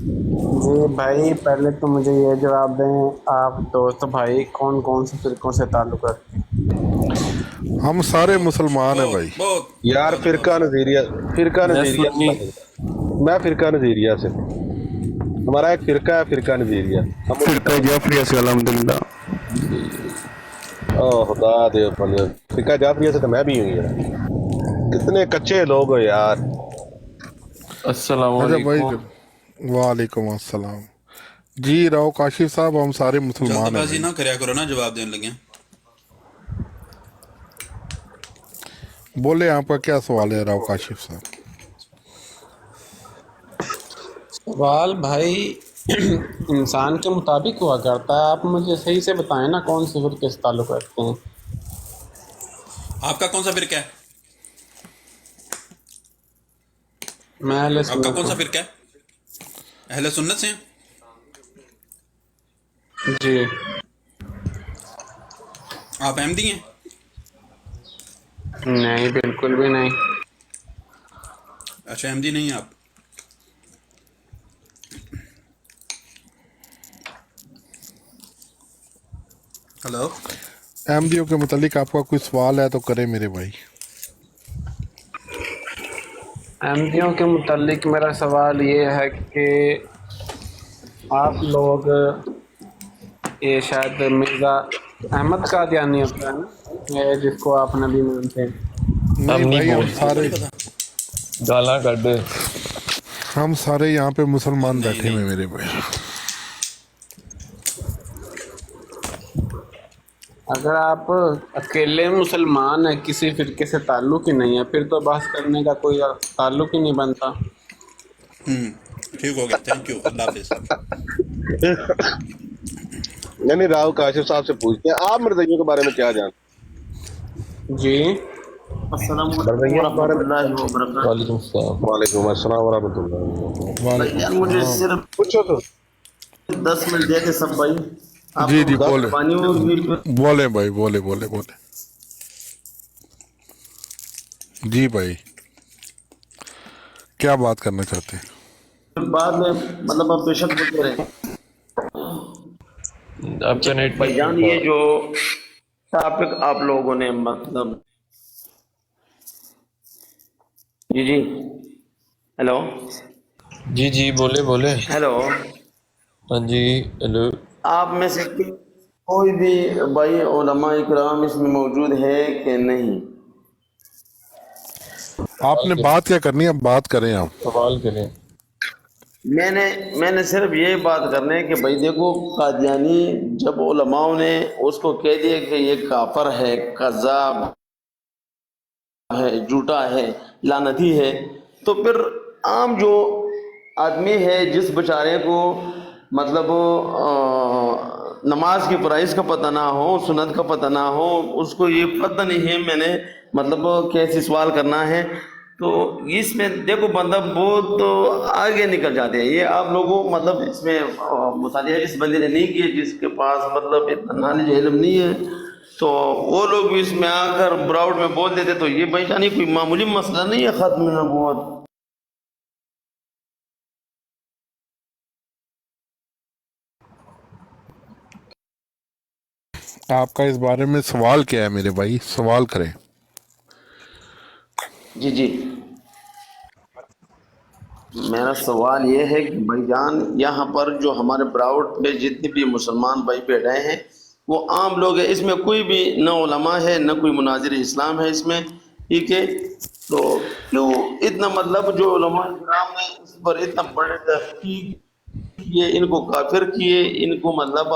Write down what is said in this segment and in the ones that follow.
جی بھائی، پہلے تو مجھے یہ جواب دیں، آپ دوست بھائی کون کون سے فرقوں سے تعلق رکھتے ہیں؟ ہم سارے بہت مسلمان ہیں بھائی۔ بہت بہت یار بہت فرقہ بہت نظیریہ، فرقہ میں نظیریہ سے سنی۔ تعلق ہے۔ میں فرقہ نظیریہ سے، ہمارا ایک فرقہ ہے فرقہ نظیریہ، ہم اس سے فرقہ تعلق رکھتے جعفریہ سے الحمدللہ۔ ہیں۔ خدا دے بندے، فرقہ جعفریہ سے تو میں بھی ہوں یار، کتنے کچے لوگ ہو یار۔ السلام اچھا بھائی، علیکم۔ وعلیکم السلام۔ جی راؤ کاشف صاحب، ہم سارے جلد مسلمان ہیں بازی بھائی۔ نہ کریا کرو نا، جواب دینے لگے۔ بولے آپ کا کیا سوال ہے راؤ کاشف صاحب؟ سوال بھائی انسان کے مطابق ہوا کرتا ہے، آپ مجھے صحیح سے بتائیں نا کون سے فرقے سے تعلق رکھتے ہیں۔ آپ کا کون سا فرقہ ہے؟ میں اہل آپ کا سنت کون سا ہوں۔ فرقہ ہے؟ اہل سنت سے ہیں؟ جی آپ احمدی ہیں؟ نہیں، بالکل بھی نہیں۔ اچھا، احمدی نہیں ہیں آپ۔ ہلو، احمدیوں کے متعلق آپ کا کوئی سوال ہے تو کرے میرے بھائی۔ احمدیوں کے متعلق میرا سوال یہ ہے کہ آپ لوگ، یہ شاید مرزا احمد قادیانی ہوتا ہے نا، یہ جس کو آپ نبی مانتے ہیں۔ نہیں ہم نہیں بھائی، ہم میرے کو سارے نہیں پتا۔ گالاں کڈ۔ یہاں پہ مسلمان نہیں بیٹھے نہیں، ہوئے میرے بھائی۔ اگر آپ اکیلے مسلمان ہیں، کسی فرقے سے تعلق ہی نہیں ہے، پھر تو بحث کرنے کا کوئی تعلق ہی نہیں بنتا۔ ٹھیک ہو گیا، تھینک یو، اللہ حافظ۔ یعنی راؤ کاشف صاحب سے پوچھتے ہیں آپ مرزائیوں کے بارے میں کیا جانتے جی السلام ہیں؟ علیکم مرزائیوں کے بارے ورحمۃ میں کیا اللہ جانتے وبرکاتہ۔ وعلیکم السلام۔ ہیں؟ وعلیکم السلام ورحمۃ اللہ وبرکاتہ۔ بھائی وعلیکم جان مجھے السلام۔ صرف پوچھو تو۔ 10 منٹ دے دے سب بھائی، آپ جی کو جی دس بولے، مہربانی ہوگی پھر بولے بھائی، بولے بولے بولے۔ جی بھائی، کیا بات کرنا چاہتے ہیں؟ بعد میں مطلب آپ بے شک بولتے رہے۔ آپ کا نیٹ بھائی نہیں جان تھا۔ یہ جو ٹاپک آپ لوگوں نے مطلب، جی جی، ہیلو جی جی، بولے بولے۔ ہیلو، ہاں جی، ہیلو۔ آپ میں سے کوئی بھی بھائی علماء اکرام اس میں موجود ہے کہ نہیں؟ آپ سوال نے کریں، بات کیا کرنی ہے، اب بات کریں آپ۔ سوال کریں۔ میں نے صرف یہی بات کرنے کہ بھائی دیکھو، قادیانی جب علماء نے اس کو کہہ دیا کہ یہ کافر ہے، کذاب ہے، جھوٹا ہے، لعنتی ہے، تو پھر عام جو آدمی ہے جس بیچارے کو مطلب نماز کی پرائز کا پتہ نہ ہو، سنت کا پتہ نہ ہو، اس کو یہ پتہ نہیں ہے میں نے مطلب کیسے سوال کرنا ہے، تو اس میں دیکھو بندہ بہت آگے نکل جاتے ہیں۔ یہ آپ لوگوں مطلب اس میں مطالعہ جس بندے نے نہیں کیا، جس کے پاس مطلب اتنا نالج علم نہیں ہے، تو وہ لوگ بھی اس میں آ کر براؤڈ میں بول دیتے، تو یہ بھائی جانی کوئی معمولی مسئلہ نہیں ہے ختم نبوت۔ آپ کا اس بارے میں سوال کیا ہے میرے بھائی؟ سوال کریں۔ جی جی، میرا سوال یہ ہے کہ بھائی جان یہاں پر جو ہمارے براؤڈ پہ جتنے بھی مسلمان بھائی بیٹھے ہیں وہ عام لوگ ہیں، اس میں کوئی بھی نہ علماء ہے نہ کوئی مناظر اسلام ہے اس میں، ٹھیک ہے؟ تو کیوں اتنا مطلب جو علماء کرام نے اس پر اتنا بڑے تحقیق کیے، ان کو کافر کیے، ان کو مطلب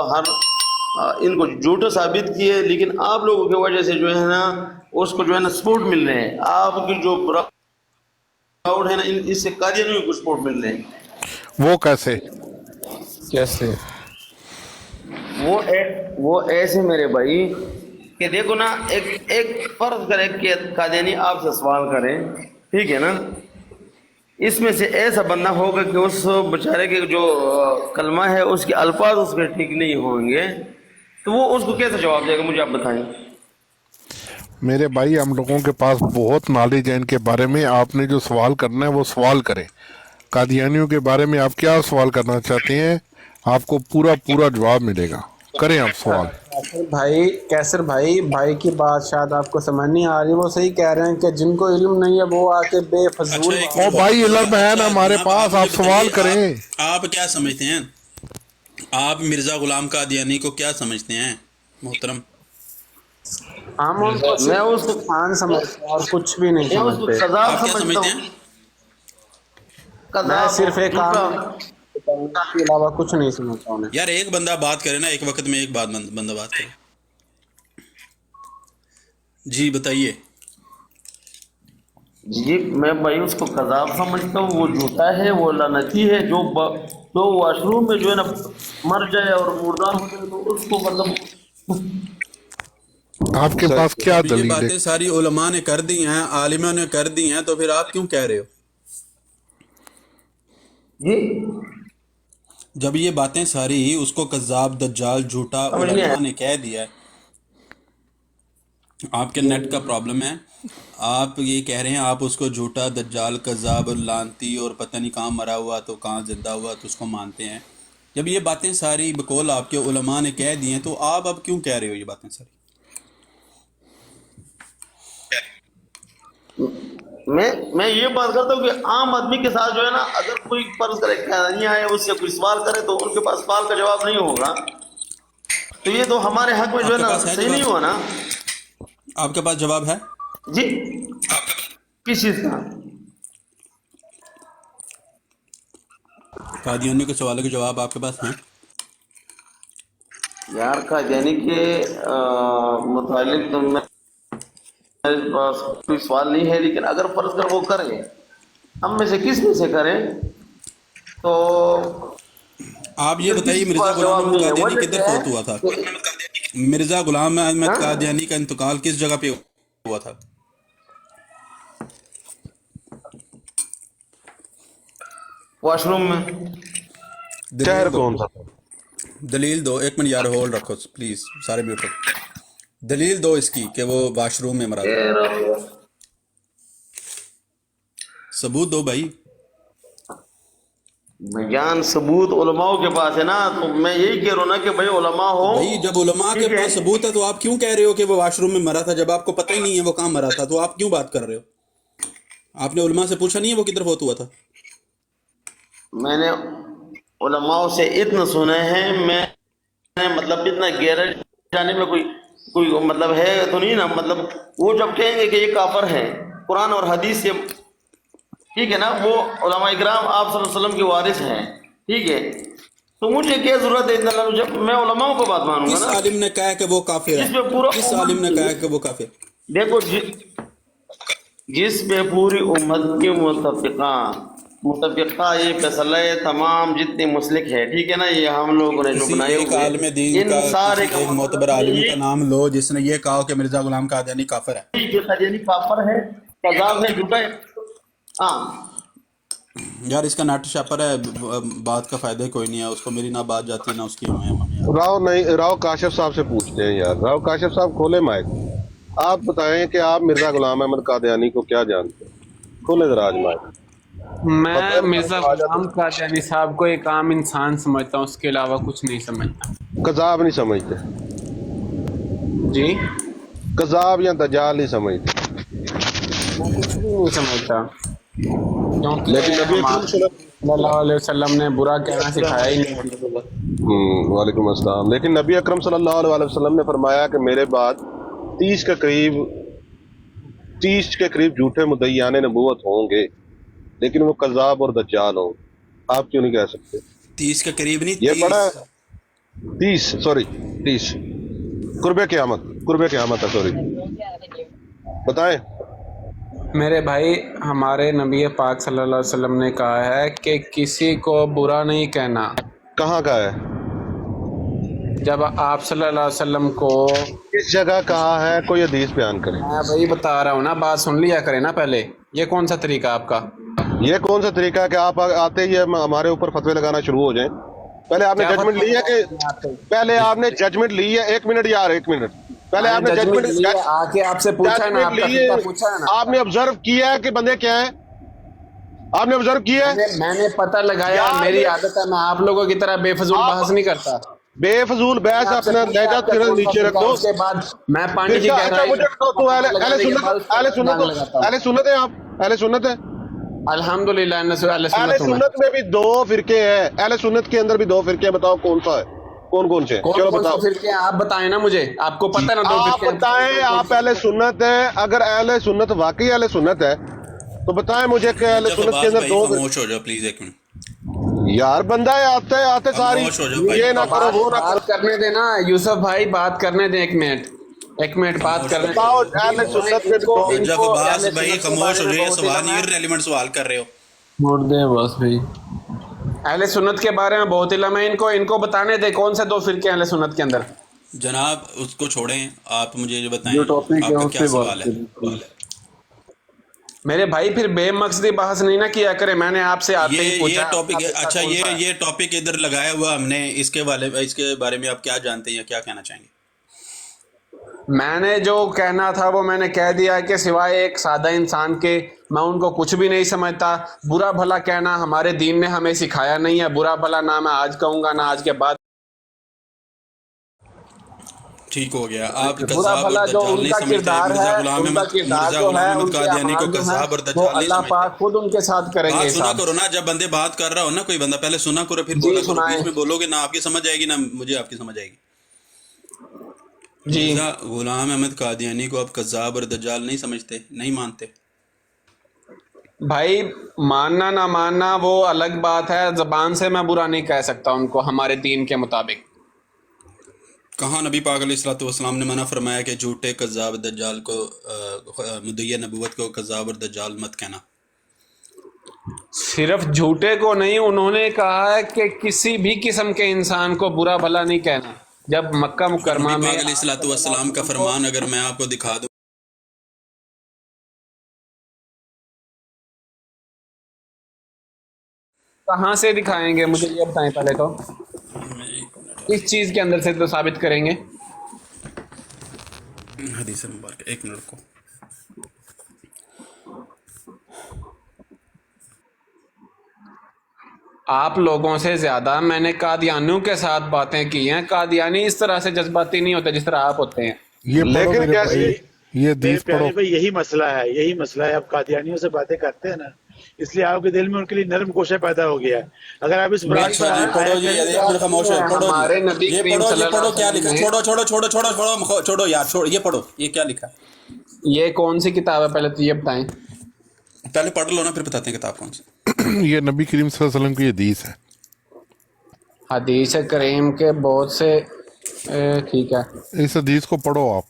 ان کو جھوٹا ثابت کیے، لیکن آپ لوگوں کی وجہ سے جو ہے نا اس کو جو ہے نا سپورٹ مل رہے ہیں، آپ کی جو براؤڈ ہے نا اس سے قادیانیوں کو سپورٹ مل رہے ہیں۔ وہ کیسے؟ کیسے؟ وہ ایسے میرے بھائی کہ دیکھو نا، ایک فرض کرے کہ قادیانی آپ سے سوال کریں، ٹھیک ہے نا، اس میں سے ایسا بندہ ہوگا کہ اس بیچارے کے جو کلمہ ہے اس کے الفاظ اس کے ٹھیک نہیں ہوں گے، تو وہ اس کو کیسے جواب دے گا؟ مجھے آپ بتائیں۔ میرے بھائی، ہم لوگوں کے پاس بہت نالج ہے ان کے بارے میں، آپ نے جو سوال کرنا ہے وہ سوال کریں۔ कादियानियों के बारे में आप क्या सवाल करना चाहते हैं? आपको पूरा पूरा जवाब मिलेगा, करें आप सवाल। कैसर भाई की बात शायद आपको समझ नहीं आ रही। वो सही कह रहे हैं कि जिनको इल्म नहीं है वो आके बेफजूल अच्छा, ओ भाई इल्म है ना हमारे पास, आप सवाल करें। आप क्या समझते हैं? आप मिर्जा गुलाम कादियानी को क्या समझते हैं मोहतरम? हम उनको मैं उसको खान समझते हैं और कुछ भी नहीं मैं उसको समझते। कज़ाब आप क्या समझता समझते हूँ। हैं? मैं सिर्फ एक काम झूठा। के अलावा कुछ नहीं समझता उन्हें। यार एक बंदा बात करे ना, एक वक्त में एक बंदा बात करे। जी बताइए। जी मैं भाई उसको कज़ाब समझता हूँ, वो झूठा है, वो लानती है। जो वॉशरूम में जो है ना मर जाए और मुर्दा हो जाए तो उसको मतलब आपके पास क्या अब ये दलील है? बातें सारी उलमा ने कर दी हैं, आलिमा ने कर दी हैं, तो फिर आप क्यों कह रहे हो? जी जब ये बातें सारी उसको कज़्ज़ाब, दज्जाल, झूठा समझ नहीं उलमा आया। ने कह दिया है। आपके नेट का प्रॉब्लम है। आप ये कह रहे हैं आप उसको झूठा, दज्जाल, कज़्ज़ाब, लानती और पता नहीं कहाँ मरा हुआ तो कहाँ जिंदा हुआ तो उसको मानते हैं। जब ये बातें सारी बकौल आपके उलमा ने कह दी हैं तो आप अब क्यों कह रहे हो ये बातें सारी? मैं ये बात करता हूँ कि आम आदमी के साथ जो है ना, अगर कोई फर्ज करे नहीं आए उससे कोई सवाल करे तो उनके पास सवाल का जवाब नहीं होगा, तो ये तो हमारे हक में जो है आपके ना पास है सही नहीं जवाब? हुआ ना। आपके पास जवाब है? जी किस चीज का? कादियानी के सवालों के जवाब आपके पास हैं? यार कादियानी के मुतालिक तो मेरे पास कोई सवाल नहीं है, लेकिन अगर फर्ज कर वो करें, हम में से किस में से करें, तो आप ये बताइए मिर्जा गुलाम अहमद कादियानी किधर फौत हुआ था? मिर्जा गुलाम अहमद कादियानी का इंतकाल किस जगह पे हुआ था? वॉशरूम में। शहर दलील दो, कौन सा था? दलील दो। एक मिनट यार होल्ड रखो प्लीज, सारे म्यूट रखो। दलील दो इसकी कि वो वॉशरूम में मरा था। सबूत दो भाई। ज्ञान सबूत उलमाओं के पास है ना, तो मैं यही कह रहा हूँ ना कि भाई उलमा हो। भाई जब उलमा के ठीक है। पास सबूत है तो आप क्यों कह रहे हो कि वो वॉशरूम में मरा था, जब आपको पता ही नहीं है वो कहाँ मरा था? तो आप क्यों बात कर रहे हो? आपने उलमा से पूछा नहीं है वो किधर फौत हुआ था? मैंने उलमाओं से इतना सुने हैं, मैं मतलब इतना गहरा जाने में कोई मतलब है तो नहीं ना। मतलब वो जब कहेंगे कि ये काफर है कुरान और हदीस से, ठीक है ना, वो उलमा इकराम आप सल्लल्लाहु अलैहि वसल्लम के वारिस हैं, ठीक है, तो मुझे क्या जरूरत है इतना? जब मैं उलमाओं को बात मानूंगा किस ना। आलिम ने कहा कि वो काफिर इसमें है? पूरा किस आलिम ने कहा कि वो काफिर? देखो जिस पे पूरी उम्मत की मुतफ़िक़ा ये फैसला है, तमाम जितने मुस्लिक है, ठीक है ना, ये हम लोगों ने जो किसी बनाए एक हुए आलिम दीन इन का, सारे किसी एक मोतबर आलिम का नाम लो जिसने ये कहा कि मिर्जा गुलाम कादियानी काफिर है। ये कादियानी काफर है, कज़ाब है, झूठा है। हाँ यार इसका नाट शापर है, बात का फायदा कोई नहीं है उसको, मेरी ना बात जाती ना उसकी हमें। राव काशिफ साहब से पूछते हैं यार। राव काशिफ साहब खोले माइक, आप बताएं कि आप मिर्जा गुलाम अहमद कादियानी को क्या जानते हैं? खोले जरा आज माइक। मैं मिर्जा गुलाम कादियानी साहब को एक आम इंसान समझता हूँ, उसके अलावा कुछ नहीं समझता। कज़ाब नहीं समझते? जी कज़ाब या दज्जाल नहीं समझते? मैं कुछ भी नहीं समझता, क्योंकि लेकिन नबी अकरम सल्लल्लाहु अलैहि वसल्लम ने बुरा कहना सिखाया ही नहीं। वालेकुम अस्सलाम। लेकिन नबी अकरम सल्लल्लाहु अलैहि वसल्लम ने फरमाया कि मेरे बाद 30 के करीब झूठे मुद्दईयान नबूवत होंगे, लेकिन वो कज़ाब और दज्जाल हो। आप क्यों नहीं कह सकते? 30 के करीब नहीं, ये 30 बड़ा 30 कुर्बे क़यामत है, सॉरी बताएं। मेरे भाई, हमारे नबी पाक सल्लल्लाहु अलैहि वसल्लम ने कहा है कि किसी को बुरा नहीं कहना। कहाँ का है? जब आप सल्लल्लाहु अलैहि वसल्लम को, किस जगह कहा है? कोई हदीस बयान करें। मैं वही बता रहा हूँ ना, बात सुन लिया करें ना पहले। ये कौन सा तरीका आपका? ये कौन सा तरीका है कि आप आते ही हमारे ऊपर फतवे लगाना शुरू हो जाएं? पहले आपने क्या जजमेंट ली है कि पहले आपने जजमेंट ली है? एक मिनट पहले आपने जजमेंट आके आपसे पूछा है ना, आपका फतवा पूछा है ना। आपने ऑब्जर्व किया है कि बंदे क्या हैं? आपने ऑब्जर्व किया है? मैंने पता लगाया, यार, मेरी आदत है, मैं आप लोगों की तरह बेफजूल आप- बहस नहीं करता। बेफजूल बहस आपसे अपना पूछा, लहजा आपका थोड़ा कौन सा नीचे रख फुर्का, दो। उसके बाद मैं पांडे फिर जी क्या, कह रहा अच्छा मुझे बताओ, तू अहले सुन्नत है आप? अहले सुन्नत है? अल्हम्दुलिल्लाह अहले अहले सुन्नत में भी दो फिरके हैं, अहले सुन्नत के अंदर भी दो फिरके हैं, बताओ कौन सा है, कौन कौन से? कौन चलो कौन सा बताओ, फिरके हैं आप बताएं ना मुझे, आपको पता है ना दो आप फिरके हैं? बताएं, आप अहले सुन्नत है? अगर अहले सुन्नत वाकई अहले सुन्नत है तो बताएं मुझे कि अहले मुजफ्फर सुन्नत के अब्बास अंदर भाई दो खामोश हो जाओ प्लीज, एक मिनट। यार बंदा है, आते आते सारी खामोश हो जाओ भाई। ये ना करो वो ना करो। बात करने देना यूसुफ भाई, बात करने दे, एक मिनट बात करने दे। बताओ अहले सुन्नत में भी इनको- दो। मुजफ्फर इनको अब्बास अहले भाई सुन्नत के खामोश बारे हो में जाओ, ये बहुत सवाल इल्म नहीं है। रेलिवेंट सवाल कर रहे हो। छोड़ दें बस भाई। अहले सुन्नत के बारे में बहुत इल्म है इनको, इनको बताने दे कौन से दो फिरके हैं अहले सुन्नत के अंदर। जनाब उसको छोड़ें, आप मुझे ये बताएं जो टॉपिक है आपका उस क्या पे सवाल बात है? करें। मेरे भाई फिर बेमकसदी बहस नहीं ना किया करे, मैंने आपसे आते ही ये पूछा टॉपिक है, आपका अच्छा कौन सा है? ये टॉपिक इधर लगाया हुआ हमने, इसके बारे में आप क्या जानते हैं या क्या कहना चाहेंगे? मैंने जो कहना था वो मैंने कह दिया कि सिवाय एक सादा इंसान के मैं उनको कुछ भी नहीं समझता। बुरा भला कहना हमारे दीन ने हमें सिखाया नहीं है, बुरा भला ना मैं आज कहूंगा ना आज के बाद। ठीक हो गया। आप बुरा कज़्ज़ाब भला और जो दज्जाल नहीं उनका समझते। किरदार मिर्जा है, गुलाम उनका अहमद किरदार जो है, उनके कादियानी को अमाल जो कज़्ज़ाब और है, वो दज्जाल नहीं अल्लाह समझते। पाक खुद उनके साथ करेंगे बात सुना हिसाब। करो ना, जब बंदे बात कर रहा हो ना कोई बंदा, पहले सुना करो फिर जी, बोला करो। सुनाएं। बीच में बोलोगे ना आपकी समझ आएगी ना मुझे आपकी समझ आएगी। जी मिर्जा गुलाम अहमद कादियानी को आप कज़्ज़ाब और दज्जाल नहीं समझते, नहीं मानते? भाई, मानना ना मानना वो अलग बात है, जबान से मैं बुरा नहीं कह सकता उनको हमारे दीन के मुताबिक। कहाँ नबी पाक अलैहिस्सलाम ने मना फरमाया कि झूठे कज़्ज़ाब दज्जाल को मुद्दई नबूवत को कज़्ज़ाब और दज्जाल मत कहना? सिर्फ झूठे को नहीं, उन्होंने कहा है कि किसी भी किस्म के इंसान को बुरा भला नहीं कहना। जब मक्का मुकरमा नबी में पाक अलैहिस्सलाम का फरमान अगर मैं आपको दिखा दूं, कहाँ से दिखाएंगे मुझे ये बताएं पहले तो, इस चीज के अंदर से तो साबित करेंगे। हदीस मुबारक, एक मिनट को। आप लोगों से ज्यादा मैंने कादियानियों के साथ बातें की हैं। कादियानी इस तरह से जज्बाती नहीं होते जिस तरह आप होते हैं। ये पढ़ो लेकिन मेरे कैसे- भाई, ये मेरे हदीस प्यारे पढ़ो। भाई, यही मसला है। आप कादियानियों से बातें करते हैं ना, इसलिए आपके दिल में उनके लिए नरम गोशा पैदा हो गया है। अगर आप इस बात अच्छा जी, पढ़ो जी, एक मिनट खामोश हो, पढ़ो हमारे नबी जी, ये करीम पढ़ो सल्लल्लाहु क्या अलैहि लिखा? वसल्लम छोड़ो छोड़ो छोड़ो छोड़ो छोड़ो छोड़ो यार, छोड़ो, ये पढ़ो, ये क्या लिखा है? ये कौन सी किताब है पहले तो ये बताएं। पहले पढ़ लो ना, फिर बताते हैं किताब कौन सी। ये नबी करीम सल्लल्लाहु अलैहि वसल्लम की हदीस है। हदीस करीम के बहुत से ठीक है। इस हदीस को पढ़ो आप।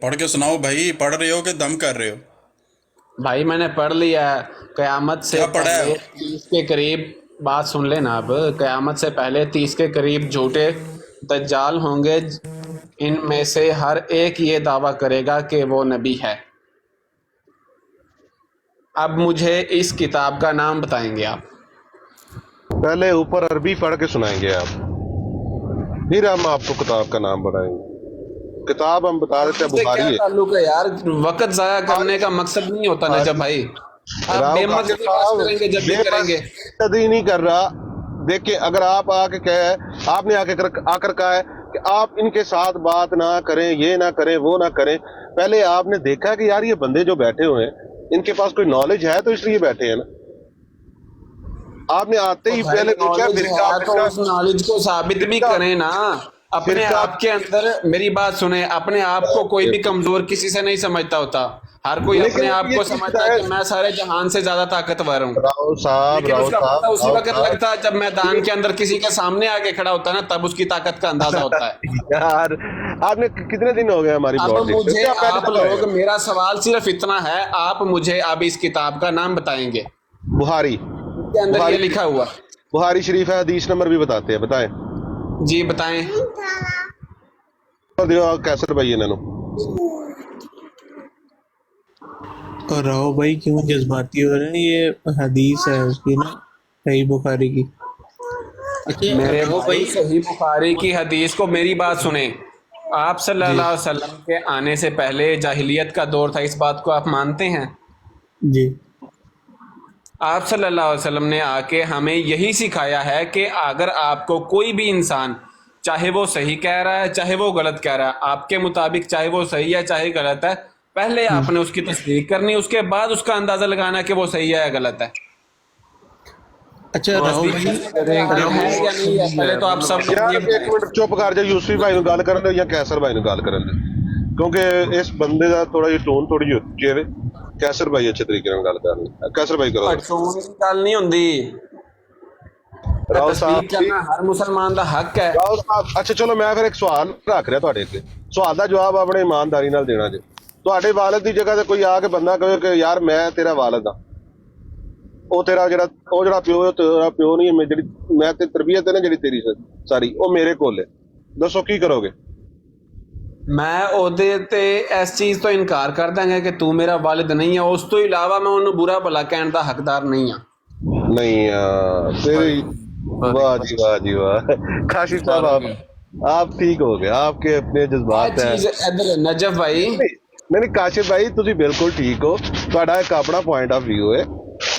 पढ़ के सुनाओ भाई, पढ़ रहे हो कि दम कर रहे हो? भाई मैंने पढ़ लिया है। कयामत से क्या पढ़ा है? पहले 30 के करीब, बात सुन लेना अब, कयामत से पहले 30 के करीब झूठे दज्जाल होंगे। इनमें से हर एक ये दावा करेगा कि वो नबी है। अब मुझे इस किताब का नाम बताएंगे आप। पहले ऊपर अरबी पढ़ के सुनाएंगे आप, फिर हम आपको किताब का नाम बताएंगे। किताब हम बता देते हैं इससे बुखारी क्या है। ताल्लुक है यार, वक्त जाया करने का मकसद नहीं होता ना जब भाई आप राव बेमकसदी काशिफ बात साहब, करेंगे जब भी करेंगे। बेमकसदी नहीं कर रहा। देखिए, अगर आप आके कहे, आपने आकर कहा है कि आप इनके साथ बात ना करें, ये ना करें, वो ना करें, पहले आपने देखा कि यार ये बंदे जो बैठे हुए हैं इनके पास कोई नॉलेज है तो इसलिए बैठे हैं ना। आपने आते ही पहले देखा नॉलेज फिरका है तो उस नॉलेज को साबित भी करें ना। अपने फिरका- आप के अंदर, मेरी बात सुने, अपने आप को कोई भी कमजोर किसी से नहीं समझता होता। हर कोई लेकिन अपने आप ये को चीज़ समझता है है- कि मैं सारे जहान से ज्यादा ताकतवर हूँ। राव साहब, लेकिन राव उसका पता साहब, उसी राव वक्त साहब, लगता है जब मैदान के अंदर किसी के सामने आके खड़ा होता है ना, तब उसकी ताकत का अंदाजा होता है। यार आपने कितने दिन हो गए हमारी अब ब्रॉड मुझे क्या पहले आप बताया? लोग, मेरा सवाल सिर्फ इतना है, आप मुझे अब इस किताब का नाम बताएंगे बुहारी, के अंदर ये लिखा हुआ। बुहारी शरीफ है, हदीस नंबर भी बताते हैं, बताएं। जी बताएं। कैसर भाई इन्होंने और राव भाई क्यों जज्बाती हो रहे हैं? ये हदीस है उसकी ना, सही बुखारी की। मेरे भाई, सही बुखारी की हदीस को, मेरी बात सुने, आप सल्लल्लाहु अलैहि वसल्लम के आने से पहले जाहिलियत का दौर था, इस बात को आप मानते हैं? जी। आप सल्लल्लाहु अलैहि वसल्लम ने आके हमें यही सिखाया है कि अगर आपको कोई भी इंसान, चाहे वो सही कह रहा है चाहे वो गलत कह रहा है, आपके मुताबिक चाहे वो सही है चाहे गलत है, पहले आपने उसकी तस्दीक करनी, उसके बाद उसका अंदाजा लगाना कि वो सही है या गलत है। अच्छा राहुल भाई, है या नहीं है, पहले तो आप सब ਯਾਰ ये ਇੱਕ ਮਿੰਟ ਚੁੱਪ ਕਰ ਜਾ, ਯੂਸਫੀ ਭਾਈ ਨੂੰ ਗੱਲ ਕਰਨ ਦੇ ਜਾਂ ਕੈਸਰ ਭਾਈ ਨੂੰ ਗੱਲ ਕਰਨ ਦੇ, ਕਿਉਂਕਿ ਇਸ ਬੰਦੇ ਦਾ ਥੋੜਾ ਜਿਹਾ ਟੋਨ ਥੋੜੀ ਜਿਹੀ ਉੱਚੀ ਹੈ। ਕੈਸਰ ਭਾਈ ਅੱਛੇ ਤਰੀਕੇ ਨਾਲ ਗੱਲ ਕਰ ਰਹੇ। ਕੈਸਰ ਭਾਈ ਕਰੋ। ਟੋਨ ਦੀ ਗੱਲ ਨਹੀਂ ਹੁੰਦੀ, ਰਾਓ ਤਸਦੀਕ ਸਾਹਿਬ ਕਰਨਾ ਹਰ ਮੁਸਲਮਾਨ ਦਾ ਹੱਕ ਹੈ। ਰਾਓ ਸਾਹਿਬ, ਅੱਛਾ ਚਲੋ ਮੈਂ ਫਿਰ ਇੱਕ ਸਵਾਲ ਰੱਖ ਰਿਹਾ ਤੁਹਾਡੇ ਅੱਗੇ, ਸਵਾਲ ਦਾ ਜਵਾਬ ਆਪਣੇ ਇਮਾਨਦਾਰੀ ਨਾਲ ਦੇਣਾ ਜੇ। ਤੁਹਾਡੇ ਵਾਲਦ ਦੀ ਜਗ੍ਹਾ ਤੇ ਕੋਈ ਆ ਕੇ ਬੰਦਾ ਕਹੇ ਕਿ ਯਾਰ ਮੈਂ ਤੇਰਾ ਵਾਲਦ ਆ, ਉਹ ਜਿਹੜਾ ਪਿਓ ਹੈ ਤੇਰਾ ਪਿਓ ਨਹੀਂ ਹੈ, ਜਿਹੜੀ ਮੈਂ ਤੇ ਤਰਬੀਅਤ ਹੈ ਨਾ ਜਿਹੜੀ ਤੇਰੀ ਸਾਰੀ ਉਹ ਮੇਰੇ ਕੋਲ ਹੈ, ਦੱਸੋ ਕੀ ਕਰੋਗੇ? ਮੈਂ ਉਹਦੇ ਤੇ ਇਸ ਚੀਜ਼ ਤੋਂ ਇਨਕਾਰ ਕਰ ਦਾਂਗਾ ਕਿ ਤੂੰ ਮੇਰਾ ਵਾਲਿਦ ਨਹੀਂ ਆ, ਉਸ ਤੋਂ ਇਲਾਵਾ ਮੈਂ ਉਹਨੂੰ ਬੁਰਾ ਭਲਾ ਕਹਿਣ ਦਾ ਹੱਕਦਾਰ ਨਹੀਂ ਆ। नहीं तेरी वाह जी वाह जी वाह, काशिफ साहब आप ठीक हो गए, आपके अपने जज्बात है। इधर नजफ भाई, नहीं काशिफ भाई ਤੁਸੀਂ ਬਿਲਕੁਲ ਠੀਕ ਹੋ, ਤੁਹਾਡਾ ਇੱਕ ਆਪਣਾ ਪੁਆਇੰਟ ਆਫ ਵਿਊ ਹੈ,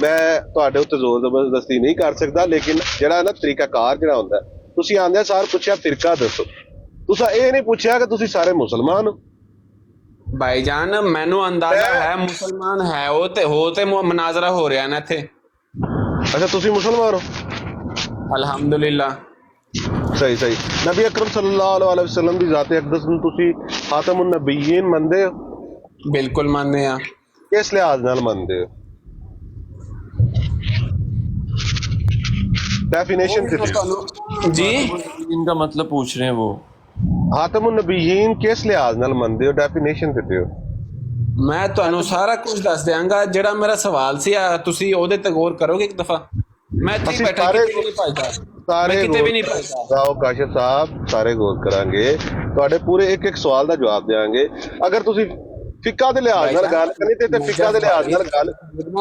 ਮੈਂ ਤੁਹਾਡੇ ਉੱਤੇ ਜ਼ੋਰ ਜ਼ਬਰਦਸਤੀ ਨਹੀਂ ਕਰ ਸਕਦਾ, ਲੇਕਿਨ ਜਿਹੜਾ ਨਾ ਤਰੀਕਾਕਾਰ ਜਿਹੜਾ ਹੁੰਦਾ, ਤੁਸੀਂ ਆਂਦੇ ਸਾਰ ਪੁੱਛਿਆ ਫਿਰਕਾ ਦੱਸੋ, ਤੁਸੀਂ ਇਹ ਨਹੀਂ ਪੁੱਛਿਆ ਕਿ ਤੁਸੀਂ ਸਾਰੇ ਮੁਸਲਮਾਨ ਹੋ। ਭਾਈਜਾਨ ਮੈਨੂੰ ਅੰਦਾਜ਼ਾ ਹੈ ਮੁਸਲਮਾਨ ਹੈ ਉਹ ਤੇ ਮਨਾਜ਼ਰਾ ਹੋ ਰਿਹਾ ਨਾ ਇੱਥੇ। ਅੱਛਾ ਤੁਸੀਂ ਮੁਸਲਮਾਨ ਹੋ? ਅਲਹਮਦੁਲਿਲਾ। ਸਹੀ ਸਹੀ। ਨਬੀ ਅਕਰਮ ਸੱਲੱਲਾਹੁ ਅਲੈहि ਵਸੱਲਮ ਦੀ ਜ਼ਾਤ ਅਕਦਸ ਨੂੰ ਤੁਸੀਂ ਖਾਤਮੁਨ ਨਬੀਨ ਮੰਨਦੇ ਹੋ? ਬਿਲਕੁਲ ਮੰਨਦੇ ਆ। ਕਿਸ ਲਿਹਾਜ਼ ਨਾਲ ਮੰਨਦੇ ਹੋ? डेफिनेशन जी इनका मतलब पूछ रहे हैं वो। खातमुन नबीयीन किस लिहाज नाल मनदे हो? डेफिनेशन दिते हो। ਮੈਂ ਤੁਹਾਨੂੰ ਸਾਰਾ ਕੁਝ ਦੱਸ ਦਿਆਂਗਾ। ਜਿਹੜਾ ਮੇਰਾ ਸਵਾਲ ਸੀ ਤੁਸੀਂ ਉਹਦੇ ਤੇ ਗੌਰ ਕਰੋਗੇ ਇੱਕ ਦਫਾ। ਮੈਂ ਇੱਥੇ ਹੀ ਬੈਠਾ ਕਿਤੇ ਨਹੀਂ ਭੱਜਦਾ, ਸਾਰੇ ਕਿਤੇ ਵੀ ਨਹੀਂ ਭੱਜਦਾ। ਰਾਓ ਕਾਸ਼ਿਫ ਸਾਹਿਬ ਸਾਰੇ ਗੌਰ ਕਰਾਂਗੇ, ਤੁਹਾਡੇ ਪੂਰੇ ਇੱਕ ਇੱਕ ਸਵਾਲ ਦਾ ਜਵਾਬ ਦੇਵਾਂਗੇ। ਅਗਰ ਤੁਸੀਂ ਫਿਕਾ ਦੇ ਲਿਹਾਜ਼ ਨਾਲ ਗੱਲ ਕਰਨੀ ਤੇ ਫਿਕਾ ਦੇ ਲਿਹਾਜ਼ ਨਾਲ ਗੱਲ,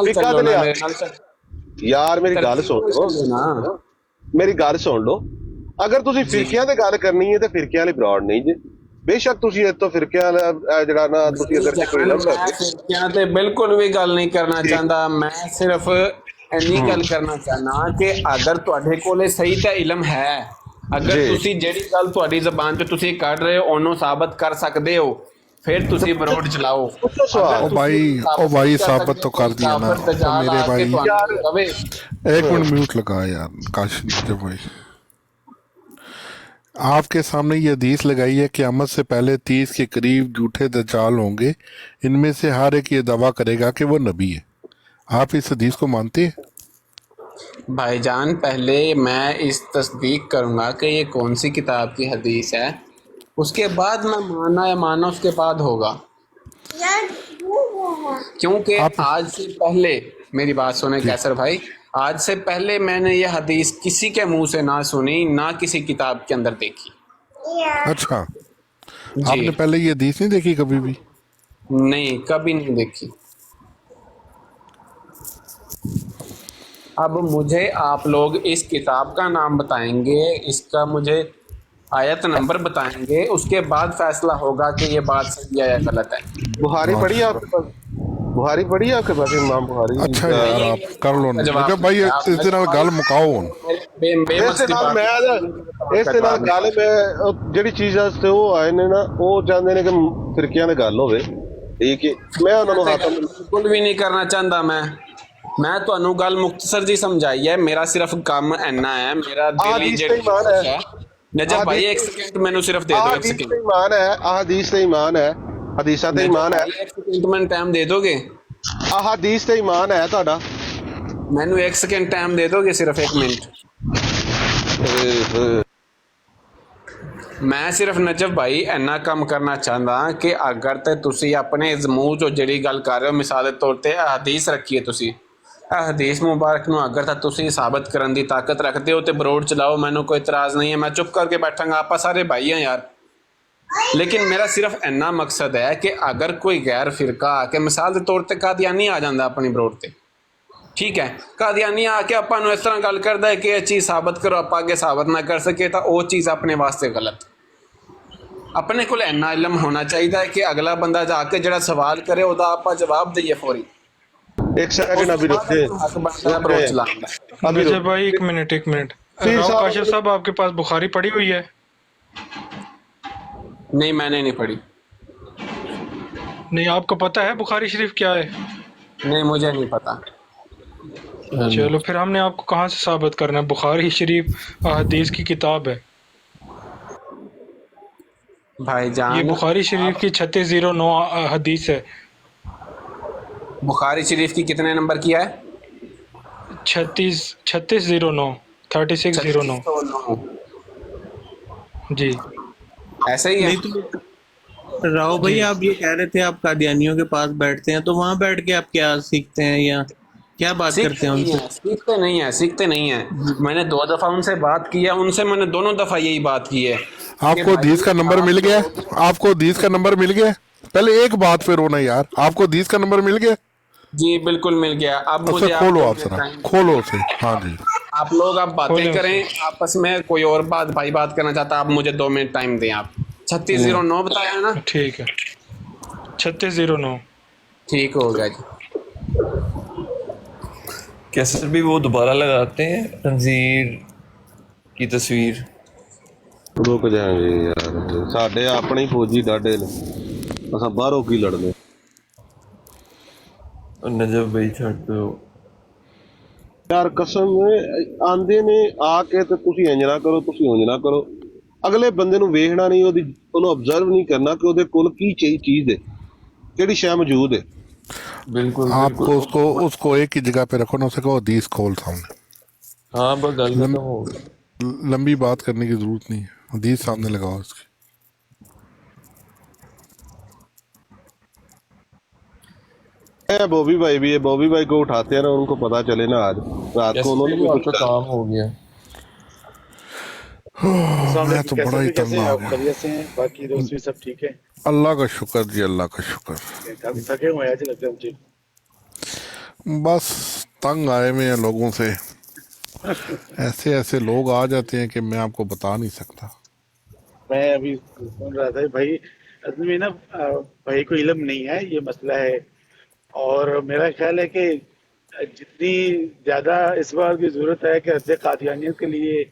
ਫਿਕਾ ਦੇ ਲਿਹਾਜ਼ ਯਾਰ ਮੇਰੀ ਗੱਲ ਸੁਣ ਲਓ, ਮੇਰੀ ਗੱਲ ਸੁਣ ਲਓ। ਅਗਰ ਤੁਸੀਂ ਫਿਰਕਿਆਂ ਤੇ ਗੱਲ ਕਰਨੀ ਹੈ ਤੇ ਫਿਰਕਿਆਂ ਲਈ ਬਰਾੜ ਨਹੀਂ ਜੇ, ਬੇਸ਼ੱਕ ਤੁਸੀਂ ਇਸ ਤੋਂ ਫਿਰਕਿਆਂ ਦਾ ਜਿਹੜਾ ਨਾ ਤੁਸੀਂ ਅਗਰ ਕੋਈ ਲਫ਼ਜ਼ ਫਿਰਕਿਆਂ ਤੇ ਬਿਲਕੁਲ ਵੀ ਗੱਲ ਨਹੀਂ ਕਰਨਾ ਚਾਹੁੰਦਾ। ਮੈਂ ਸਿਰਫ ਇੰਨੀ ਗੱਲ ਕਰਨਾ ਚਾਹਨਾ ਕਿ ਅਗਰ ਤੁਹਾਡੇ ਕੋਲੇ ਸਹੀ ਤਾਂ ਇਲਮ ਹੈ, ਅਗਰ ਤੁਸੀਂ ਜਿਹੜੀ ਗੱਲ ਤੁਹਾਡੀ ਜ਼ਬਾਨ 'ਚ ਤੁਸੀਂ ਕੱਢ ਰਹੇ ਹੋ ਉਹਨੂੰ ਸਾਬਤ ਕਰ ਸਕਦੇ ਹੋ, फिर तुसी बरोड चलाओ। ओ भाई साबित तो कर दिया ना तो मेरे भाई। एक मिनट म्यूट लगा यार काशिफ भाई। आपके सामने ये हदीस लगाई है क़यामत से पहले 30 के करीब झूठे दज्जाल होंगे, इनमें से हर एक ये दावा करेगा कि वो नबी है। आप इस हदीस को मानते हैं? भाईजान पहले मैं इस तस्दीक करूँगा कि ये कौन सी किताब की हदीस है, उसके बाद मैं माना या माना उसके बाद होगा। क्योंकि आज से पहले मेरी बात सुने कैसर भाई, आज से पहले मैंने ये हदीस किसी के मुंह से ना सुनी ना किसी किताब के अंदर देखी। अच्छा, आपने पहले ये हदीस नहीं देखी कभी भी? नहीं, कभी नहीं देखी। अब मुझे आप लोग इस किताब का नाम बताएंगे, इसका मुझे आयत नंबर बताएंगे, उसके बाद फैसला होगा कि ये बात सही है या गलत है। बुखारी पढ़ी है आपके पास? बुखारी पढ़ी है आपके पास? इमाम बुखारी। अच्छा यार आप कर लो ना जब भाई इस दिन गल मुकाओ हुन ਇਸ ਦੇ ਨਾਲ ਗੱਲ ਮੈਂ ਜਿਹੜੀ ਚੀਜ਼ ਵਾਸਤੇ ਉਹ ਆਏ ਨੇ ਨਾ, ਉਹ ਚਾਹੁੰਦੇ ਨੇ ਕਿ ਫਿਰਕਿਆਂ ਦੀ ਗੱਲ ਹੋਵੇ, ਠੀਕ ਹੈ। ਮੈਂ ਉਹਨਾਂ ਨੂੰ ਹੱਥ ਬਿਲਕੁਲ ਵੀ ਨਹੀਂ ਕਰਨਾ ਚਾਹੁੰਦਾ। ਮੈਂ ਤੁਹਾਨੂੰ ਗੱਲ ਮੁਖਤਸਰ ਜੀ ਸਮਝਾਈ ਹੈ। ਮੇਰਾ ਸਿਰਫ ਕੰਮ ਇੰਨਾ ਹੈ, ਮੇਰਾ ਦਿਲੀ ਜਿਹੜੀ ਹੈ। नजफ भाई एक सेकंड मैंने सिर्फ दे दो। एक सेकंड ईमान है, अहदीस ते ईमान है, हदीसां ते ईमान है। एक सेकंड मैंने टाइम दे दोगे? अहदीस ते ईमान है ਤੁਹਾਡਾ। ਮੈਨੂੰ 1 सेकंड टाइम दे दोगे? सिर्फ 1 मिनट। मैं सिर्फ नजफ भाई इन्ना काम करना चाहता कि अगर ते तुसी अपने मूँह चो जिहड़ी गल कर रहे हो, मिसाल के तौर पर हदीस रखी है, तुसी हदीस मुबारक ਨੂੰ अगर ਤਾਂ ਤੁਸੀਂ ਸਾਬਤ ਕਰਨ ਦੀ ਤਾਕਤ ਰੱਖਦੇ ਹੋ ਤੇ ਬਰੋਡ ਚਲਾਓ, ਮੈਨੂੰ ਕੋਈ ਇਤਰਾਜ਼ ਨਹੀਂ ਹੈ। ਮੈਂ ਚੁੱਪ ਕਰਕੇ ਬੈਠਾਂਗਾ, ਆਪਾਂ ਸਾਰੇ ਭਾਈ ਹਾਂ ਯਾਰ। लेकिन मेरा सिर्फ इन्ना मकसद है कि अगर कोई गैर फिरका आके मिसाल के तौर पर कादियानी आ जाता अपनी बरोड से, ठीक है, कादियानी आके ਆਪਾਂ ਨੂੰ ਇਸ ਤਰ੍ਹਾਂ ਗੱਲ ਕਰਦਾ ਹੈ ਕਿ ਇਹ ਚੀਜ਼ ਸਾਬਤ ਕਰੋ, ਆਪਾਂ ਅੱਗੇ ਸਾਬਤ ਨਾ ਕਰ ਸਕੇ ਤਾਂ ਉਹ ਚੀਜ਼ ਆਪਣੇ ਵਾਸਤੇ ਗਲਤ। ਆਪਣੇ ਕੋਲ ਇੰਨਾ ਇਲਮ ਹੋਣਾ ਚਾਹੀਦਾ ਹੈ ਕਿ ਅਗਲਾ ਬੰਦਾ ਜਾ ਕੇ ਜਿਹੜਾ ਸਵਾਲ ਕਰੇ ਉਹਦਾ ਆਪਾਂ ਜਵਾਬ ਦਈਏ ਫੌਰੀ। एक सेकंड अभी रुकते हक बनता है अप्रोच लाना। अभी अच्छा भाई एक मिनट जी राव साहब, काशिफ साहब आपके पास बुखारी पड़ी हुई है? नहीं मैंने नहीं पढ़ी। नहीं आपको पता है बुखारी शरीफ क्या है? नहीं मुझे नहीं पता। चलो फिर हमने आपको कहाँ से साबित करना है? बुखारी शरीफ हदीस की किताब है। भाईजान ये बुखारी शरीफ की 3609 हदीस है। बुखारी शरीफ की कितने नंबर की है? 3609 3609 जी। ऐसे ही है। नहीं तो राव भाई आप ये कह रहे थे आप कादियानियों के पास बैठते हैं, तो वहाँ बैठ के आप क्या सीखते हैं या क्या बात करते हैं उनसे? सीखते नहीं है। मैंने 2 दफा उनसे बात की है, उनसे मैंने दोनों दफा यही बात की है। आपको हदीस का नंबर मिल गया? आपको हदीस का नंबर मिल गया? पहले एक बात पे रोना यार, आपको हदीस का नंबर मिल गया? जी बिल्कुल मिल गया। अब मुझे अच्छा खोलो आप जरा, खोलो उसे। हाँ जी आप लोग आप बातें करें आपस में, कोई और भाई बात करना चाहता है, आप मुझे 2 मिनट टाइम दें। आप 3609 बताया ना? ठीक है 3609 ठीक हो गया जी। कैसर भी वो दोबारा लगाते हैं तंजीर की तस्वीर। रुक जाएंगे यार, साडे अपने ही फौजी डाडे ने, असां बाहरों की लड़ने। नजब भाई छੱਡ ਦਿਓ ਯਾਰ ਕਸਮ ਆਂਦੇ ਨੇ ਆ ਕੇ ਤੇ ਤੁਸੀਂ ਇੰਜ ਨਾ ਕਰੋ, ਤੁਸੀਂ ਉਂਝ ਨਾ ਕਰੋ। ਅਗਲੇ ਬੰਦੇ ਨੂੰ ਵੇਖਣਾ ਨਹੀਂ, ਉਹਨੂੰ ਆਬਜ਼ਰਵ ਨਹੀਂ ਕਰਨਾ ਕਿ ਉਹਦੇ ਕੋਲ ਕੀ ਚੀਜ਼ ਹੈ, ਕਿਹੜੀ ਸ਼ੈ ਮੌਜੂਦ ਹੈ। बिल्कुल आपको उसको एक ही जगह पे रखो ना, उसे कहो हदीस खोल सामने। हाँ बस गल खत्म हो गई। लंबी बात करने की जरूरत नहीं है, हदीस सामने लगाओ उसकी। बॉबी भाई भी है, बॉबी भाई को उठाते हैं ना, उनको पता चले ना आज रात को उन्होंने भी आपका काम हो गया। मैं तो बड़ा ही तंग आ गया। खैरियत से हैं? बाकी दोस्त भी सब ठीक है? अल्लाह का शुक्र जी, अल्लाह का शुक्र। काफी थके हुए हैं आज लगता है मुझे। बस तंग आए हुए हैं लोगों से। ऐसे ऐसे लोग आ जाते हैं कि मैं आपको बता नहीं सकता। मैं अभी सुन रहा था भाई, असल में ना भाई को इल्म नहीं है, ये मसला है। और मेरा ख्याल है कि जितनी ज्यादा इस बार की जरूरत है कि हद कादियानियत के लिए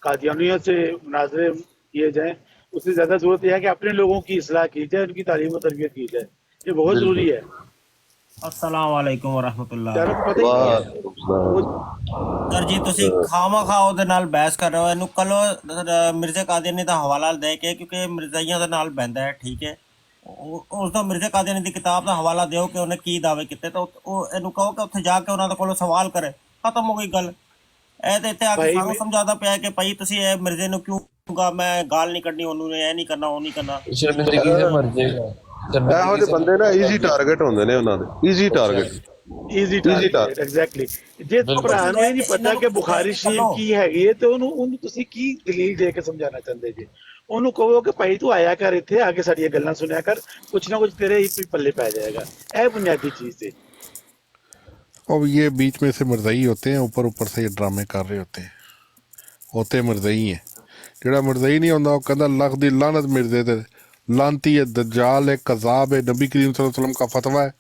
कादियानियों से मुनाजरे किए जाएं, उससे ज्यादा जरूरत यह है कि अपने लोगों की इस्लाह की जाए, उनकी तालीम और तरबियत की जाए। ये बहुत जरूरी है। अस्सलाम वालेकुम वरहमतुल्लाह। यार आपको पता ही है ਸਰ ਜੀ ਤੁਸੀਂ ਖਾਮਾ ਖਾ ਉਹਦੇ ਨਾਲ ਬਹਿਸ ਕਰ ਰਹੇ ਹੋ। ਇਹਨੂੰ ਕੱਲੋ ਮਿਰਜ਼ਾ ਕਾਦੀਆਨੀ ਦਾ ਹਵਾਲਾ ਦੇ ਕੇ, ਕਿਉਂਕਿ ਮਿਰਜ਼ਾਈਆਂ ਦੇ ਨਾਲ ਬਹਿੰਦਾ ਹੈ, ਠੀਕ ਹੈ। ਉਸ ਦਾ ਮਿਰਜ਼ਾ ਕਾਦੀਆਨੀ ਦੀ ਕਿਤਾਬ ਦਾ ਹਵਾਲਾ ਦਿਓ ਕਿ ਉਹਨੇ ਕੀ ਦਾਅਵੇ ਕੀਤੇ, ਤਾਂ ਉਹ ਇਹਨੂੰ ਕਹੋ ਕਿ ਉੱਥੇ ਜਾ ਕੇ ਉਹਨਾਂ ਦੇ ਕੋਲੋਂ ਸਵਾਲ ਕਰੇ, ਖਤਮ ਹੋ ਗਈ ਗੱਲ। ਇਹ ਤੇ ਇੱਥੇ ਆ ਕੇ ਸਾਨੂੰ ਸਮਝਾਉਂਦਾ ਪਿਆ ਕਿ ਭਾਈ ਤੁਸੀਂ ਇਹ ਮਿਰਜ਼ੇ ਨੂੰ ਕਿਉਂ ਕਹੂੰਗਾ, ਮੈਂ ਗਾਲ ਨਹੀਂ ਕੱਢਣੀ ਉਹਨੂੰ, ਇਹ ਨਹੀਂ ਕਰਨਾ, ਉਹ ਨਹੀਂ ਕਰਨਾ। शर्मिंदगी से मर जाएगा। ਇਹੋ ਜਿਹੇ ਬੰਦੇ ਨਾ ਈਜ਼ੀ ਟਾਰਗੇਟ ਹੁੰਦੇ ਨੇ ਉਹਨਾਂ ਦੇ, easy target. Easy target exactly. ਜੇ ਭਰਾ ਨੂੰ ਇਹ ਨਹੀਂ ਪਤਾ ਕਿ ਬੁਖਾਰੀ ਸ਼ਰੀਫ ਕੀ ਹੈਗੀ ਹੈ, ਤੇ ਉਹਨੂੰ ਤੁਸੀਂ ਕੀ ਦਲੀਲ ਦੇ ਕੇ ਸਮਝਾਉਣਾ ਚਾਹੁੰਦੇ ਜੀ? ਉਹਨੂੰ ਕਹੋ ਕਿ ਭਾਈ ਤੂੰ ਆਇਆ ਕਰ ਇੱਥੇ ਆ ਕੇ ਸਾਡੀਆਂ ਗੱਲਾਂ ਸੁਣਿਆ ਕਰ, ਕੁਛ ਨਾ ਕੁਛ ਤੇਰੇ ਹੀ ਪੱਲੇ ਪੈ ਜਾਏਗਾ। ਇਹ ਬੁਨਿਆਦੀ ਚੀਜ਼ ਹੈ। और ये बीच में से मरज़ई होते हैं, ऊपर ऊपर से ये ड्रामे कर रहे होते मरज़ई हैं। ਜਿਹੜਾ ਮਰਜ਼ਈ ਨਹੀਂ ਹੁੰਦਾ ਉਹ ਕਹਿੰਦਾ ਲੱਖ ਦੀ ਲਾਨਤ ਮਿਰਜ਼ੇ ਤੇ, लानती है, दज्जाल है, कज़ाब है, नबी करीम सल्लल्लाहु अलैहि वसल्लम का फतवा है,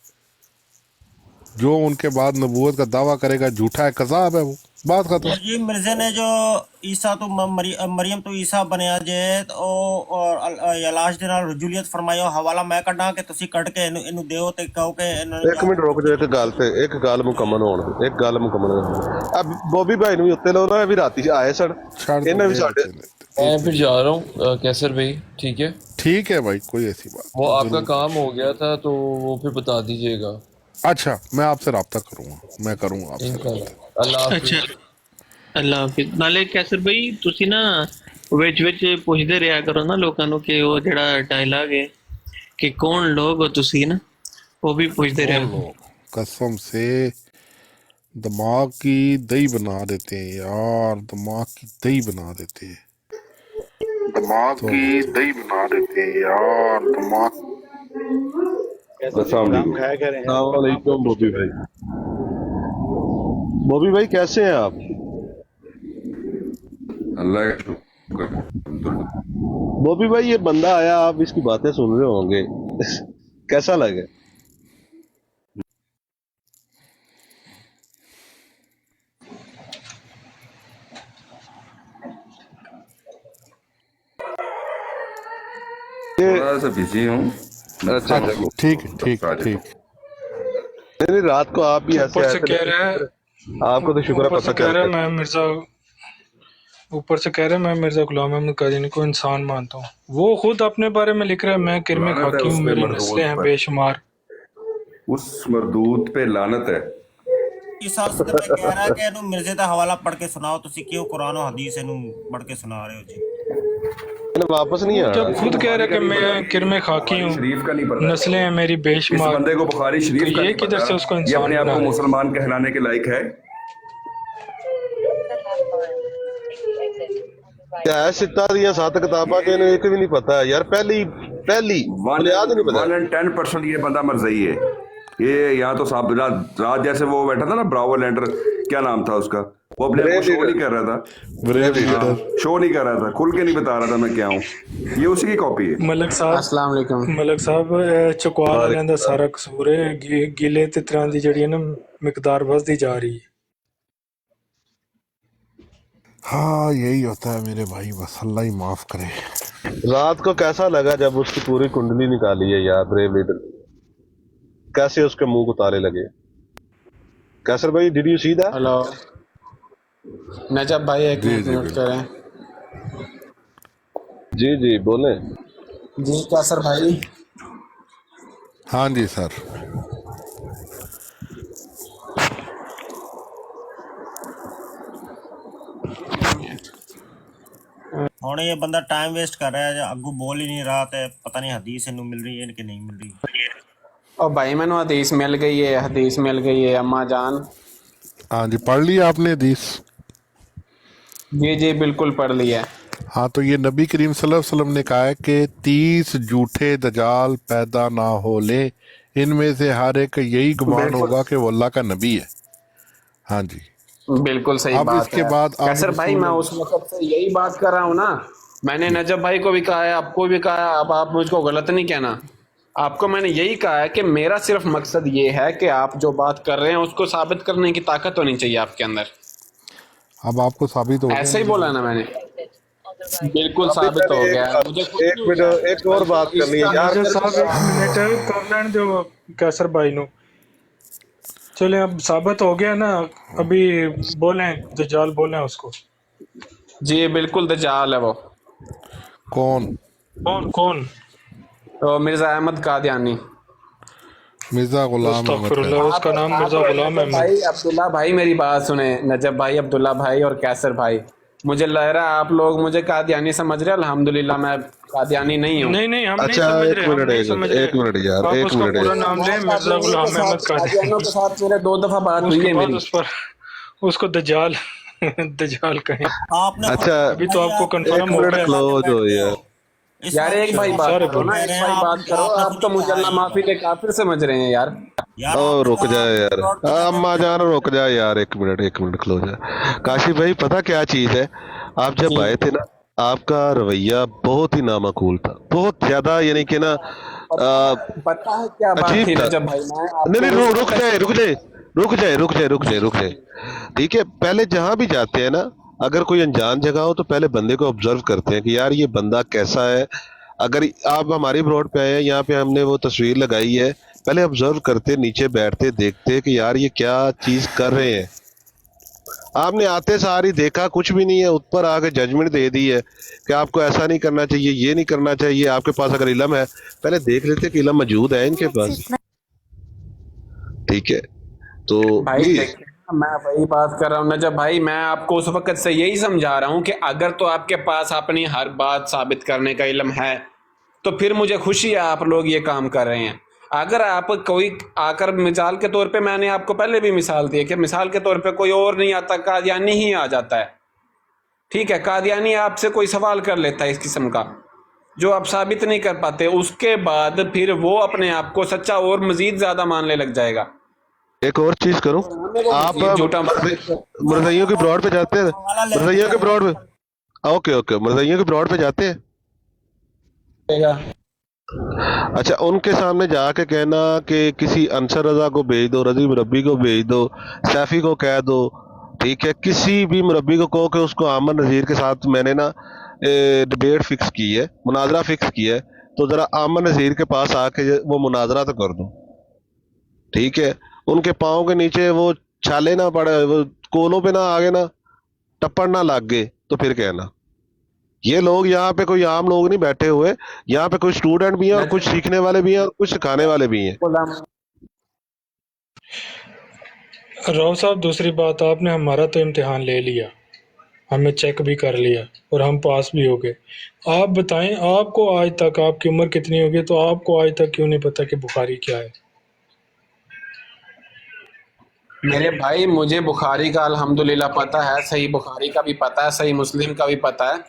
जो उनके बाद नबूवत का दावा करेगा झूठा है, कज़ाब है, वो बात खत्म। जी मिर्जे ने जो ईसा तो मरियम तो ईसा बनया जे इलाज ਦੇ ਨਾਲ ਰਜੂਲੀਅਤ ਫਰਮਾਇਓ। ਹਵਾਲਾ ਮੈਂ ਕੱਢਾਂ ਕਿ ਤੁਸੀਂ ਕੱਢ ਕੇ ਇਹਨੂੰ ਦਿਓ ਤੇ ਕਹੋ ਕਿ ਇੱਕ ਮਿੰਟ ਰੁਕ ਜਾਓ, ਇੱਕ ਗੱਲ ਤੇ ਇੱਕ ਗੱਲ ਮੁਕੰਮਲ ਹੋਣ ਦਿਓ, ਇੱਕ ਗੱਲ ਮੁਕੰਮਲ ਹੋਣ ਦਿਓ। ਆ ਬੋਬੀ ਭਾਈ ਨੂੰ ਵੀ ਉੱਤੇ ਲਾਓ ਨਾ, ਇਹ ਵੀ ਰਾਤੀ ਆਏ ਸਨ, ਇਹਨਾਂ ਵੀ ਸਾਡੇ। मैं फिर जा रहा हूँ कैसर भाई, ठीक है? ठीक है भाई, कोई ऐसी बात। वो आपका काम हो गया था तो वो फिर बता दीजिएगा। अच्छा मैं आपसे रब्ता करूँगा, मैं करूँगा आपसे रब्ता। अल्लाह हाफिज़। ਅੱਛਾ ਅੱਲਾ ਹਾਫਿਜ਼। ਨਾਲੇ ਕੈਸਰ ਬਈ ਤੁਸੀਂ ਨਾ ਵਿੱਚ ਪੁੱਛਦੇ ਰਿਹਾ ਕਰੋ ਨਾ ਲੋਕਾਂ ਨੂੰ ਕਿ ਉਹ ਜਿਹੜਾ ਡਾਇਲਾਗ ਹੈ ਕਿ ਕੌਣ ਲੋਗ ਹੋ ਤੁਸੀਂ ਨਾ, ਉਹ ਵੀ ਪੁੱਛਦੇ ਰਿਹਾ ਕਰੋ। कसम से दिमाग की दही बना देते हैं यार, दिमाग की दही बना देते हैं, दिमाग की दही बना देते हैं यार, दिमाग। खाया करें। अस्सलाम वालेकुम बॉबी भाई। बॉबी भाई कैसे हैं आप? अल्लाह का शुक्र। बॉबी भाई ये बंदा आया, आप इसकी बातें सुन रहे होंगे कैसा लगे? थोड़ा सा बिजी हूँ। अच्छा ठीक है, ठीक ठीक। नहीं, रात को आप भी ऐसे ऊपर से कह रहा है, आपको तो शुक्र है ऊपर से पता कह रहा है चल गया। मैं मिर्जा, ऊपर से कह रहे हैं मैं मिर्जा गुलाम अहमद कादियानी को इंसान मानता हूँ। वो खुद अपने बारे में लिख रहा है, मैं किरमे लानत है खाकी हूँ, उसपे, मेरी मरदूद नस्लें हैं पर। बेशुमार। उस मरदूत पे लानत है। ਇਸ ਹਸਦ पे कह रहा है कि ਇਹਨੂੰ ਮਿਰਜ਼ੇ ਦਾ ਹਵਾਲਾ ਪੜ੍ਹ ਕੇ ਸੁਣਾਓ, ਤੁਸੀਂ ਕਿਉਂ ਕੁਰਾਨ और हदीस ਇਹਨੂੰ पढ़ के सुना रहे हो जी? वापस नहीं आ जब रहा। खुद कह रहा है कि मैं किरमे खाकी हूँ, शरीफ का नहीं पता, नस्लें हैं मेरी इस बेशुमार, बंदे को बुखारी शरीफ तो का ये नहीं किधर से पता, उसको ये इंसान अपने आप बना को रहा है? मुसलमान कहलाने के लायक है। क्या है सित्ता दियां 7 किताबां के इन्हें एक भी नहीं पता है यार। पहली बुनियाद ही नहीं पता। 110% ये बंदा मरज़ई है। ये यहाँ तो साहब रात जैसे वो बैठा था ना ब्रावो लैंडर, क्या नाम था उसका, वो अपने आप को शो नहीं कर रहा था, शो नहीं कर रहा था, खुल के नहीं बता रहा था मैं क्या हूँ। ये उसी की कॉपी है। मलक साहब, अस्सलाम वालेकुम। मलक साहब चकवाल वालिਆਂ ਦਾ ਸਾਰਾ ਕਸੂਰ ਹੈ, ਗਿਲੇ ਤਿਤਰਾਂ ਦੀ ਜਿਹੜੀ ਹੈ ਨਾ ਮਿਕਦਾਰ ਵੱਧਦੀ ਜਾ ਰਹੀ ਹੈ। हाँ यही होता है मेरे भाई, बस अल्लाह ही माफ करे। रात को कैसा लगा जब उसकी पूरी कुंडली निकाली है यार ब्रेव लीडर, कैसे उसके मुंह को ताले लगे। कैसर भाई did you see that? Hello Najab भाई, एक मिनट म्यूट करें। जी जी बोले जी कैसर भाई। हाँ जी सर। ਹੁਣ ਇਹ ਬੰਦਾ ਟਾਈਮ ਵੇਸਟ ਕਰ ਰਿਹਾ ਹੈ, ਅੱਗੂ ਬੋਲ ਹੀ ਨਹੀਂ ਰਹਾ, ਤੇ ਪਤਾ ਨਹੀਂ ਹਦੀਸ ਇਹਨੂੰ ਮਿਲ ਰਹੀ ਹੈ ਕਿ ਨਹੀਂ ਮਿਲ ਰਹੀ। और भाई मैंने हदीस मिल गई है, हदीस मिल गई है अम्मा जान। हाँ जी पढ़ लिया आपने हदीस? जी जी बिल्कुल पढ़ लिया। हाँ तो ये नबी करीम सल्लल्लाहु अलैहि वसल्लम ने कहा है कि 30 झूठे दजाल पैदा ना हो ले, इनमें से हर एक यही गुमान होगा कि वो अल्लाह का नबी है। हाँ जी बिल्कुल सही अब बात इसके है। बाद आप कैसर भाई मैं उस वक्त से यही बात कर रहा हूँ ना, मैंने नजब भाई को भी कहा है, आपको भी कहा है, अब आप मुझको गलत नहीं कहना। आपको मैंने यही कहा है कि मेरा सिर्फ मकसद ये है कि आप जो बात कर रहे हैं उसको साबित करने की ताकत होनी चाहिए आपके अंदर। अब आपको साबित हो ऐसे ही बोला ना मैंने, बिल्कुल साबित हो गया। मुझे एक मिनट एक और बात करनी है यार। मिर्जा साहब एक मिनट कर लेने दो कैसर भाई नु। चले अब साबित हो गया ना, अभी बोलें दज्जाल बोलें उसको। जी बिल्कुल दज्जाल है वो। कौन कौन कौन? तो मिर्जा अहमद कादियानी। मिर्जा गुलाम अहमद अस्तगफिरुल्लाह, उसका नाम मिर्जा गुलाम नजब अहमद। भाई अब्दुल्ला भाई मेरी बात सुने, नजब भाई अब्दुल्ला भाई और कैसर भाई, मुझे लग रहा है आप लोग मुझे कादियानी समझ रहे हैं। अल्हम्दुलिल्लाह मैं कादियानी नहीं हूँ। नहीं हम नहीं अच्छा समझ रहे, एक हम नहीं मिनट समझ रहे। एक मिनट यार, आप एक उसका मिनट पूरा नाम लें, मिर्जा गुलाम अहमद कादियानी। कादियानियों के साथ मेरे 2 दफा बात हुई उसके है बाद मेरी। उस पर उसको दज्जाल दज्जाल कहें। आपने अच्छा अभी तो आपको एक कंफर्म हो मिनट गया। क्लोज हो यार। यार एक भाई बात करो ना, एक भाई बात करो। आप तो मुझे अल्लाह माफी दे काफिर समझ रहे हैं यार। ओ रुक जाए यार, अम्मा जान रुक जाए यार, एक मिनट क्लोज है। काशी भाई पता क्या चीज है, आप जब आए थे ना आपका रवैया बहुत ही नामाकूल था, बहुत ज्यादा, यानी कि ना पता है क्या बात अजीब थी था। नजब भाई? नहीं रुक जाए। ठीक है, पहले जहां भी जाते हैं ना, अगर कोई अनजान जगह हो तो पहले बंदे को ऑब्जर्व करते हैं कि यार ये बंदा कैसा है। अगर आप हमारी ब्रॉड पे आए हैं, यहाँ पे हमने वो तस्वीर लगाई है, पहले ऑब्जर्व करते, नीचे बैठते, देखते कि यार ये क्या चीज कर रहे हैं। आपने आते सारी देखा कुछ भी नहीं है, ऊपर आके जजमेंट दे दी है कि आपको ऐसा नहीं करना चाहिए, ये नहीं करना चाहिए। आपके पास अगर इल्म है पहले देख लेते कि इल्म मौजूद है इनके पास। ठीक है तो भाई प्लीज, देखिए, मैं वही बात कर रहा हूँ नजब भाई, मैं आपको उस वक्त से यही समझा रहा हूँ कि अगर तो आपके पास अपनी हर बात साबित करने का इल्म है तो फिर मुझे खुशी है आप लोग ये काम कर रहे हैं। अगर आप कोई आकर मिसाल के तौर पे, मैंने आपको पहले भी मिसाल दी है कि मिसाल के तौर पे कोई और नहीं आता, कादियानी ही आ जाता है। ठीक है, कादियानी आपसे कोई सवाल कर लेता है इस किस्म का जो आप साबित नहीं कर पाते, उसके बाद फिर वो अपने आप को सच्चा और मजीद ज्यादा मानने लग जाएगा। एक और चीज करो, आप झूठा मुर्दैयों की ब्रॉड पे जाते हैं, मुर्दैयों के ब्रॉड पे ओके ओके, मरज़इयों के ब्रॉड पे जाते हैं। अच्छा, उनके सामने जाके कहना कि किसी अंसर रजा को भेज दो, रजी मुरब्बी को भेज दो, सैफी को कह दो, ठीक है, किसी भी मुरब्बी को कहो कि उसको आमन नज़ीर के साथ मैंने ना डिबेट फिक्स की है, मुनाजरा फिक्स किया है, तो ज़रा आमन नज़ीर के पास आके वो मुनाजरा तो कर दो, ठीक है। उनके पाँव के नीचे वो छाले ना पड़े, वो कोलों पे ना आगे ना टप्पड़ ना लग गए, तो फिर कहना। ये लोग यहाँ पे कोई आम लोग नहीं बैठे हुए, यहाँ पे कुछ स्टूडेंट भी हैं और कुछ सीखने वाले भी हैं और कुछ सिखाने वाले भी हैं। राव साहब, दूसरी बात, आपने हमारा तो इम्तिहान ले लिया, हमें चेक भी कर लिया और हम पास भी हो गए। आप बताएं, आपको आज तक, आपकी उम्र कितनी होगी, तो आपको आज तक क्यों नहीं पता कि बुखारी क्या है? मेरे भाई, मुझे बुखारी का अल्हम्दुलिल्लाह पता है, सही बुखारी का भी पता है, सही मुस्लिम का भी पता है,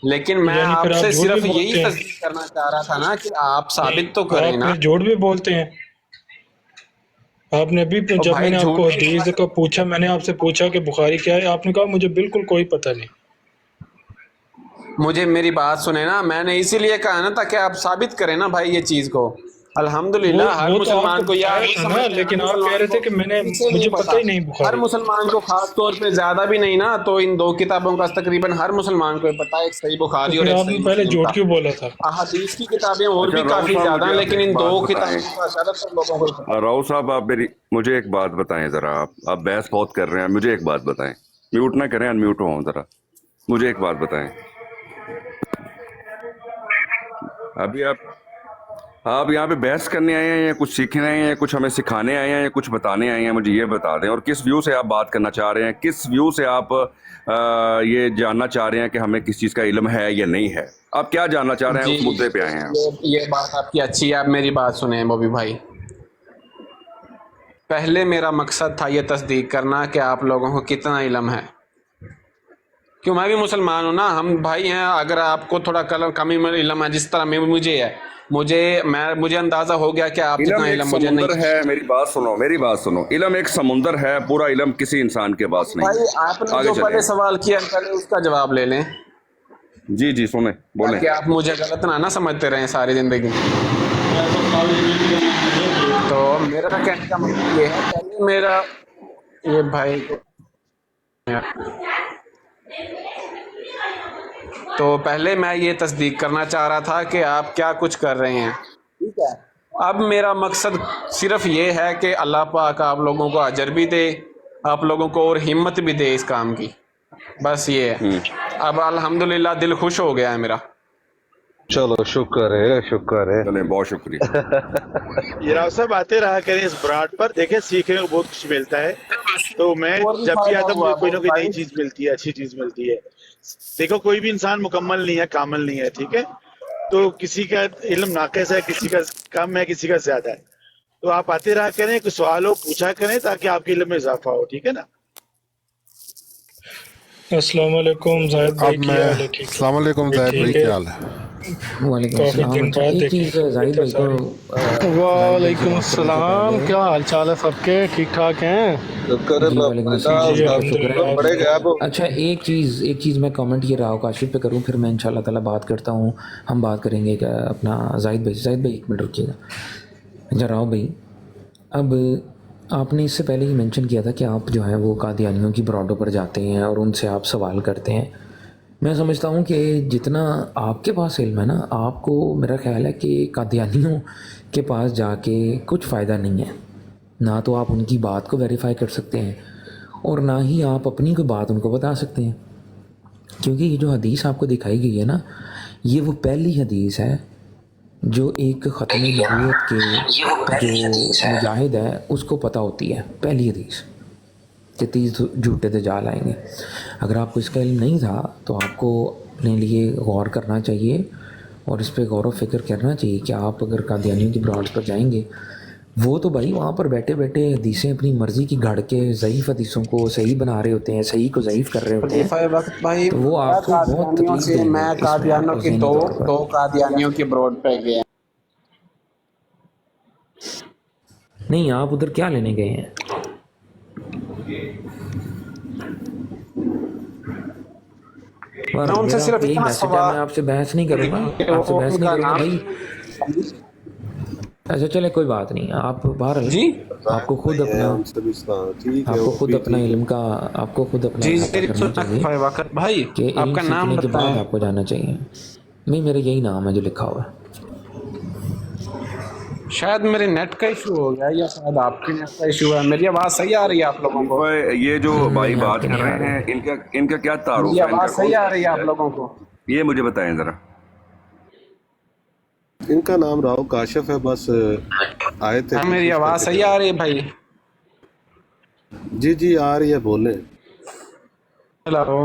लेकिन मैं यानी फिर आप आपसे झूठ भी सिर्फ बोलते यही हैं? तस्दीक करना चाह रहा था ना कि आप साबित तो आप करें ना। फिर झूठ भी बोलते हैं? आपने अभी तो जब भाई मैंने झूठ आपको भी हदीस का पूछा, मैंने आपसे पूछा कि बुखारी क्या है, आपने कहा मुझे बिल्कुल कोई पता नहीं। मुझे मेरी बात सुने ना, मैंने इसीलिए कहा ना ताकि आप साबित करें ना भाई ये चीज को। अल्हम्दुलिल्लाह हर वो तो मुसलमान आपको को यार बताया था ना, लेकिन आप कह रहे थे कि मुझे मुझे नहीं पता ही नहीं हर बुखारी। मुसलमान को, खास तौर पे ज्यादा भी नहीं ना, तो इन दो किताबों का तकरीबन हर मुसलमान को पता है, एक सही तो बुखारी और फिर एक आपने सही पहले मुस्लिम झूठ का। क्यों बोला था? अहादीस की किताबें और अच्छा भी राव काफी साहब, ज्यादा हैं, मुझे आप लेकिन एक इन बात दो बताएं। किताबों का ज्यादातर लोगों को पता है। राव साहब, आप मेरी मुझे एक बात बताएं जरा। आप बहस बहुत कर रहे हैं, मुझे एक बात बताएं। म्यूट ना करें, अनम्यूट हो जरा। मुझे एक बात बताएं। अभी आप यहाँ पे बहस करने आए हैं या कुछ सीखने आए हैं या कुछ हमें सिखाने आए हैं या कुछ बताने आए हैं? मुझे ये बता दें, और किस व्यू से आप बात करना चाह रहे हैं, किस व्यू से आप ये जानना चाह रहे हैं कि हमें किस चीज़ का इल्म है या नहीं है। आप क्या जानना चाह रहे हैं, जी, उस मुद्दे पे आए हैं आप। ये बात आपकी अच्छी है। आप मेरी बात सुने बॉबी भाई। पहले मेरा मकसद था ये तस्दीक करना कि आप लोगों को कितना इल्म है, क्यों मैं भी मुसलमान हूँ ना, हम भाई हैं। अगर आपको थोड़ा कम इल्म है जिस तरह में मुझे है, मुझे अंदाजा हो गया कि आप इलम जितना एक इल्म मुझे समुंदर नहीं। है, मेरी बात सुनो। इलम एक समुंदर है, पूरा इलम किसी इंसान के पास नहीं भाई है। आपने आगे जो चलें। पहले सवाल किया, पहले उसका जवाब ले लें, जी जी, सुने, बोलें। ताकि आप मुझे गलत ना समझते रहें सारी जिंदगी। तो मेरा कहने का मतलब ये है, पहले मेरा ये भाई तो पहले मैं ये तस्दीक करना चाह रहा था कि आप क्या कुछ कर रहे हैं, ठीक है। अब मेरा मकसद सिर्फ ये है कि अल्लाह पाक आप लोगों को अजर भी दे, आप लोगों को और हिम्मत भी दे इस काम की, बस ये है। अब अल्हम्दुलिल्लाह दिल खुश हो गया है मेरा। चलो, शुक्र है, शुक्र है। चलें, बहुत शुक्रिया। ये राव साहब आते रहा करें इस ब्रॉड पर, देखें सीखने को बहुत कुछ मिलता है। तो मैं जब भी आता हूँ, मुझे कोई ना कोई नई चीज मिलती है, अच्छी चीज मिलती है। देखो, कोई भी इंसान मुकम्मल नहीं है, कामिल नहीं है, ठीक है। तो किसी का इल्म नाक़िस है, किसी का कम है, किसी का ज्यादा है। तो आप आते रहा करें, कुछ सवाल हो पूछा करें, ताकि आपके इल्म में इजाफा हो, ठीक है ना। अस्सलाम वालेकुम जाहिद भाई, अब क्या मैं हाल है? ठीक अस्सलाम वालेकुम जाहिद भाई, क्या हाल है? वालेकुम काफी अस्सलाम। दिन अच्छा, बाद एक देखे चीज़ जाहिद भाई को वालेकुम अस्सलाम, क्या हाल चाल है सबके? ठीक ठाक हैं? शुक्र जी वालेकुम अस्सलाम, जी, बहुत शुक्र है। बड़े गैप हो। अच्छा, एक चीज़ मैं कमेंट ये राव काशिफ पे करूँ, फिर मैं इंशाल्लाह ताला बात करता हूँ। हम बात करेंगे कि अपना जाहिद भाई एक मिनट रुकिएगा। अच्छा राव भाई, अब आपने इससे पहले ही मेंशन किया था कि आप जो है वो कादियानियों की ब्रॉडों पर जाते हैं और उनसे आप सवाल करते हैं। मैं समझता हूँ कि जितना आपके पास इल्म है ना, आपको मेरा ख्याल है कि कादियानियों के पास जाके कुछ फ़ायदा नहीं है। ना तो आप उनकी बात को वेरीफाई कर सकते हैं और ना ही आप अपनी कोई बात उनको बता सकते हैं, क्योंकि ये जो हदीस आपको दिखाई गई है ना, ये वो पहली हदीस है जो एक ख़त्म नबूवत के जो मुजाहिद है उसको पता होती है। पहली हदीस कि 30 झूठे दज्जाल आएंगे। अगर आपको इसका इल्म नहीं था तो आपको अपने लिए गौर करना चाहिए और इस पर गौर व फिक्र करना चाहिए कि आप अगर कादियानियों की ब्रॉड पर जाएंगे, वो तो भाई वहाँ पर बैठे बैठे हदीसें अपनी मर्ज़ी की घड़ के ज़ईफ़ हदीसों को सही बना रहे होते हैं, सही को ज़ईफ़ कर रहे होते हैं। तो वो आपको बहुत तकलीफ देंगे। मैं कादियानियों की दो कादियानियों की ब्रॉड पे गया। नहीं, आप उधर क्या लेने गए हैं? पर मैं उनसे मेरा सिर्फ यही इतना मैसेज है, सवाल मैं आपसे बहस नहीं करूँगा, कि वो आपसे बहस नहीं उनका करूँगा नाम भाई। अच्छा चले कोई बात नहीं, आप बाहर जी आपको खुद अपना आपको खुद अपना इल्म का आपको खुद अपना जी इहाता जी करना चाहिए भाई वाकई भाई कि इल्म आपका नाम सीखने के बाद बताएं। आपको जाना चाहिए। नहीं मेरा यही नाम है जो लिखा हुआ है। शायद मेरे नेट का इशू हो गया या शायद आपके नेट का इशू है। मेरी आवाज सही आ रही है आप लोगों को? ये जो भाई नहीं, बात आपकी कर नहीं आ रहे रही। हैं इनका क्या मेरी तारुफ है, आवाज इनका सही कौन आ सा रही है आप है, लोगों को? ये मुझे बताएं जरा। इनका नाम राव काशिफ है, बस आए थे। हाँ मेरी आवाज सही आ रही है भाई? जी जी आ रही है, बोले। हेलो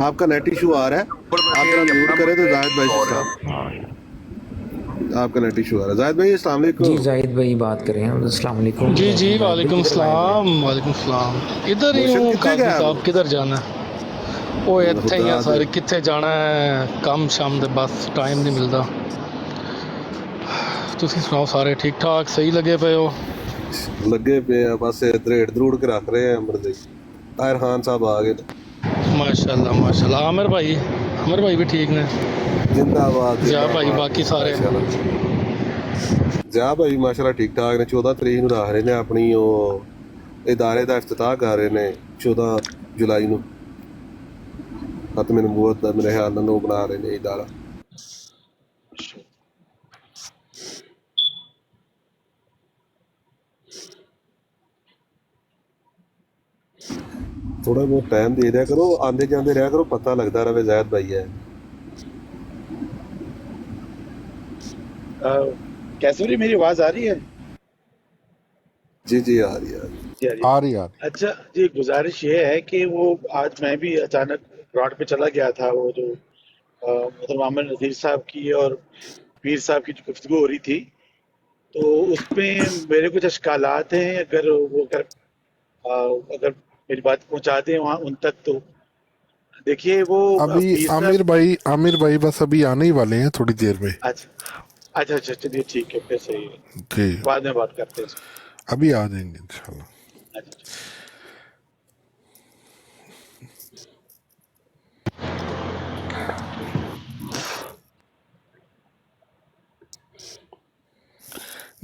आपका नेट इशू आ रहा है, आप जरा म्यूट करें तो जाहिद भाई से आपका नेट इशू आ रहा है। जाहिद भाई अस्सलाम वालेकुम। जी जाहिद भाई बात करें। अस्सलाम वालेकुम। जी जी वालेकुम सलाम वालेकुम सलाम। इधर ही हूँ काजी साहब, किधर जाना है? ਉਹ ਇੱਥੇ ਹੀ ਆ ਸਾਰੇ, ਕਿੱਥੇ ਜਾਣਾ ਹੈ, ਕੰਮ ਸ਼ਾਮ ਦੇ ਬਸ ਟਾਈਮ ਨਹੀਂ ਮਿਲਦਾ। ਤੁਸੀਂ ਸੁਣਾਓ, ਸਾਰੇ ਠੀਕ ਠਾਕ ਸਹੀ ਲੱਗੇ ਪਏ ਹੋ? ਲੱਗੇ ਪਏ ਆ, ਬਸ ਦਰੇੜ ਦਰੂੜ ਕੇ ਰੱਖ ਰਹੇ ਆ ਅਮਰ ਦੇ। ਤਾਹਿਰ ਖਾਨ ਸਾਹਿਬ ਆ ਗਏ। ਮਾਸ਼ਾਅੱਲਾ ਮਾਸ਼ਾਅੱਲਾ। ਆਮਰ ਭਾਈ ਵੀ ਠੀਕ ਨੇ? ਜਿੰਦਾਬਾਦ। ਜਾ ਭਾਈ ਬਾਕੀ ਸਾਰੇ? ਜਾ ਭਾਈ ਮਾਸ਼ਾਅੱਲਾ ਠੀਕ ਠਾਕ ਨੇ। 14 ਤਰੀਕ ਨੂੰ ਰੱਖ ਰਹੇ ਨੇ ਆਪਣੀ ਉਹ ਇਦਾਰੇ ਦਾ ਇਫਤਤਾਹ ਕਰ ਰਹੇ ਨੇ, 14 ਜੁਲਾਈ ਨੂੰ ਖਤਮ ਨਬੂਵਤ ਦਾ ਮੇਰੇ ਖਿਆਲ ਨਾਲ ਉਹ ਬਣਾ ਰਹੇ ਨੇ ਇਦਾਰਾ। थोड़ा बहुत टाइम दे दिया करो, आंदे जाते रहा करो, पता लगता रहे जायद भाई है। कैसे रही मेरी आवाज आ रही है? जी जी आ रही है, आ रही है। अच्छा जी, गुजारिश ये है कि वो आज मैं भी अचानक प्लॉट पे चला गया था, वो जो मोहम्मद नज़ीर साहब की और पीर साहब की जो गुफ्तगू हो रही थी, तो उसमें मेरे कुछ अश्कालात हैं। अगर वो अगर मेरी बात पहुंचा दें वहाँ उन तक, तो देखिए वो अभी आमिर भाई बस अभी आने ही वाले हैं थोड़ी देर में। अच्छा चलिए ठीक है, फिर सही है, जी बाद में बात करते हैं। अभी आ जाएंगे इंशाल्लाह।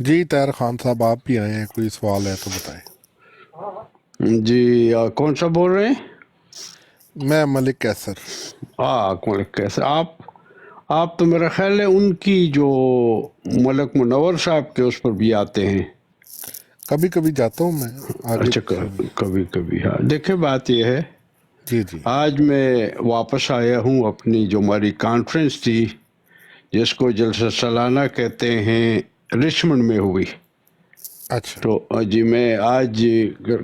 जी ताहिर खान साहब आप भी आए हैं, कोई सवाल है तो बताएं। जी कौन सा बोल रहे हैं? मैं मलिक कैसर। हाँ मलिक कैसर। आप तो मेरा ख्याल है उनकी जो मलिक मुनव्वर साहब के उस पर भी आते हैं। कभी कभी जाता हूँ मैं आगे। अच्छा कभी कभी। हाँ देखिए बात यह है, जी जी आज मैं वापस आया हूँ अपनी जो हमारी कॉन्फ्रेंस थी जिसको जलसा सालाना कहते हैं, रिचमंड में हुई। अच्छा। तो जी मैं आज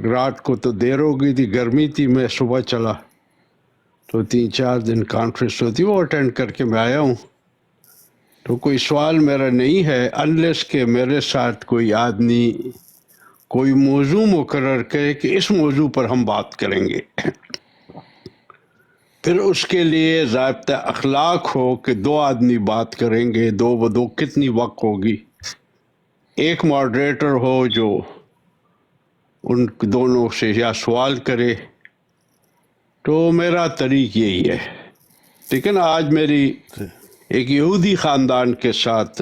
रात को तो देर हो गई थी, गर्मी थी, मैं सुबह चला तो 3-4 दिन कॉन्फ्रेंस होती वो अटेंड करके मैं आया हूँ। तो कोई सवाल मेरा नहीं है अनलेस के मेरे साथ कोई आदमी कोई मौजू मुकर्रर करे कि इस मौजू पर हम बात करेंगे, फिर उसके लिए ज़ाब्ता अखलाक हो कि 2 आदमी बात करेंगे, 2 ब 2 कितनी वक्त होगी, एक मॉडरेटर हो जो उन दोनों से या सवाल करे। तो मेरा तरीक यही है। लेकिन आज मेरी एक यहूदी ख़ानदान के साथ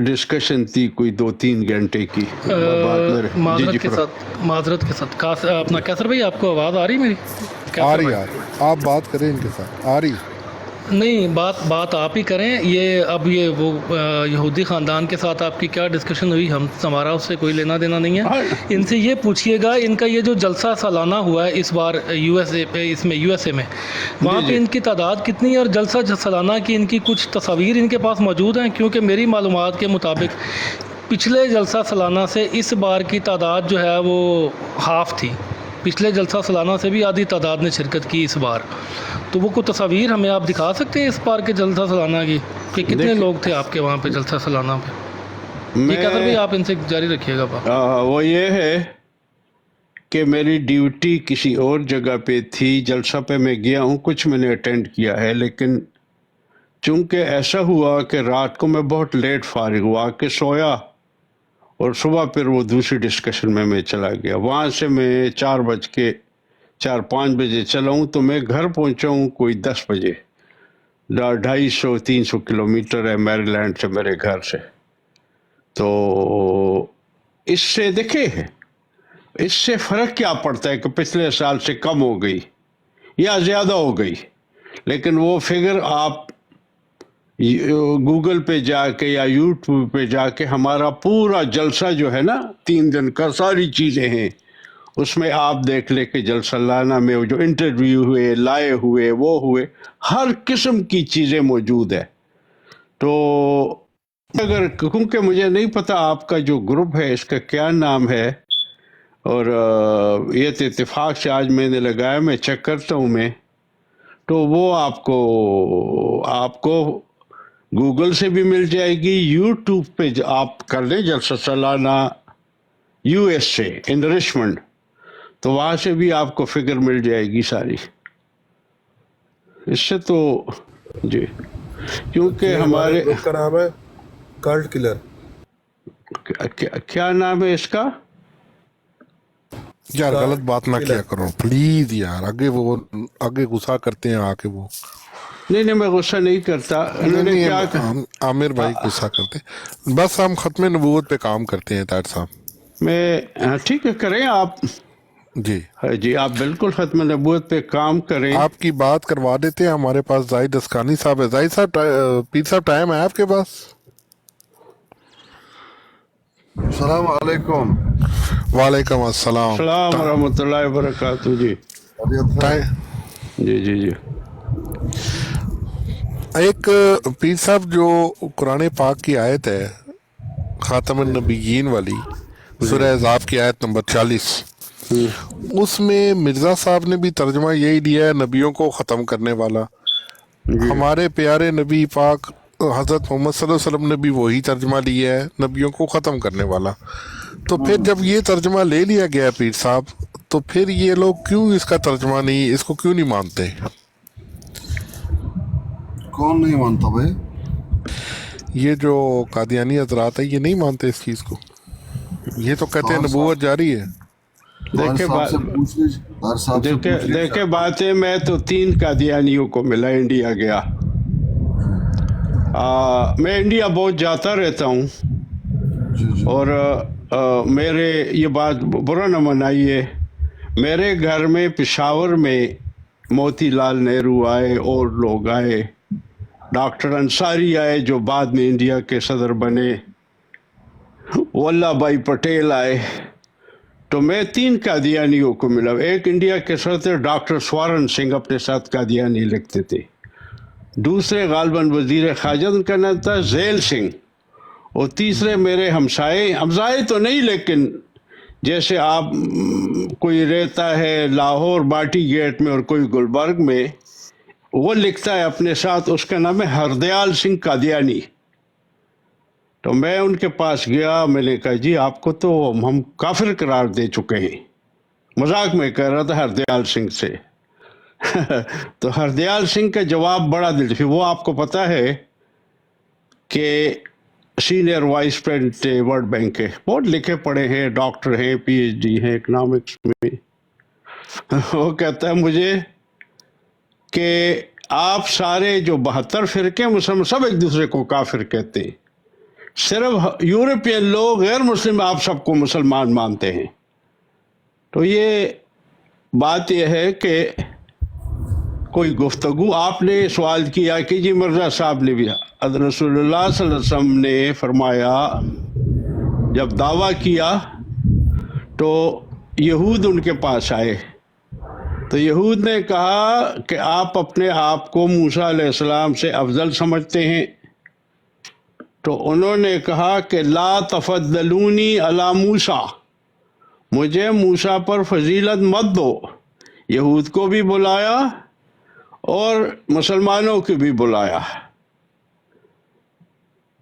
डिस्कशन थी कोई 2-3 घंटे की। माजरत के साथ अपना कैसर भाई, आपको आवाज़ आ रही मेरी? आ रही आप बात करें इनके साथ। आ रही नहीं, बात आप ही करें। ये अब ये वो यहूदी ख़ानदान के साथ आपकी क्या डिस्कशन हुई, हमारा उससे कोई लेना देना नहीं है। इनसे ये पूछिएगा, इनका ये जो जलसा सालाना हुआ है इस बार यूएसए में, वहाँ पे इनकी तादाद कितनी है और जलसा सालाना की इनकी कुछ तस्वीर इनके पास मौजूद हैं? क्योंकि मेरी मालूमात के मुताबिक पिछले जलसा सालाना से इस बार की तादाद जो है वो हाफ थी। पिछले जलसा सालाना से भी आधी तादाद ने शिरकत की इस बार। तो वो कोई तस्वीर हमें आप दिखा सकते हैं इस बार के जलसा सालाना की, कि कितने लोग थे आपके वहाँ पे जलसा सालाना पे? ये कहकर भी आप इनसे जारी रखिएगा बात। वो ये है कि मेरी ड्यूटी किसी और जगह पे थी, जलसा पे मैं गया हूँ, कुछ मैंने अटेंड किया है, लेकिन चूँकि ऐसा हुआ कि रात को मैं बहुत लेट फारिग हुआ कि सोया और सुबह फिर वो दूसरी डिस्कशन में मैं चला गया। वहाँ से मैं 4:30 4-5 बजे चला हूँ तो मैं घर पहुँचा हूँ कोई 10 बजे। 250-300 किलोमीटर है मैरीलैंड से मेरे घर से। तो इससे देखे इससे फ़र्क क्या पड़ता है कि पिछले साल से कम हो गई या ज़्यादा हो गई, लेकिन वो फिगर आप गूगल पे जाके या यूट्यूब पे जाके हमारा पूरा जलसा जो है ना 3 दिन का सारी चीज़ें हैं उसमें आप देख ले कि जलसा लाना में जो इंटरव्यू हुए, लाए हुए, वो हुए, हर किस्म की चीज़ें मौजूद है। तो अगर क्योंकि मुझे नहीं पता आपका जो ग्रुप है इसका क्या नाम है, और ये तो इत्तेफाक से आज मैंने लगाया, मैं चेक करता हूँ मैं, तो वो आपको गूगल से भी मिल जाएगी, यूट्यूब पे आप कर लें जलसा सालाना यूएस से इन रिचमंड, तो वहाँ से भी आपको फिगर मिल जाएगी सारी। इससे तो जी, क्योंकि हमारे इसका नाम है कल्ट किलर। क्या नाम है इसका? यार गलत बात ना किया करो प्लीज यार, आगे गुस्सा करते हैं आके वो। नहीं मैं गुस्सा नहीं करता। उन्होंने क्या आमिर भाई गुस्सा करते, बस हम खत्म नबूवत पे काम करते हैं तार साहब। मैं ठीक है, करें आप जी। जी आप बिल्कुल खत्म नबूवत पे काम करें। आपकी बात करवा देते हैं, हमारे पास जाहिद अस्कानी साहब है। जाहिद साहब, पीर साहब टाइम है आपके पास? अस्सलाम वालेकुम। वालेकुम अस्सलाम रहमतुल्लाहि व बरकातहू। जी जी जी जी। एक पीर साहब जो कुरान पाक की आयत है खातमुन नबिय्यीन वाली, सूरह अहज़ाब की आयत नंबर 40, उसमें मिर्ज़ा साहब ने भी तर्जमा यही दिया है, नबियों को ख़त्म करने वाला। हमारे प्यारे नबी पाक हज़रत मोहम्मद सल्लल्लाहु अलैहि वसल्लम ने भी वही तर्जमा लिया है, नबियों को ख़त्म करने वाला। तो फिर जब ये तर्जमा ले लिया गया पीर साहब, तो फिर ये लोग क्यों इसका तर्जमा नहीं, इसको क्यों नहीं मानते? कौन नहीं मानता भाई? ये जो कादियानी हज़रात है ये नहीं मानते इस चीज़ को, ये तो कहते हैं नबूवत जारी है। देखे बात है, मैं तो 3 कादियानियों को मिला, इंडिया गया। मैं इंडिया बहुत जाता रहता हूँ, और मेरे ये बात बुरा न मनाइए, मेरे घर में पेशावर में मोतीलाल नेहरू आए और लोग आए, डॉक्टर अंसारी आए जो बाद में इंडिया के सदर बने, वल्लभ भाई पटेल आए। तो मैं 3 कादियानियों को मिला। एक इंडिया के सदर डॉक्टर स्वर्ण सिंह अपने साथ कादियानी लिखते थे, दूसरे गालबन वजीर खारजा उनका नाम था झैल सिंह, और तीसरे मेरे हमसाए तो नहीं, लेकिन जैसे आप कोई रहता है लाहौर बाटी गेट में और कोई गुलबर्ग में, वो लिखता है अपने साथ, उसका नाम है हरदयाल सिंह कादियानी। तो मैं उनके पास गया, मैंने कहा जी आपको तो हम काफिर करार दे चुके हैं, मजाक में कह रहा था हरदयाल सिंह से। तो हरदयाल सिंह का जवाब बड़ा दिलचस्प, वो आपको पता है कि senior vice president world bank के, बहुत लिखे पढ़े हैं, डॉक्टर हैं, पीएचडी हैं इकोनॉमिक्स में। वो कहता है मुझे कि आप सारे जो 72 फिरके मुसलमान सब एक दूसरे को काफिर कहते हैं, सिर्फ यूरोपियन लोग गैर मुस्लिम आप सबको मुसलमान मानते हैं। तो ये बात यह है कि कोई गुफ्तगू, आपने सवाल किया कि जी मिर्ज़ा साहब ने भी, रसूलुल्लाह सल्लल्लाहु अलैहि वसल्लम ने फरमाया, जब दावा किया तो यहूद उनके पास आए, तो यहूद ने कहा कि आप अपने आप को मूसा अलैहिस्सलाम से अफजल समझते हैं। तो उन्होंने कहा कि ला तफद्दलूनी अला मूसा, मुझे मूसा पर फजीलत मत दो। यहूद को भी बुलाया और मुसलमानों को भी बुलाया।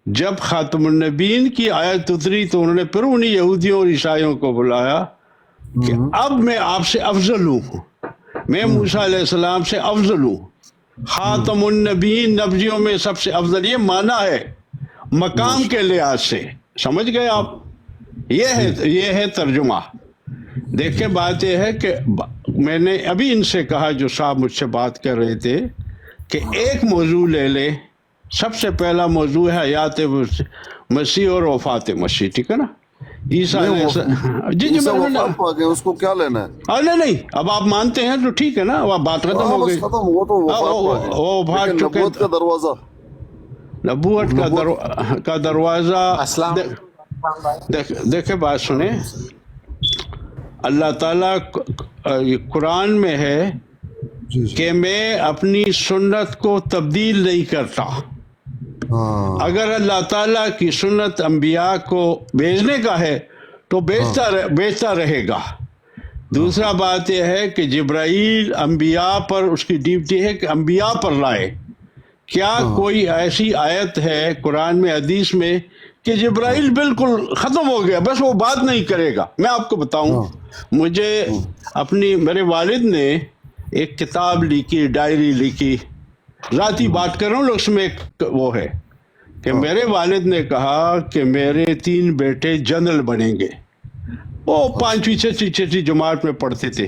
जब खातमुन नबीन की आयत उतरी तो उन्होंने फिर उन्हीं यहूदियों और ईसाइयों को बुलाया कि अब मैं आपसे अफजल हूँ, मैं मूसा अलैहिस्सलाम से अफजल हूँ, खातमुन नबीन नबियों में सबसे अफजल। ये माना है मकाम के लिहाज से, समझ गए आप? ये है तर्जुमा। देखिए बात यह है कि میں نے ابھی ان سے کہا جو صاحب مجھ سے بات کر رہے تھے کہ ایک موضوع لے لے. سب سے پہلا موضوع ہے حیات مسیح اور وفات مسیح, ٹھیک ہے نا. عیسیٰ جی جی اس کو کیا لینا ہے؟ نہیں اب آپ مانتے ہیں تو ٹھیک ہے نا, اب بات ختم ہو گئی. وہ بھاگ چکے. نبوت کا دروازہ دیکھیں بات سنیں. اللہ تعالیٰ قرآن میں ہے کہ میں اپنی سنت کو تبدیل نہیں کرتا. اگر اللہ تعالیٰ کی سنت انبیاء کو بھیجنے کا ہے تو بھیجتا رہے گا. دوسرا بات یہ ہے کہ جبرائیل انبیاء پر اس کی ڈیوٹی ہے کہ انبیاء پر لائے. کیا کوئی ایسی آیت ہے قرآن میں حدیث میں کہ جبرائیل بالکل ختم ہو گیا, بس وہ بات نہیں کرے گا؟ میں آپ کو بتاؤں, مجھے میرے والد نے ایک کتاب لکھی, ڈائری لکھی, ذاتی بات کر رہا ہوں, اس میں ایک وہ ہے کہ میرے والد نے کہا کہ میرے 3 بیٹے جنرل بنیں گے. وہ 5ویں 6ٹھی جماعت میں پڑھتے تھے.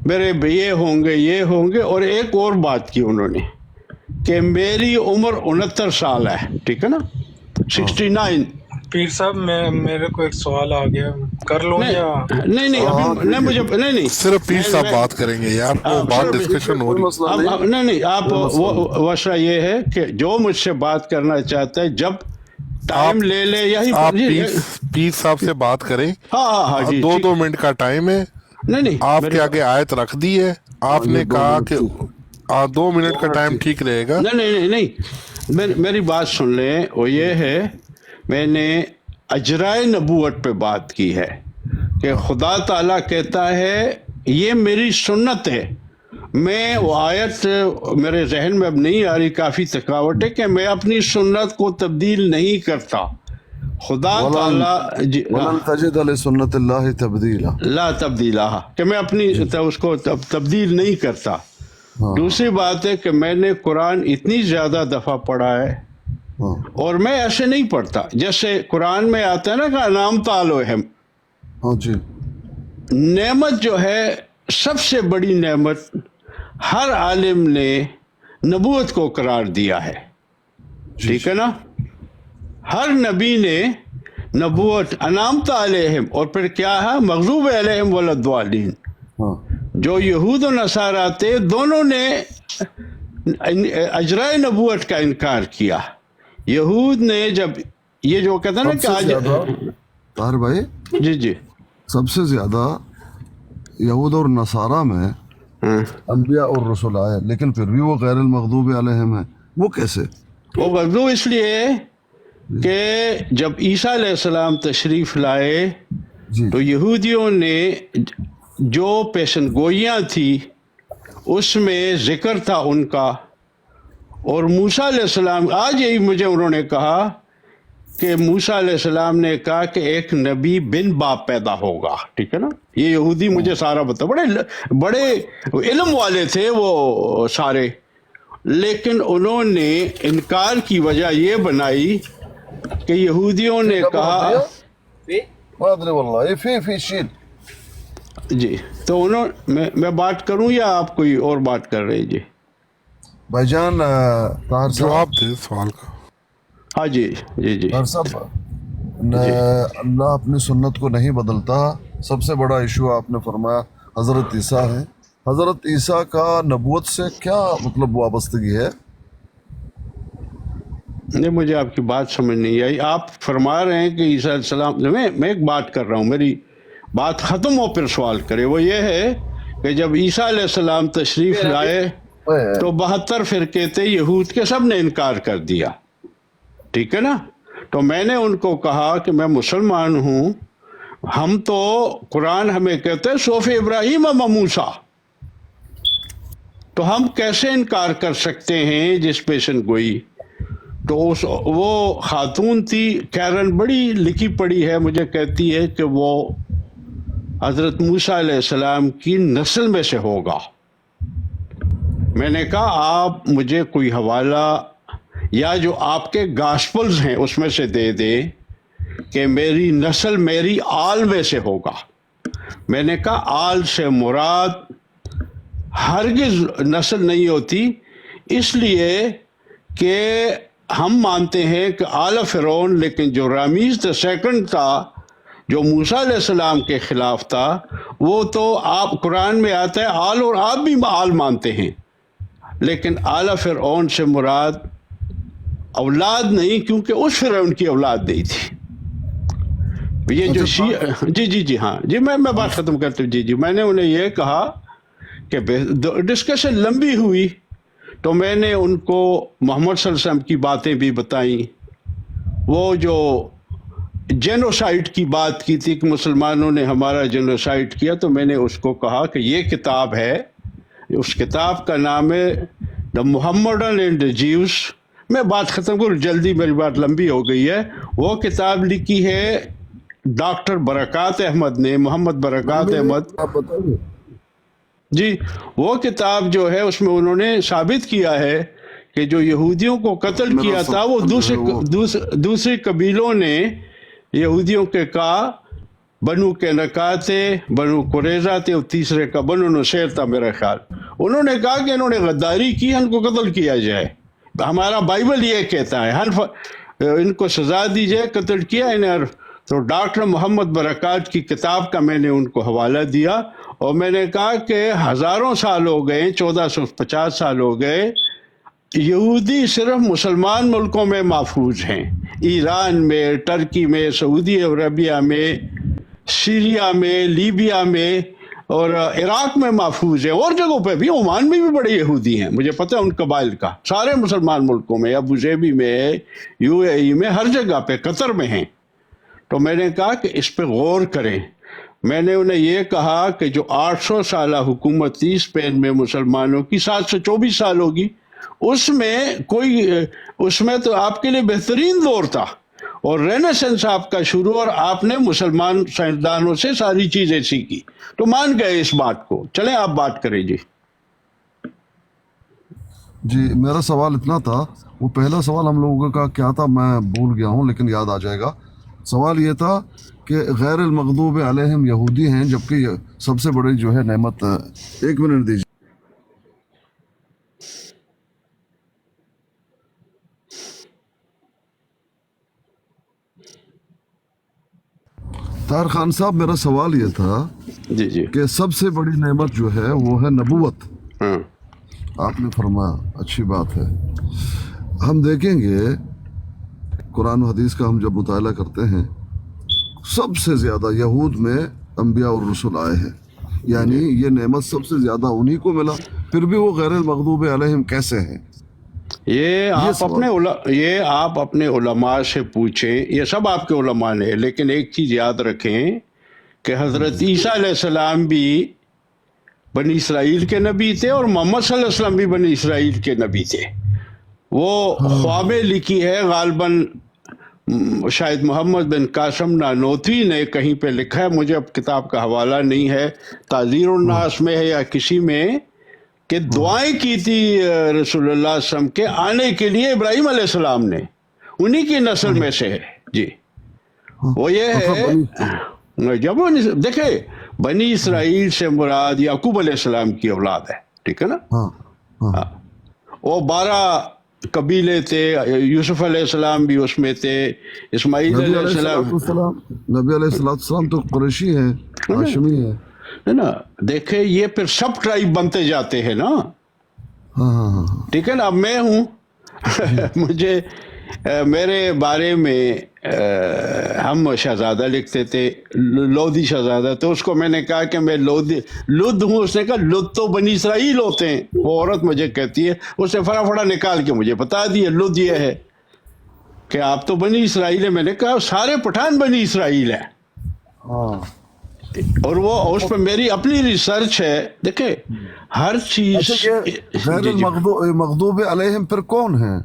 میرے یہ ہوں گے. اور ایک اور بات کی انہوں نے کہ میری عمر 69 سال ہے, ٹھیک ہے نا, 69. پیر صاحب میرے کو ایک سوال آ گیا, کر لوں یا نہیں صرف پیر صاحب بات کریں گے یار, وہ بات ڈسکشن ہو رہی. نہیں آپ مسئلہ یہ ہے کہ جو مجھ سے بات کرنا چاہتا ہے جب ٹائم لے لے, یہی آپ پیر صاحب سے بات کریں. ہاں 2 منٹ کا ٹائم ہے. نہیں آپ کے آگے آیت رکھ دی ہے, آپ نے کہا کہ 2 منٹ کا ٹائم ٹھیک رہے گا. نہیں میری بات سن لیں. وہ یہ ہے, میں نے اجرائے نبوت پہ بات کی ہے کہ خدا تعالیٰ کہتا ہے یہ میری سنت ہے. میں وہ آیت میرے ذہن میں اب نہیں آ رہی, کافی تھکاوٹ ہے, کہ میں اپنی سنت کو تبدیل نہیں کرتا. خدا تعالیٰ وَلَن تَجِدَ لِسُنَّتِ اللَّهِ تَبْدِيلًا, لا تبدیلا, کہ میں اپنی اس کو تبدیل نہیں کرتا. دوسری بات ہے کہ میں نے قرآن اتنی زیادہ دفعہ پڑھا ہے, اور میں ایسے نہیں پڑھتا جیسے قرآن میں آتا ہے نا کہ انعمت علیہم. نعمت جو ہے, سب سے بڑی نعمت ہر عالم نے نبوت کو قرار دیا ہے, ٹھیک ہے نا. ہر نبی نے نبوت انعمت علیہم, اور پھر کیا ہے, مغضوب علیہم ولا-الضالین. جو یہود و نصارہ تھے دونوں نے اجرائے نبوت کا انکار کیا. یہود نے جب یہ جو کہتا نا کہ آج طاہر بھائی, جی سب سے زیادہ یہود اور نصارہ میں انبیاء اور رسول آئے, لیکن پھر بھی وہ غیر المغضوب علیہم ہیں. وہ کیسے؟ وہ مغضوب اس لیے کہ جب عیسیٰ علیہ السلام تشریف لائے تو یہودیوں نے جو پیشن گوئیاں تھی اس میں ذکر تھا ان کا, اور موسیٰ علیہ السلام, آج یہی مجھے انہوں نے کہا کہ موسیٰ علیہ السلام نے کہا کہ ایک نبی بن باپ پیدا ہوگا, ٹھیک ہے نا. یہ یہودی مجھے سارا بتا, بڑے علم والے تھے وہ سارے, لیکن انہوں نے انکار کی وجہ یہ بنائی کہ یہودیوں نے کہا جی. تو میں بات کروں یا آپ کوئی اور بات کر رہے ہیں؟ جی بھائی جان, جواب دے سوال کا. ہاں جی طاہر صاحب, اللہ اپنی سنت کو نہیں بدلتا. سب سے بڑا ایشو آپ نے فرمایا حضرت عیسیٰ ہے. حضرت عیسیٰ کا نبوت سے کیا مطلب وابستگی ہے؟ نہیں, مجھے آپ کی بات سمجھ نہیں آئی. آپ فرما رہے ہیں کہ عیسیٰ علیہ السلام, میں ایک بات کر رہا ہوں, میری بات ختم ہو پھر سوال کرے. وہ یہ ہے کہ جب عیسیٰ علیہ السلام تشریف لائے تو 72 فرقے تھے یہود کے, سب نے انکار کر دیا, ٹھیک ہے نا. تو میں نے ان کو کہا کہ میں مسلمان ہوں, ہم تو قرآن ہمیں کہتے ہیں صوف ابراہیم و موسیٰ, تو ہم کیسے انکار کر سکتے ہیں جس پیشن گوئی. تو وہ خاتون تھی, کیرن, بڑی لکھی پڑھی ہے, مجھے کہتی ہے کہ وہ حضرت موسیٰ علیہ السلام کی نسل میں سے ہوگا. میں نے کہا آپ مجھے کوئی حوالہ یا جو آپ کے گاسپلز ہیں اس میں سے دے دے کہ میری نسل میری آل میں سے ہوگا. میں نے کہا آل سے مراد ہرگز نسل نہیں ہوتی، اس لیے کہ ہم مانتے ہیں کہ آل فرعون، لیکن جو رامیز دا سیکنڈ تھا جو موسیٰ علیہ السلام کے خلاف تھا، وہ تو آپ قرآن میں آتا ہے آل، اور آپ بھی آل مانتے ہیں، لیکن آل فرعون سے مراد اولاد نہیں، کیونکہ اس فرعون کی اولاد نہیں تھی۔ یہ جو جی ہاں جی، میں بات ختم کرتا ہوں۔ جی میں نے انہیں یہ کہا کہ ڈسکشن لمبی ہوئی تو میں نے ان کو محمد صلی اللہ علیہ وسلم کی باتیں بھی بتائیں، وہ جو جینوسائیڈ کی بات کی تھی کہ مسلمانوں نے ہمارا جینوسائیڈ کیا، تو میں نے اس کو کہا کہ یہ کتاب ہے، اس کتاب کا نام ہے دا محمڈن اینڈ دا جیوز۔ میں بات ختم کروں جلدی، میری بات لمبی ہو گئی ہے۔ وہ کتاب لکھی ہے ڈاکٹر برکات احمد نے، محمد برکات احمد جی۔ وہ کتاب جو ہے اس میں انہوں نے ثابت کیا ہے کہ جو یہودیوں کو قتل کیا تھا وہ دوسرے قبیلوں نے یہودیوں کے کہا، بنو کے نکاتے، بنو قریظہ تھے، اور تیسرے کا بنو نصیر تھا میرا خیال، انہوں نے کہا کہ انہوں نے غداری کی، ان کو قتل کیا جائے۔ ہمارا بائبل یہ کہتا ہے ان کو سزا دی جائے، قتل کیا انہیں۔ تو ڈاکٹر محمد برکات کی کتاب کا میں نے ان کو حوالہ دیا، اور میں نے کہا کہ ہزاروں سال ہو گئے، 1450 سال ہو گئے، یہودی صرف مسلمان ملکوں میں محفوظ ہیں، ایران میں، ٹرکی میں، سعودی عربیہ میں، سیریا میں، لیبیا میں، اور عراق میں محفوظ ہے، اور جگہوں پہ بھی، عمان میں بھی بڑے یہودی ہیں، مجھے پتہ ہے ان قبائل کا، سارے مسلمان ملکوں میں، ابو ظبی میں، UAE میں، ہر جگہ پہ، قطر میں ہیں۔ تو میں نے کہا کہ اس پہ غور کریں۔ میں نے انہیں یہ کہا کہ جو 800 سالہ حکومت تھی اسپین میں مسلمانوں کی، 724 سال ہوگی، اس میں تو آپ کے لیے بہترین دور تھا، اور رینیسنس آپ کا شروع، اور آپ نے مسلمان سائنسدانوں سے ساری چیزیں سیکھی، تو مان گئے اس بات کو۔ چلیں آپ بات کریں جی۔ جی میرا سوال اتنا تھا، وہ پہلا سوال ہم لوگوں کا کیا تھا میں بھول گیا ہوں، لیکن یاد آ جائے گا۔ سوال یہ تھا کہ غیر المغضوب علیہم یہودی ہیں، جبکہ سب سے بڑی جو ہے نعمت، ایک منٹ دیجیے۔ طاہر خان صاحب، میرا سوال یہ تھا جی کہ سب سے بڑی نعمت جو ہے وہ ہے نبوت۔ آپ نے فرمایا، اچھی بات ہے۔ ہم دیکھیں گے قرآن و حدیث کا ہم جب مطالعہ کرتے ہیں، سب سے زیادہ یہود میں انبیاء اور رسول آئے ہیں، یعنی یہ نعمت سب سے زیادہ انہی کو ملا، پھر بھی وہ غیر المغضوب علیہم کیسے ہیں؟ یہ آپ اپنے علماء سے پوچھیں، یہ سب آپ کے علماء نے، لیکن ایک چیز یاد رکھیں کہ حضرت عیسیٰ علیہ السلام بھی بنی اسرائیل کے نبی تھے، اور محمد صلی اللہ علیہ وسلم بھی بنی اسرائیل کے نبی تھے۔ وہ خوابیں لکھی ہے غالباً شاید محمد بن قاسم نانوتوی نے کہیں پہ لکھا ہے، مجھے اب کتاب کا حوالہ نہیں ہے، تعذیر الناس میں ہے یا کسی میں، کہ دعائیں کی تھی رسول اللہ صلی اللہ علیہ وسلم کے آنے کے لیے ابراہیم علیہ السلام نے، انہی کی نسل میں سے ہے جی۔ وہ یہ ہے، جب دیکھیں بنی اسرائیل سے مراد یعقوب علیہ السلام کی اولاد ہے، ٹھیک ہے نا، وہ 12 قبیلے تھے، یوسف علیہ السلام بھی اس میں تھے، اسماعیل علیہ السلام، نبی علیہ السلام تو قریشی ہیں، ہاشمی ہیں، ہے نا۔ دیکھیں یہ پھر سب ٹرائب بنتے جاتے ہیں نا، ٹھیک ہے نا۔ اب میں ہوں مجھے میرے بارے میں ہم شہزادہ لکھتے تھے، لودھی شہزادہ، تو اس کو میں نے کہا کہ میں لدھ ہوں، اس نے کہا لدھ تو بنی اسرائیل ہوتے ہیں، وہ عورت مجھے کہتی ہے، اس نے فٹافٹ نکال کے مجھے بتا دیا لدھ یہ ہے کہ آپ تو بنی اسرائیل ہے۔ میں نے کہا سارے پٹھان بنی اسرائیل ہیں، اور وہ اس پہ میری اپنی ریسرچ ہے۔ دیکھیں ہر چیز غیر المغضوب علیہم پھر کون ہیں؟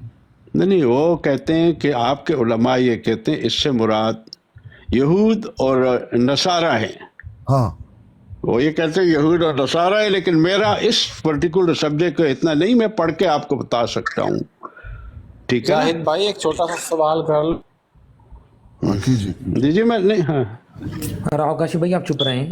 نہیں، وہ کہتے ہیں کہ آپ کے علماء یہ کہتے ہیں اس سے مراد یہود اور نصارہ ہیں۔ وہ یہ کہتے ہیں یہود اور نصارہ ہے، لیکن میرا اس پرٹیکولر سبجیکٹ کو اتنا نہیں، میں پڑھ کے آپ کو بتا سکتا ہوں، ٹھیک ہے۔ زاہد بھائی ایک چھوٹا سا سوال کر جی میں نہیں، راؤ کاشف بھائی آپ چپ رہیں،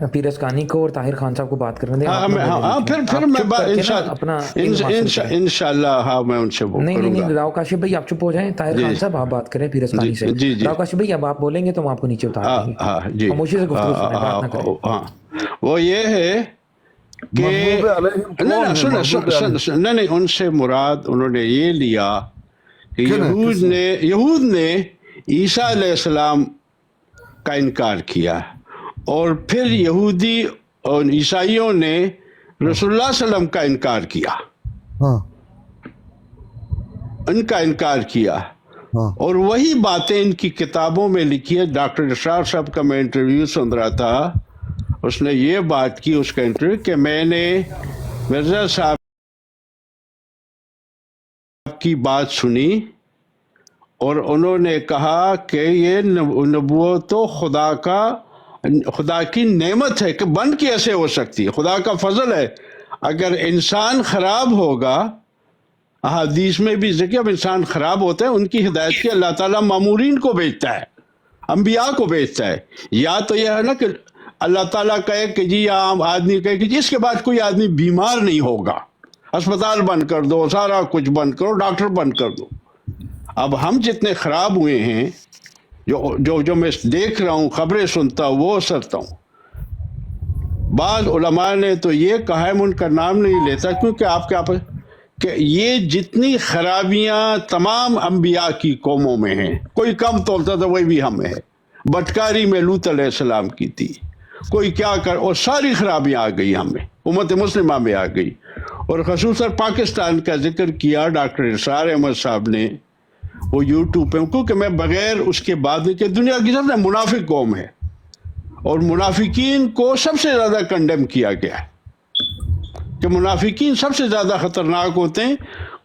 पीर अस्कानी को और ताहिर खान साहब को बात करने दें। हाँ आप ना मैं बोलें हाँ बीच में। फिर आप मैं चुप करके ना अपना इल्म हासिल करें। इंशाल्लाह हाँ मैं उनसे वो नहीं नहीं करूँगा। नहीं, राव काशिफ भाई आप चुप हो जाएं। ताहिर जी खान साहब आप बात करें पीर अस्कानी से। जी जी राव काशिफ भाई अब आप बोलेंगे तो हम आपको नीचे उतार हाँ देंगे। हाँ जी खामोशी से गुफ्तगू सुनें, बात ना करें। हाँ वो ये है कि महबूब अलैहिम कौन नहीं है? सुन महबूब अलैहिम नहीं उनसे मुराद उन्होंने ये लिया कि किन है? यहूद ने ईसा अलैहिस्सलाम का इनकार किया और फिर यहूदी और ईसाइयों ने रसूलुल्लाह सल्लम का इनकार किया। हाँ इनका इनकार किया हाँ और वही बातें इनकी किताबों में लिखी है। डॉक्टर इशरार साहब का मैं इंटरव्यू सुन रहा था, उसने ये बात की उसका इंटरव्यू कि मैंने मिर्जा साहब की बात सुनी और उन्होंने कहा कि ये नबूवत तो खुदा की नेमत है कि बंद कैसे हो सकती है, खुदा का फजल है। अगर इंसान खराब होगा, हदीस में भी जिक्र, अब इंसान खराब होता है उनकी हिदायत की अल्लाह ताला मामूरीन को भेजता है, अंबिया को भेजता है। या तो यह है ना कि अल्लाह ताला कहे कि जी आम आदमी कहे कि जी इसके बाद कोई आदमी बीमार नहीं होगा, अस्पताल बंद कर दो, सारा कुछ बंद करो, डॉक्टर बंद कर दो। अब हम जितने खराब हुए हैं, जो जो जो मैं देख रहा हूँ, खबरें सुनता हूँ, वो असरता हूँ। बाद उलमा ने तो ये कहा है, मैं उनका नाम नहीं लेता क्योंकि आपके आप कि ये जितनी खराबियां तमाम अंबिया की कौमों में हैं, कोई कम तोलता था वही भी हमें है। बटकारी में लूत अलैहिस्सलाम की थी, कोई क्या कर, और सारी खराबियां आ गई हमें, उम्मत मुस्लिमा में आ गई। और खसूसन पाकिस्तान का जिक्र किया डॉक्टर इरशाद अहमद साहब ने वो यूट्यूब पे, क्योंकि मैं बगैर उसके बाद कि दुनिया की सबसे मुनाफिक कौम है और मुनाफिकीन को सबसे ज़्यादा कंडेम किया गया है कि मुनाफिकीन सबसे ज़्यादा ख़तरनाक होते हैं।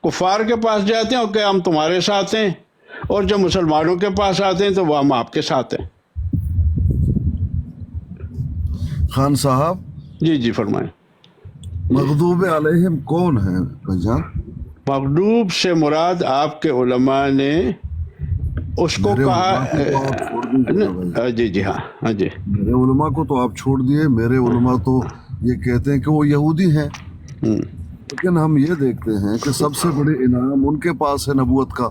कुफार के पास जाते हैं और कि हम तुम्हारे साथ हैं, और जब मुसलमानों के पास आते हैं तो वो हम आपके साथ हैं। खान साहब जी जी फरमाएं। मगदूब अलैहिम कौन है भाईजान? मगदूब से मुराद आपके उलमा ने उसको कहा। जी जी हाँ हाँ जी, मेरे उलमा को तो आप छोड़ दिए, मेरे उलमा तो ये कहते हैं कि वो यहूदी हैं, लेकिन हम ये देखते हैं कि सबसे बड़े इनाम उनके पास है नबूवत का।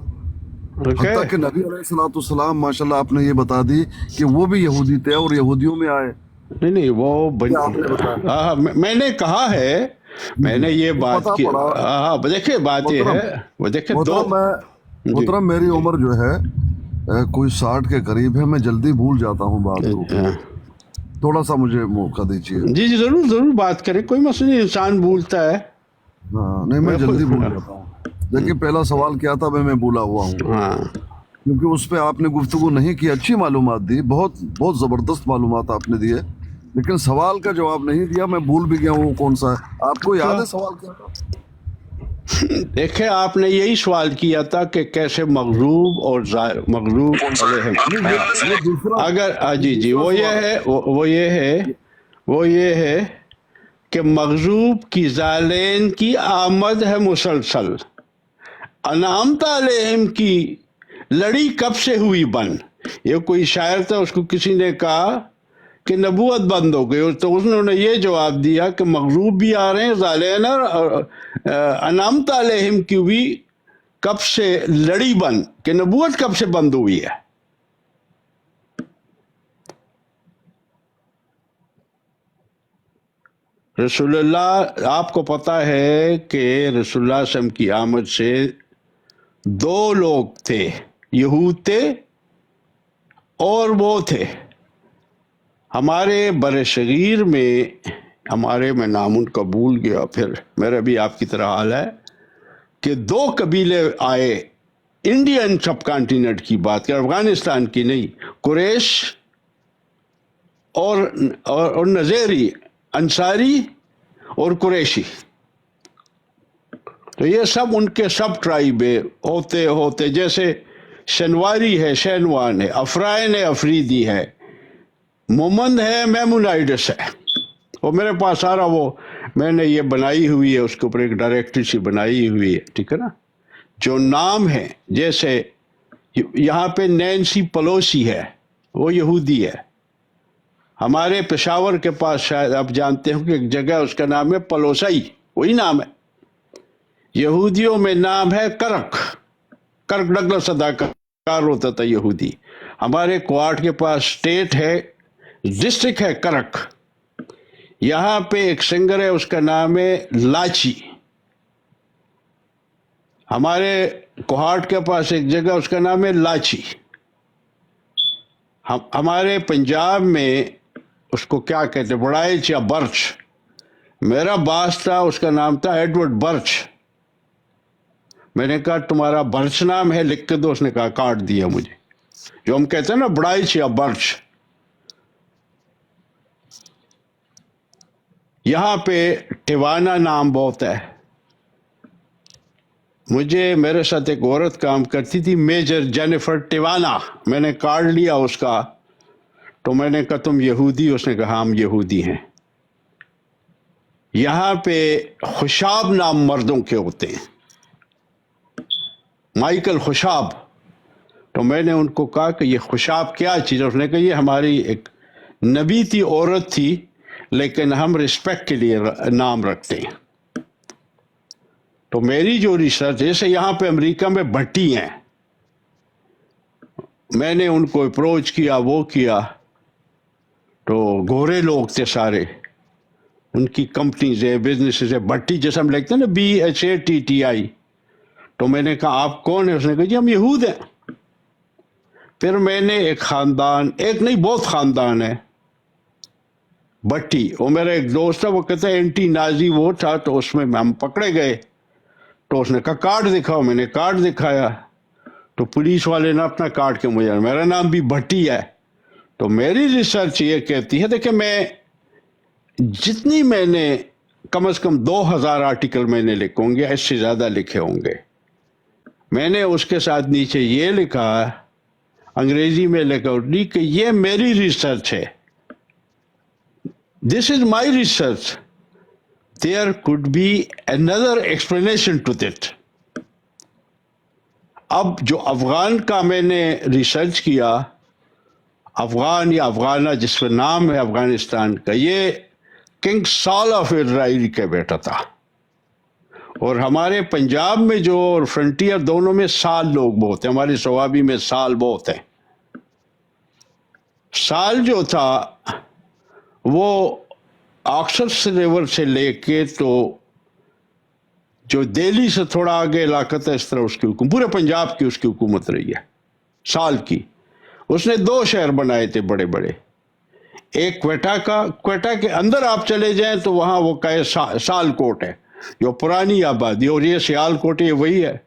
हत्ता कि नबी अलैहिस्सलाम माशाल्लाह आपने ये बता दी कि वो भी यहूदी थे और यहूदियों में आए। नहीं वो मैंने कहा है, मैंने ये बात की। हाँ देखिए बात ये है, वो देखिए मोहतरम मेरी उम्र जो है कोई 60 के करीब है, मैं जल्दी भूल जाता हूँ बात को, थोड़ा सा मुझे मौका दीजिए। जी जी जरूर जरूर बात करें, कोई मसला नहीं, इंसान भूलता है। हाँ नहीं मैं जल्दी भूल जाता हूँ। देखिए पहला सवाल क्या था मैं भूला हुआ हूँ। हाँ क्योंकि उस पर आपने गुफ्तगू नहीं की, अच्छी मालूमात दी, बहुत बहुत ज़बरदस्त मालूमात आपने दिए, लेकिन सवाल का जवाब नहीं दिया। मैं भूल भी गया हूँ कौन सा है। आपको याद है सवाल क्या था? देखिए आपने यही सवाल किया था कि कैसे मगलूब और मगलूब अगर जी जी वो ये है कि मगलूब की ज़ालेन की आमद है मुसलसल, अनामता अलैहिम की लड़ी कब से हुई बंद। ये कोई शायर था, उसको किसी ने कहा कि नबूवत बंद हो गई, तो उन्होंने ये जवाब दिया कि मगलूब भी आ रहे हैं ज़ालेन और अनामता अलैहिम की भी कब से लड़ी बंद, कि नबूवत कब से बंद हुई है। रसूलुल्लाह आपको पता है कि रसूलुल्लाह सल्लल्लाहु अलैहि वसल्लम की आमद से दो लोग थे, यहूद थे और वो थे हमारे बरसगीर में, मैं नाम उनका भूल गया, फिर मेरा भी आपकी तरह हाल है कि दो कबीले आए, इंडियन सब कॉन्टिनेंट की बात करें, अफगानिस्तान की नहीं, कुरैश और नज़ेरी, अंसारी और कुरैशी। तो ये सब उनके सब ट्राइब है, होते होते जैसे शनवारी है, शैनवान है, अफराइन है, अफरीदी है, मोमंद है, मेमुनाइडस है। और मेरे पास सारा वो मैंने ये बनाई हुई है, उसके ऊपर एक डायरेक्टरी सी बनाई हुई है, ठीक है ना, जो नाम है। जैसे यहाँ पे नैन्सी पेलोसी है, वो यहूदी है, हमारे पेशावर के पास शायद आप जानते हो कि एक जगह उसका नाम है पलोसई, वही नाम है। यहूदियों में नाम है करक डगलस अदाकार होता था यहूदी। हमारे क्वार्ट के पास स्टेट है, डिस्ट्रिक्ट है करक। यहाँ पे एक सिंगर है, उसका नाम है लाची। हमारे कोहाट के पास एक जगह उसका नाम है लाची। हमारे पंजाब में उसको क्या कहते हैं, बड़ाइच या बर्च। मेरा बास था, उसका नाम था एडवर्ड बर्च। मैंने कहा तुम्हारा बर्च नाम है, लिख के दो। उसने कहा काट दिया मुझे। जो हम कहते हैं ना बड़ाइच या बर्च। यहाँ पे टिवाना नाम बहुत है। मेरे साथ एक औरत काम करती थी, मेजर जेनिफर टिवाना। मैंने कार्ड लिया उसका, तो मैंने कहा तुम यहूदी? उसने कहा हम यहूदी हैं। यहाँ पे खुशाब नाम मर्दों के होते हैं, माइकल खुशाब। तो मैंने उनको कहा कि ये खुशाब क्या चीज़ है? उसने कहा ये हमारी एक नबी थी, औरत थी, लेकिन हम रिस्पेक्ट के लिए नाम रखते हैं। तो मेरी जो रिसर्च, जैसे यहाँ पे अमेरिका में भट्टी हैं, मैंने उनको अप्रोच किया, वो किया, तो गोरे लोग थे सारे, उनकी कंपनीज है, बिजनेसेस है, भट्टी जैसे हम लिखते हैं ना BHATTI। तो मैंने कहा आप कौन है? उसने कहा जी हम यहूद हैं। फिर मैंने एक खानदान, एक नहीं बहुत खानदान है भट्टी। वो मेरा एक दोस्त था, वो कहता है एंटी नाजी वो था, तो उसमें हम पकड़े गए। तो उसने कहा कार्ड दिखाओ। मैंने कार्ड दिखाया, तो पुलिस वाले ने अपना कार्ड के मुझे, मेरा नाम भी भट्टी है। तो मेरी रिसर्च ये कहती है, देखिए मैं जितनी मैंने कम से कम 2000 आर्टिकल मैंने लिखे होंगे, इससे ज़्यादा लिखे होंगे। मैंने उसके साथ नीचे ये लिखा, अंग्रेजी में लिखा कि ये मेरी रिसर्च है, this is my research, there could be another explanation to that. अब जो अफगान का मैंने रिसर्च किया, अफगान या अफगाना जिसका नाम है अफगानिस्तान का, ये किंग साल ऑफ इजराइल का बेटा था। और हमारे पंजाब में जो और फ्रंटियर दोनों में साल लोग बहुत हैं, हमारे सवाबी में साल बहुत हैं। साल जो था वो ऑक्सफोर्ड रिवर से लेके तो जो दिल्ली से थोड़ा आगे इलाका था, इस तरह उसकी हुकूमत, पूरे पंजाब की उसकी हुकूमत रही है साल की। उसने 2 शहर बनाए थे बड़े बड़े, एक क्वेटा के अंदर आप चले जाएं तो वहाँ वो कहे सालकोट है, जो पुरानी आबादी, और ये सियालकोट ये वही है।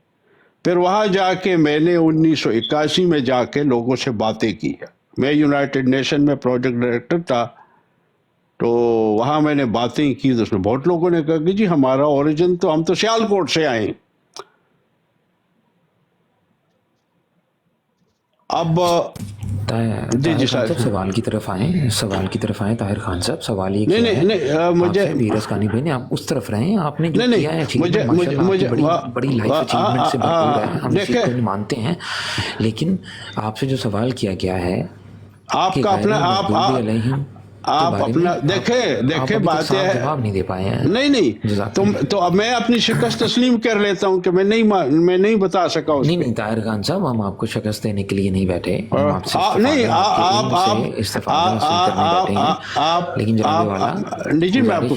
फिर वहाँ जाके मैंने 1981 में जाके लोगों से बातें की है। मैं यूनाइटेड नेशन में प्रोजेक्ट डायरेक्टर था, तो वहाँ मैंने बातें की, तो उसमें बहुत लोगों ने कहा कि जी हमारा ओरिजिन तो, हम तो सियालकोट से आए। अब जी सर, सवाल की तरफ आए ताहिर खान साहब। सवाल ये नहीं, मुझे बीरस कानी भाई ने, आप उस तरफ रहे, आपने जो किया है मुझे बड़ी लाइफ अचीवमेंट से भरपूर है, हम इस चीज को मानते हैं। लेकिन आपसे जो सवाल किया गया है, आपका अपना आप अपना देखे बात है, जवाब नहीं दे पाए हैं। नहीं तो अब मैं अपनी शिकस्त तस्लीम कर लेता हूँ कि मैं नहीं बता सका उसको। नहीं ताहिर खान साहब, हम आपको शिकस्त देने के लिए नहीं बैठे, लेकिन जी मैं आपको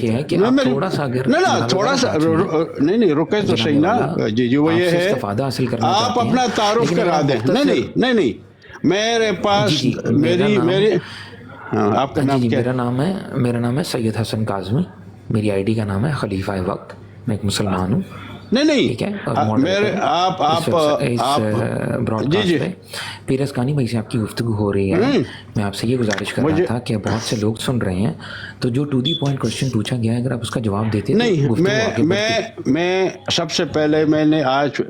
थोड़ा सा नहीं रुके तो सही ना जी, वो ये है हासिल करना, आप अपना तारुफ करा दें। नहीं मेरे पास मेरी आपका नाम क्या? मेरा नाम है सैयद हसन काज़मी, मेरी आईडी का नाम है खलीफा वक्त, मैं एक मुसलमान हूँ। नहीं ठीक है, और मेरे आप ब्रॉडकास्ट पे पीरस कानी भाई से आपकी गुफ्तगू हो रही है। मैं आपसे ये गुजारिश कर रहा था कि बहुत से लोग सुन रहे हैं, तो जो टू दी पॉइंट क्वेश्चन पूछा गया है, अगर आप उसका जवाब देते नहीं। मैं सबसे पहले मैंने आज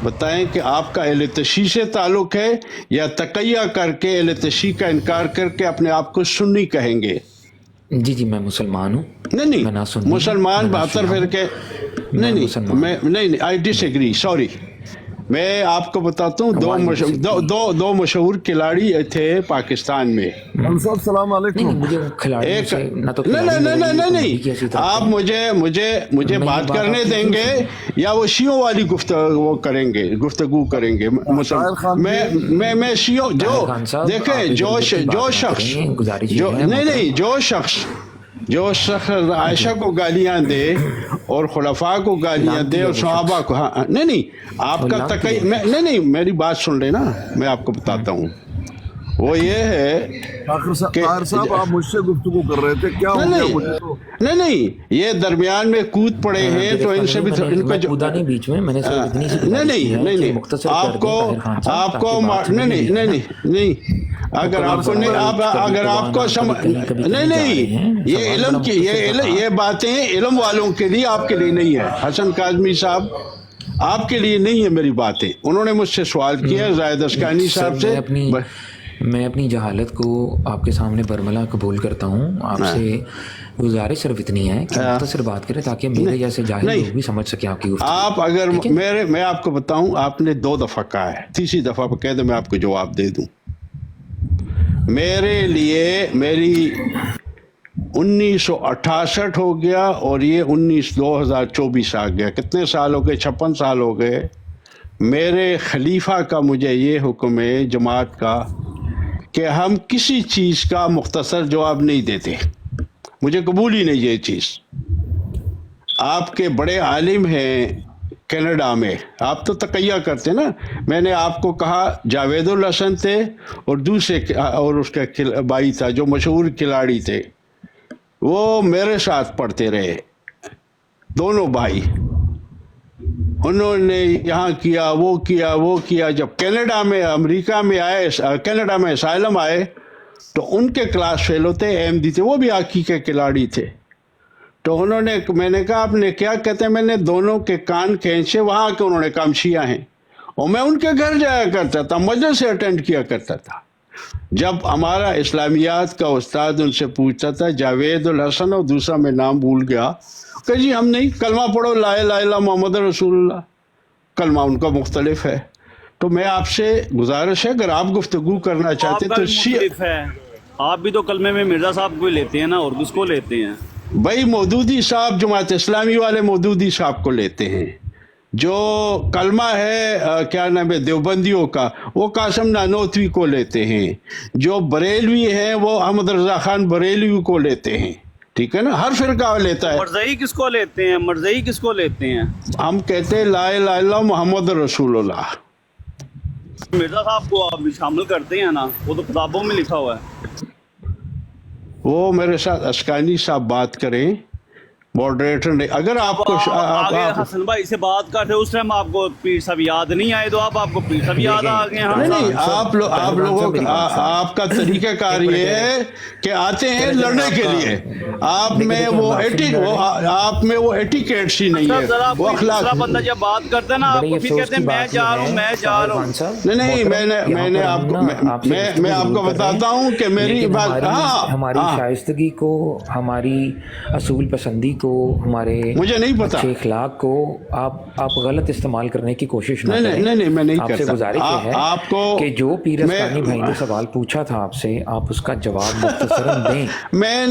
बताएं कि आपका अहले तशी से ताल्लुक है या तकैया करके अहले तशी का इनकार करके अपने आप को सुन्नी कहेंगे? जी मैं मुसलमान हूँ। नहीं मुसलमान 72 फिर के नहीं आई डिसएग्री, सॉरी। मैं आपको बताता हूँ दो मशहूर खिलाड़ी थे पाकिस्तान में। साहब सलाम अलैकुम। मुझे खिलाड़ी एक से ना तो नहीं आप मुझे बात करने देंगे या वो शियों वाली गुफ्तगू करेंगे मैं शियों देखे जो शख्स आयशा को गालियां दे और खुलफा को गालियां दे और सहाबा को, हाँ नहीं आपका तकई नहीं मेरी बात सुन लेना, मैं आपको बताता हूँ। वो ये है ताहिर साहब आप मुझसे गुफ्तगू कर रहे थे, क्या हो गया मुझे तो? नहीं ये दरमियान में कूद पड़े हैं तो इनसे भी इनका जो कूदा नहीं बीच में, मैंने सिर्फ इतनी सी नहीं आपको नहीं अगर आपको समझ नहीं ये इल्म की ये बातें इल्म वालों के लिए, आपके लिए नहीं है। हसन काज़मी साहब आपके लिए नहीं है मेरी बातें। उन्होंने मुझसे सवाल किया जायद अस्कानी साहब से, मैं अपनी जहालत को आपके सामने बरमला कबूल करता हूँ। आपसे गुजारिश सिर्फ इतनी है कि मुख्तसर बात करें ताकि मेरे जैसे जाहिल लोग भी समझ सके आपकी गुफ्तगू। आप अगर मैं आपको बताऊं, आपने 2 दफ़ा कहा है, तीसरी दफ़ा पर कह दो मैं आपको जवाब दे दूं। मेरे लिए मेरी 1968 हो गया और ये 2024 आ गया, कितने साल हो गए? 56 साल हो गए। मेरे खलीफा का मुझे ये हुक्म है जमात का कि हम किसी चीज़ का मुख्तसर जवाब नहीं देते, मुझे कबूल ही नहीं ये चीज़। आपके बड़े आलिम हैं कनाडा में, आप तो तकैया करते ना। मैंने आपको कहा जावेदुल हसन थे और दूसरे और उसका भाई था जो मशहूर खिलाड़ी थे, वो मेरे साथ पढ़ते रहे, दोनों भाई। उन्होंने यहाँ किया वो किया। जब कनाडा में अमेरिका में आए, कनाडा में असाइलम आए तो उनके क्लास फेलो थे, अहमदी थे, वो भी हॉकी के खिलाड़ी थे। तो मैंने कहा आपने क्या कहते हैं? मैंने दोनों के कान खींचे, वहाँ के उन्होंने कहा शिया हैं, और मैं उनके घर जाया करता था, मजलिस से अटेंड किया करता था। जब हमारा इस्लामियात का उस्ताद उनसे पूछता था जावेदुल हसन और दूसरा मैं नाम भूल गया, कि जी हम नहीं, कलमा पढ़ो ला इलाहा इल्लल्लाह मोहम्मद रसूलुल्लाह, कलमा उनका मुख्तलिफ है। तो मैं आपसे गुजारिश है अगर आप गुफ्तगू करना चाहते तो आप भी तो कलमे में मिर्ज़ा साहब को लेते हैं ना, और किसको लेते हैं भाई? मौदूदी साहब जमात इस्लामी वाले मौदूदी साहब को लेते हैं। जो कलमा है क्या नाम है देवबंदियों का, वो कासिम नानोतवी को लेते हैं। जो बरेलवी हैं वो अहमद रजा खान बरेलवी को लेते हैं, ठीक है ना? हर फिरका लेता है। मरज़ई किसको लेते हैं? मरज़ई किसको लेते हैं? हम कहते हैं ला इलाहा इल्लल्लाह मोहम्मद रसूलुल्लाह। मिर्ज़ा साहब को आप भी शामिल करते हैं ना, वो तो किताबों में लिखा हुआ है। वो मेरे साथ अस्कानी साहब बात करें, मॉडरेटर ने। अगर आपको आगे हसन भाई से बात करते उस टाइम आपको पीर साहब याद नहीं आए, तो आपको पीर साहब याद आ गए? नहीं आप लोगों आपका तरीक़ाकार ये है कि आते हैं लड़ने के लिए, आप में वो एटिकेट्स ही नहीं है, वो अखलाक। बंदा जब बात करता है ना, आपको फिर कहते हैं मैं जा रहा हूँ। नहीं मैंने आपको मैं आपको बताता हूँ कि मेरी बात, हमारी शाइस्तगी को, हमारी असूल पसंदी को, हमारे मुझे नहीं पता अच्छे इखलाक को आप गलत इस्तेमाल करने की कोशिश न करें। नहीं मैं नहीं आपसे करता। गुजारिश है आपको कि जो पीर अस्कानी भाई ने सवाल पूछा था आपसे, आप उसका जवाब मुख्तसरन दें। मैं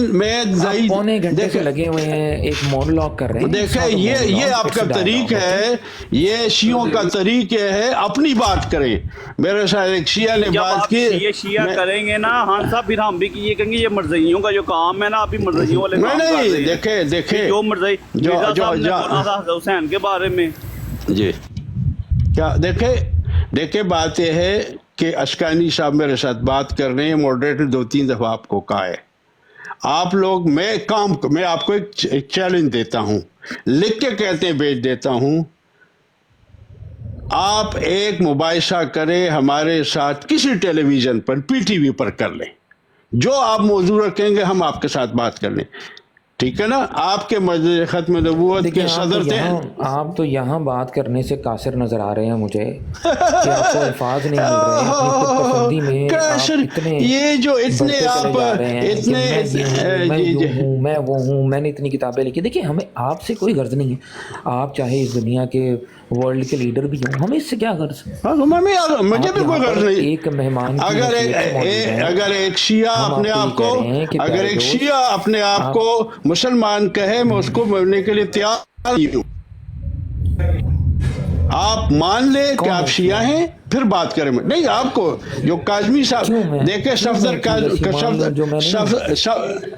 पौने घंटे से लगे हुए हैं, एक मोनोलॉग कर रहे हैं। देखें ये आपका तरीक है, ये शियों का तरीक है, अपनी बात करें। मेरे साथ एक शिया ने बात की, ये शिया करेंगे ना हाँ साहब, फिर हम भी ये कहेंगे ये मरज़इयों का जो काम है ना, अभी मरज़इयों वाले काम कर रहे हैं। देखे जो मरज़ई हुसैन के बारे में जी क्या देखे बात यह है कि अस्कानी साहब मेरे साथ बात कर रहे हैं, मॉडरेटर 2-3 दफ़ा आपको कहा है। आप लोग मैं आपको एक चैलेंज देता हूं, लिख के कहते हैं भेज देता हूं, आप एक मुबाहिसा करें हमारे साथ किसी टेलीविज़न पर, पीटीवी पर कर लें, जो आप मौजू रखेंगे हम आपके साथ बात कर लें, ठीक है ना? आपके मजलिस खत्म नबूवत के सदर थे। आप तो यहाँ बात करने से कासिर नजर आ रहे हैं मुझे कि आपको अल्फाज नहीं मिल रहे हैं अपनी खुदपसंदी में। इतने ये जो इतने आप इतने मैं वो हूँ, मैंने इतनी किताबें लिखी। देखिए हमें आपसे कोई गर्ज नहीं है, आप चाहे इस दुनिया के वर्ल्ड के लीडर भी हूँ, हमें इससे क्या गर्ज? मुझे भी कोई गर्ज नहीं। एक मेहमान की अगर एक शिया अपने आप को मुसलमान कहे, मैं उसको मरने के लिए तैयार नहीं हूँ। आप मान ले कि आप शिया हैं, फिर बात करें। नहीं, आपको जो काजमी साहब देखे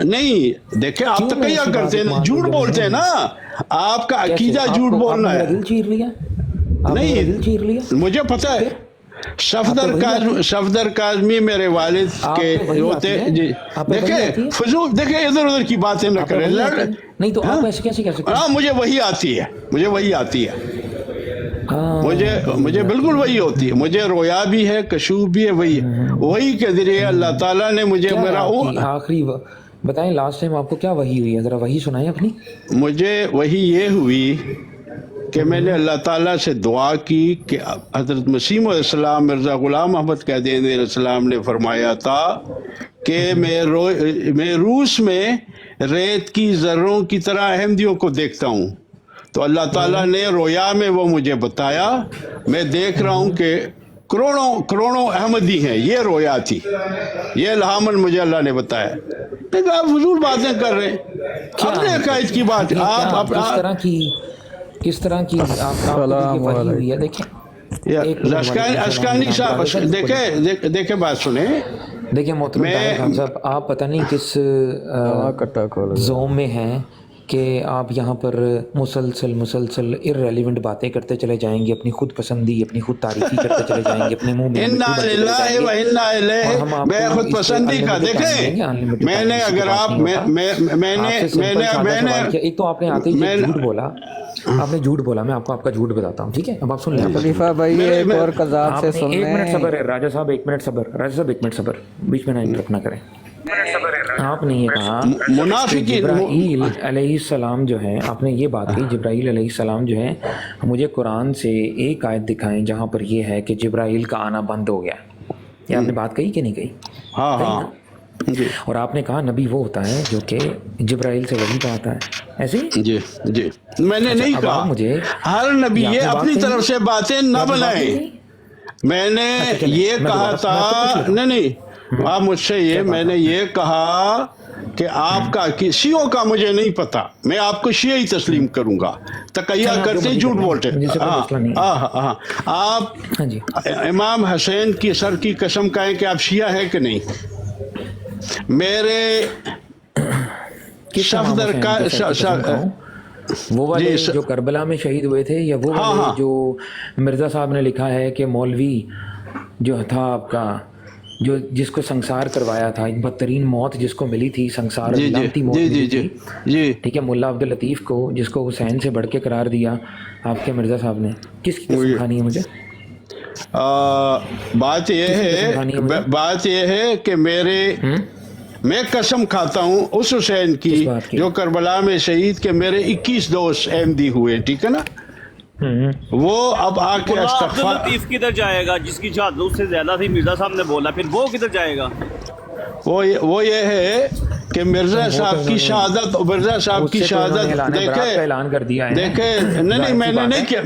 नहीं देखे, आप तो क्या करते हैं, झूठ बोलते हैं ना, आपका अकीदा झूठ बोलना है। नहीं, मुझे पता है, सफदर काजमी मेरे वालिद के होते जी। देखे फजूल, देखे इधर उधर की बातें न करें। नहीं तो आप ऐसे कैसे कह सकते हैं? हाँ, मुझे वही आती है, मुझे बिल्कुल वही होती है। मुझे रोया भी है, कशूफ भी है, वही के जरिए अल्लाह ताला ने मुझे मेरा आखिरी बताएं, लास्ट टाइम आपको क्या वही हुई है, जरा वही सुनाएं अपनी। मुझे वही ये हुई कि मैंने अल्लाह ताला से दुआ की कि हज़रत मसीह अलैहिस्सलाम, मिर्ज़ा ग़ुलाम अहमद क़ादियानी अलैहिस्सलाम ने फरमाया था कि मैं रूस में रेत की ज़र्रों की तरह अहमदियों को देखता हूँ। तो अल्लाह ताला ने रोया में वो मुझे बताया, मैं देख रहा हूँ कि करोड़ों अहमदी हैं। ये रोया थी, ये इल्हामन मुझे अल्लाह ने बताया। लेकिन आप फजूल बातें कर रहे हैं, अपने अकायद की बात। आप किस तरह की हुई है? देखें अशकानी साहब, देखे बात सुने। देखिए मोहतरम साहब, आप पता नहीं किस जोम में हैं कि आप यहाँ पर मुसलसल इर्रेलेवेंट बातें करते चले जाएंगे, अपनी खुद पसंदी, अपनी खुद तारीफी करते चले जाएंगे, अपने मुंह में मैं खुद पसंदी का देखें। मैंने अगर आप मैंने एक तो आपने आते ही झूठ बोला, आपने झूठ बोला, मैं आपको आपका झूठ बताता हूँ, ठीक है? अब आप सुन लें खलीफा भाई, एक और कज़ाब से सुन लें। 1 मिनट सब्र है राजा साहब, 1 मिनट सब्र, राजा साहब 1 मिनट सब्र, बीच में ना इंटरप्ट ना करें। आपने ये कहा जिब्राईल अलैहिस्सलाम जो है, आपने ये बात कही जिब्राईल अलैहिस्सलाम जो है, मुझे कुरान से एक आयत दिखाएं जहाँ पर ये है कि जिब्राईल का आना बंद हो गया। ये आपने बात कही कि नहीं कही? हाँ। और आपने कहा नबी वो होता है जो कि जिब्राईल से वही पाता है, ऐसे ही? जी मैंने नहीं कहा मुझे हर नबी ये अपनी तरफ से बातें न बनाए। मैंने ये कहा था, नहीं आप मुझसे ये, मैंने ये कहा कि आपका शियों का मुझे नहीं पता, मैं आपको शिया ही तस्लीम करूंगा। तकैया करते झूठ बोलते। आप इमाम हुसैन की सर की कसम कहें कि आप शिया है कि नहीं? मेरे सफदर का वो वाले जो करबला में शहीद हुए थे, या वो वाले जो मिर्ज़ा साहब ने लिखा है कि मौलवी जो था आपका, जो जिसको संसार करवाया था, एक बदतरीन मौत जिसको मिली थी, संसार लानती मौत मिली थी, ठीक है, मुल्ला अब्दुल लतीफ़ को, जिसको हुसैन से बढ़ के करार दिया आपके मिर्ज़ा साहब ने। किसकी कसम खानी है मुझे? बात यह है कि मैं कसम खाता हूँ उस हुसैन की जो करबला में शहीद के मेरे 21 दोस्त अहमदी हुए, ठीक है ना? वो अब आके अब्दुल लतीफ किधर जाएगा जिसकी शहादत उससे ज्यादा थी? मिर्जा साहब ने बोला, फिर वो किधर जाएगा? वो ये है कि मिर्जा साहब की शहादत देखे ऐलान कर दिया है। देखे नहीं मैंने नहीं किया,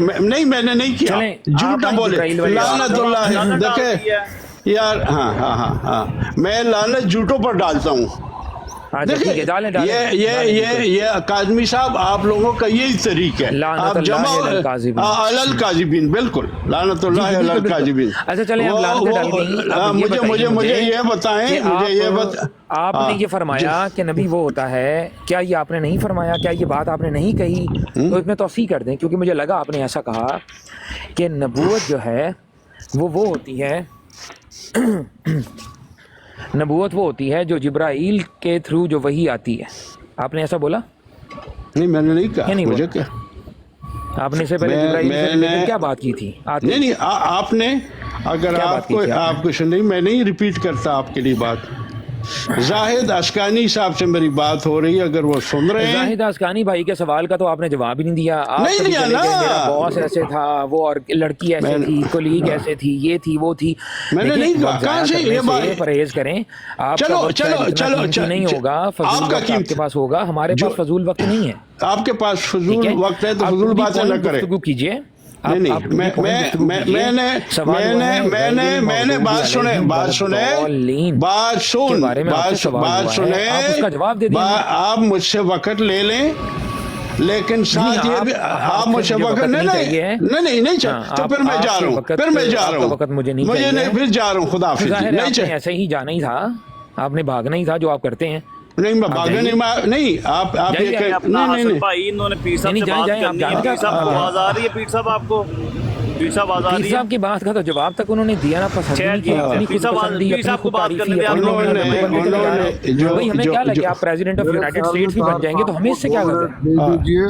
मैंने नहीं किया, झूठ ना बोले, लानतुल्लाह। देखे यार, हाँ मैं लानत झूठों पर डालता हूँ। देखिए ये काज़मी साहब, आप लोगों का यही तरीका है, आप जमा अलल काज़िबीन, बिल्कुल लानतुल्लाह अलल काज़िबीन। अच्छा चलें, मुझे ये बताएं, आपने ये फरमाया कि नबी वो होता है, क्या ये आपने नहीं फरमाया? क्या ये बात आपने नहीं कही? तो इसमें तौसीह कर दें, क्योंकि मुझे लगा आपने ऐसा कहा कि नबूवत जो है वो होती है नबूवत वो होती है जो जिब्राईल के थ्रू जो वही आती है। आपने ऐसा बोला? नहीं मैंने नहीं कहा। नहीं मुझे क्या, आपने से पहले जिब्राईल से क्या बात की थी? नहीं आपने, अगर आपको नहीं, मैं नहीं रिपीट करता आपके लिए बात। जाहिद अस्कानी साहब से मेरी बात हो रही है, अगर वो सुन रहे हैं। जाहिद अस्कानी भाई के सवाल का तो आपने जवाब ही नहीं दिया। आप नहीं दिया ना। मेरा बॉस ऐसे था, वो और लड़की ऐसे थी, कोलीग ऐसे थी, ये थी वो थी। मैंने नहीं कहा, कहां से ये बात? परहेज करें आप। चलो नहीं होगा, फजूल वक्त आपके पास होगा, हमारे पास फजूल वक्त नहीं है। आपके पास फजूल वक्त है तो फजूल बातें न करें। कीजिए, मैंने बात सुने आप मुझसे वक्त ले लें, लेकिन साथ ये भी आप मुझे वक्त नहीं तो फिर मैं जा रहा हूँ, मुझे नहीं, फिर जा रहा हूँ, खुदा हाफिज। नहीं ऐसे ही जाना ही था, आपने भागना ही था जो आप करते हैं। नहीं मैं भागा नहीं आप ये नहीं भाई, इन्होंने पीर साहब से बात करनी है, पीर साहब को आवाज आ रही है, पीर साहब आपको पीर साब आजाद पीर साहब की बात का तो जवाब तक उन्होंने दिया ना, पसंद नहीं किया, अपनी खुद पसंदी, अपनी खुद तारीफी, भाई हमें क्या लगे आप प्रेसिडेंट ऑफ यूनाइटेड स्टेट्स भी बन जाएंगे तो हमें इससे क्या करना है। दीजिए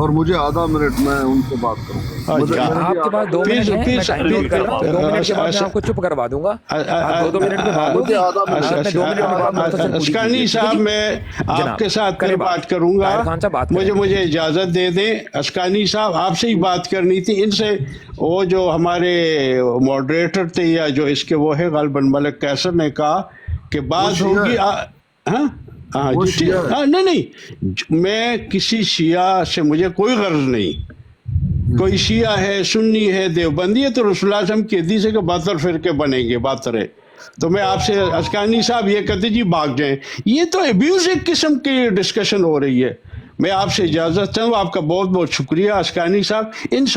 और मुझे आधा मिनट में उनसे बात करूंगा। आपके पास 2 मिनट है, मैं टाइम नोट कर रहा हूँ, 2 मिनट के बाद मैं आपको चुप करवा दूंगा, 2 मिनट में बात होगी, 2 मिनट में बात। अस्कानी साहब मैं आपके साथ फिर बात करूंगा, मुझे इजाजत दे दें। अस्कानी साहब आपसे ही बात करनी थी, इनसे वो जो हमारे मॉडरेटर थे या जो इसके वो है गालिबन मलिक कैसर ने कहा कि बात होगी। नहीं मैं किसी शिया से मुझे कोई गर्ज नहीं, कोई शिया है सुन्नी है देवबंदी है तो रसूलुल्लाह सल्लल्लाहु अलैहि वसल्लम की हदीस है कि 72 फिरके बनेंगे 72। तो मैं आपसे अस्कानी साहब ये कहते जी भाग जाएं, ये तो एब्यूजिव किस्म की डिस्कशन हो रही है। मैं आपसे इजाज़त चाहूँ, आपका बहुत बहुत शुक्रिया अस्कानी साहब।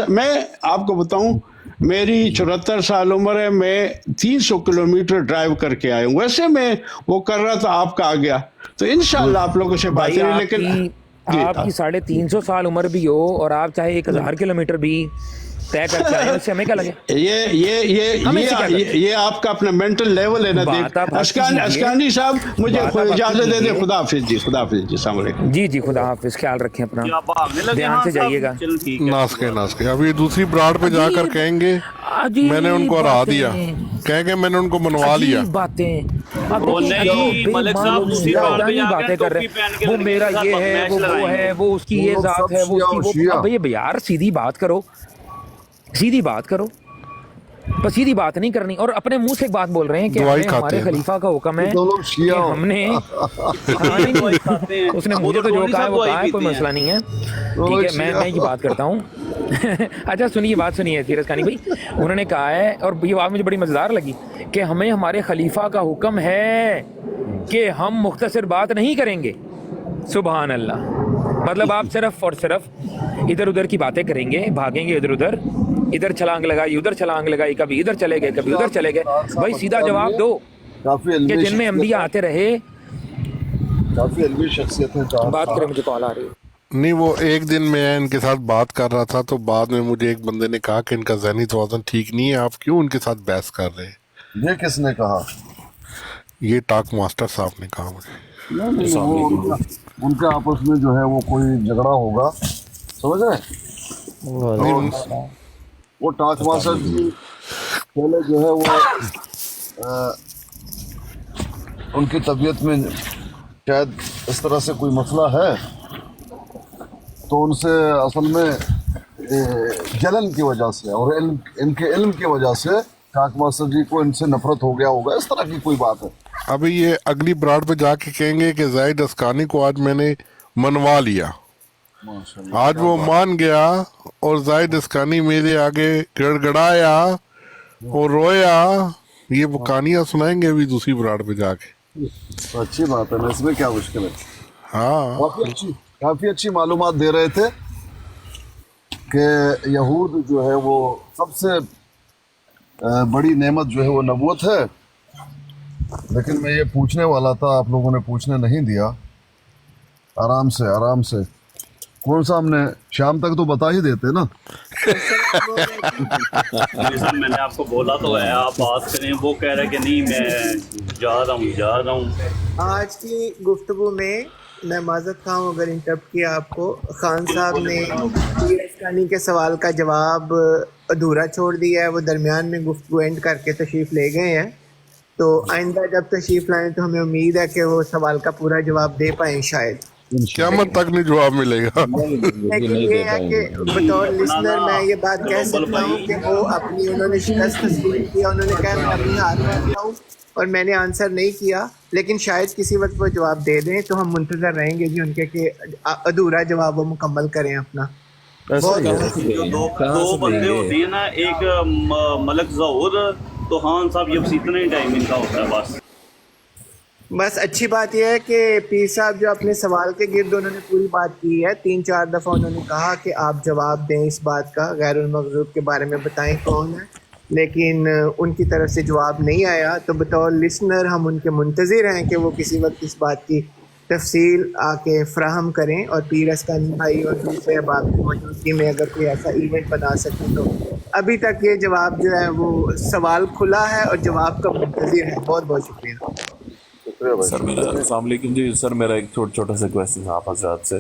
मैं आपको बताऊँ मेरी 74 साल उम्र है, मैं 300 किलोमीटर ड्राइव करके आया हूँ, वैसे मैं वो कर रहा था आपका आ गया, तो इंशाल्लाह आप लोगों से बात करें। लेकिन आपकी 350 साल उम्र भी हो और आप चाहे 1000 किलोमीटर भी तय करके आए, उससे हमें क्या लगे? ये आपका अपना मेंटल लेवल है ना। देख अस्कानी साहब मुझे इजाजत दे दे, खुदा हाफिज जी, खुदा हाफिज जी, अस्सलाम वालेकुम जी, खुदा हाफिज, ख्याल रखें अपना, ध्यान से जाइएगा। नास्के अब ये दूसरी ब्राड पे जाकर कहेंगे मैंने उनको हरा दिया, कहेंगे मैंने उनको मनवा लिया। बातें कर रहे हैं, वो मेरा ये है, वो है, वो उसकी ये जात है, वो उसकी वो। भैया यार सीधी बात करो, सीधी बात करो, बस सीधी बात नहीं करनी। और अपने मुंह से एक बात बोल रहे हैं कि हमारे खलीफा का हुक्म है कि हमने उसने मुझे तो जो कहा है वो कहा है, कोई मसला नहीं है, ठीक है। मैं ये बात करता हूँ अच्छा सुनिए, बात सुनिए फिर अस्कानी भाई, उन्होंने कहा है और ये बात मुझे बड़ी मजेदार लगी कि हमें हमारे खलीफा का हुक्म है कि हम मुख्तसर बात नहीं करेंगे। सुभान अल्लाह, मतलब आप सिर्फ और सिर्फ इधर उधर की बातें करेंगे, भागेंगे इधर उधर, इधर छलांग लगाई उधर छलांग लगाई, कभी इधर चले गए कभी उधर चले गए। भाई सीधा जवाब दो कि जिनमें अंबिया आते रहे। काफी अलवी शख्सियत है, बात करें, मुझे कॉल आ रही है। नहीं वो एक दिन मैं इनके साथ बात कर रहा था तो बाद में मुझे एक बंदे ने कहा कि इनका ज़हनी तवाज़ुन ठीक नहीं है, आप क्यों उनके साथ बहस कर रहे हैं? ये किसने कहा? ये टॉक मास्टर साहब ने कहा मुझे। उनके आपस में जो है वो कोई झगड़ा होगा, समझ रहे? वो टॉक मास्टर जी पहले जो है वो उनकी तबीयत में शायद इस तरह से कोई मसला है, तो उनसे असल में जलन की वजह से और इनके इल्म की वजह से टॉक मास्टर जी को इनसे नफरत हो गया होगा, इस तरह की कोई बात है। अभी ये अगली ब्राड पे जाके कहेंगे कि जाहिद अस्कानी को आज मैंने मनवा लिया, आज वो मान गया और जाहिद अस्कानी मेरे आगे गड़गड़ाया और रोया, ये वो कहानियां सुनाएंगे अभी दूसरी ब्राड पे जाके। अच्छी बात है ना, इसमें क्या मुश्किल है? हाँ काफी अच्छी मालूमात दे रहे थे कि यहूद जो है वो सबसे बड़ी नेमत जो है वो नबूवत है, लेकिन मैं ये पूछने वाला था, आप लोगों ने पूछने नहीं दिया। आराम से कौन सा हमने शाम तक तो बता ही देते ना। मैंने आपको बोला तो है आप बात करें, वो कह रहे कि नहीं मैं जा रहा हूँ। आज की गुफ्तगू में मैं माजरत खां अगर इंटरप्ट किया आपको, खान साहब ने अस्कानी के सवाल का जवाब अधूरा छोड़ दिया है, वो दरमियान में गुफ्तगू एंड करके तशरीफ़ ले गए हैं। तो आइंदा जब तशरीफ़ लाएं तो हमें उम्मीद है कि वो सवाल का पूरा जवाब दे पाएँ शायद। क़यामत तक नहीं जवाब मिलेगा। लेकिन ये है कि बतौर लिसनर मैं ये बात कह सकता हूँ कि वो अपनी उन्होंने शिकस्त तस्लीम किया, उन्होंने कहा मैं अपनी हार मान रहा हूँ और मैंने आंसर नहीं किया, लेकिन शायद किसी वक्त वो जवाब दे दें तो हम मुंतज़र रहेंगे जी उनके कि अधूरा जवाब वो मुकम्मल करें अपना। बहुत कहाँ से जो दो बंदे होते हैं ना, एक मलक ज़हूर, तो खान साहब ये बस इतना ही टाइम इनका होता है बस। बस अच्छी बात यह है कि पीर साहब जो अपने सवाल के गिर्द उन्होंने पूरी बात की है, 3-4 दफ़ा उन्होंने कहा कि आप जवाब दें इस बात का, गैरुल मग़ज़ूब के बारे में बताएं कौन है, लेकिन उनकी तरफ से जवाब नहीं आया। तो बतौर लिसनर हम उनके मुंतज़िर हैं कि वो किसी वक्त इस बात की तफसील आके फ़राहम करें, और पीर अस्कानी भाई और दूसरे अहबाब की मौजूदगी में अगर कोई ऐसा इवेंट बना सकें। तो अभी तक ये जवाब जो है वो सवाल खुला है और जवाब का मुंतज़िर है। बहुत बहुत शुक्रिया सर। मेरा अस्सलाम वालेकुम जी सर, मेरा एक छोटा सा क्वेश्चन है आप हजरात से।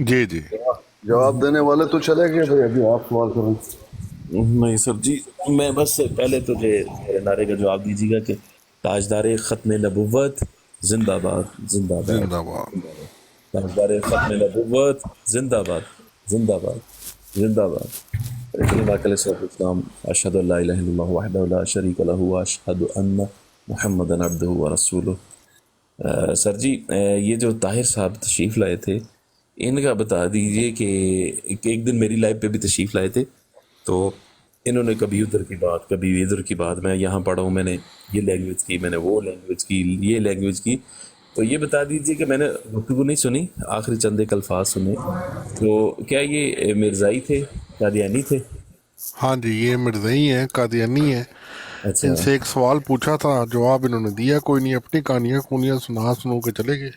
जी जी, जवाब देने वाले तो चले गए भाई, अभी आप सवाल करें। नहीं सर जी, मैं बस पहले तो मेरे नारे का जवाब दीजिएगा कि ताजदार ख़त्म नबुव्वत जिंदाबाद जिंदाबाद जिंदाबाद, ताजदार ख़त्म नबुव्वत जिंदाबाद जिंदाबाद जिंदाबाद। इस्लाम अशहदु अल्ला इलाहा इल्लल्लाहु वहदहु ला शरीका लहु व अशहदु अन्ना मुहम्मदन अब्दुहु व रसूलुहु। सर जी, ये जो ताहिर साहब तशरीफ़ लाए थे, इनका बता दीजिए कि एक दिन मेरी लाइफ पे भी तशरीफ़ लाए थे, तो इन्होंने कभी उधर की बात कभी इधर की बात, मैं यहाँ पढ़ा हूँ, मैंने ये लैंग्वेज की, मैंने वो लैंग्वेज की, ये लैंग्वेज की। तो ये बता दीजिए कि मैंने गुफ्तगू नहीं सुनी, आखिरी चंद एक अल्फाज सुने, तो क्या ये मिर्ज़ाई थे, कादियानी थे? हाँ जी, ये मिर्ज़ाई हैं, कादियानी हैं। अच्छा, इनसे एक सवाल पूछा था, जवाब इन्होंने दिया कोई नहीं, अपनी कहानियाँ सुनो के चले गए।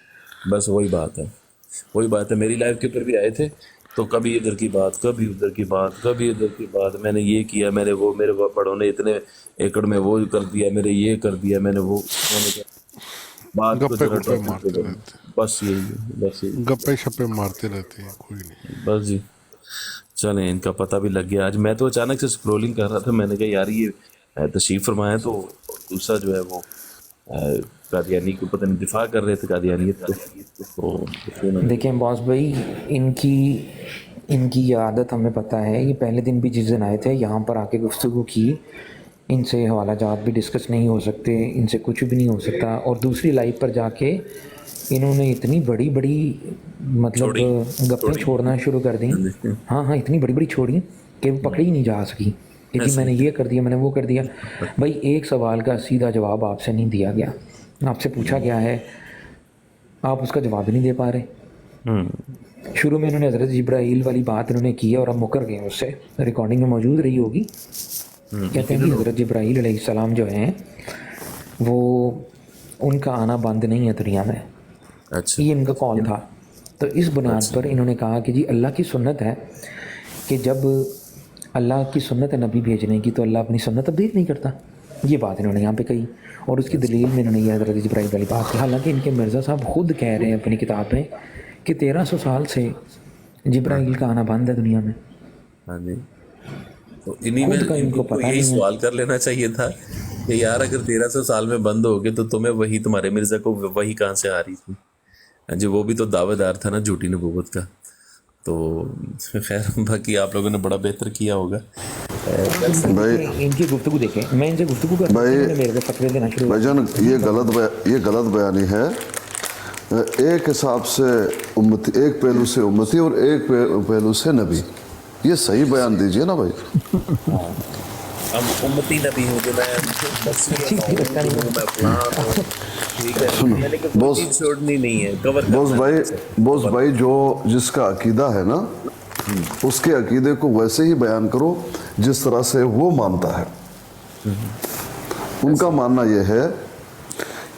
बस वही बात है। मेरी लाइफ के ऊपर भी आए थे, तो कभी इधर की बात, कभी उधर की बात, कभी इधर की बात, मैंने ये किया, मैंने वो, मेरे बड़ों ने इतने एकड़ में वो कर दिया, मेरे ये कर दिया, मैंने वो, बात को गप्पे जरा गप्पे टॉपिक मारते पे रहते बस यही गप्पे शप्पे मारते रहते हैं, कोई नहीं। बस जी, चलें, इनका पता भी लग गया। आज मैं तो अचानक से स्क्रोलिंग कर रहा था, मैंने कहा यार ये तशरीफ़ फरमाया, तो दूसरा जो है वो कादियानी को पता नहीं दिफा कर रहे थे कादियानियत को। देखें बॉस भाई, इनकी ये आदत हमें पता है। ये पहले दिन भी जिस दिन आए थे यहाँ पर आके गुफ्तगू की, इनसे हवाला जात भी डिस्कस नहीं हो सकते, इनसे कुछ भी नहीं हो सकता। और दूसरी लाइव पर जाके इन्होंने इतनी बड़ी मतलब गप्पें छोड़ना शुरू कर दी। हाँ, इतनी बड़ी छोड़ी कि वो पकड़ी ही नहीं जा सकी कि जी मैंने ये कर दिया, मैंने वो कर दिया। भाई एक सवाल का सीधा जवाब आपसे नहीं दिया गया, आपसे पूछा गया है, आप उसका जवाब नहीं दे पा रहे। शुरू में इन्होंने हज़रत जिब्राइल वाली बात इन्होंने की है और अब मुकर गए उससे, रिकॉर्डिंग में मौजूद रही होगी। कहते हैं कि हज़रत जिब्राइल अलैहिस्सलाम जो हैं वो, उनका आना बंद नहीं है दुनिया में। अच्छा, ये इनका कॉल था। तो इस बुनियाद पर इन्होंने कहा कि जी अल्लाह की सुन्नत है कि जब अल्लाह की सुन्नत है नबी भेजने की, तो अल्लाह अपनी सुन्नत तब्दील नहीं करता। ये बात इन्होंने यहाँ पे कही, और उसकी दलील में इन्होंने ये हज़रत जिब्राइल वाली बात की। हालांकि इनके मिर्ज़ा साहब खुद कह रहे हैं अपनी किताब में कि 1300 साल से जिब्राइल का आना बंद है दुनिया में। हाँ जी, तो इन्हीं में इनको यही सवाल कर लेना चाहिए था कि यार अगर 1300 साल में बंद हो गए तो तुम्हें वही, तुम्हारे मिर्ज़ा को वही कहाँ से आ रही थी? हाँ जी, वो भी तो दावेदार था ना झूठी नबूवत का। तो खैर, बाकी आप लोगों ने बड़ा बेहतर किया होगा। भाई इनकी गुफ्तगू देखें, मैं इनसे गुफ्तगू कर भाई मेरे को फतवे देना शुरू। भाईजान ये गलत बयानी है। एक हिसाब से उम्मती, एक पहलू से उम्मती और एक पहलू से नबी, ये सही बयान दीजिए ना भाई। हम उम्मती नबी हो गए, छोड़नी नहीं है, कवर बोस भाई जो जिसका अकीदा है ना, उसके अकीदे को वैसे ही बयान करो जिस तरह से वो मानता है। उनका मानना यह है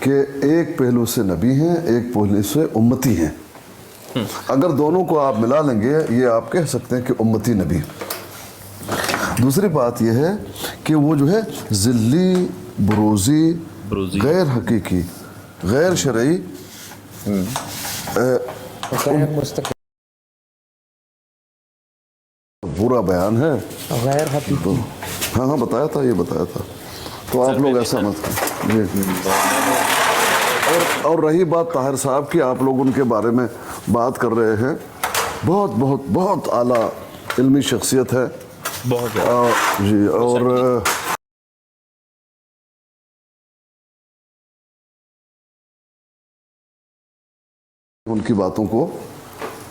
कि एक पहलू से नबी हैं, एक पहलू से उम्मती हैं। अगर दोनों को आप मिला लेंगे, ये आप कह सकते हैं कि उम्मती नबी। दूसरी बात यह है कि वो जो है ज़िल्ली, बुरूज़ी, गैर हकीकी, गैर शरई, बुरा बयान है, गैर हकीकी। हाँ बताया था, ये बताया था। तो आप लोग ऐसा मत करें। और रही बात ताहिर साहब की, आप लोग उनके बारे में बात कर रहे हैं, बहुत बहुत बहुत आला इल्मी शख्सियत है, बहुत जी। और उनकी बातों को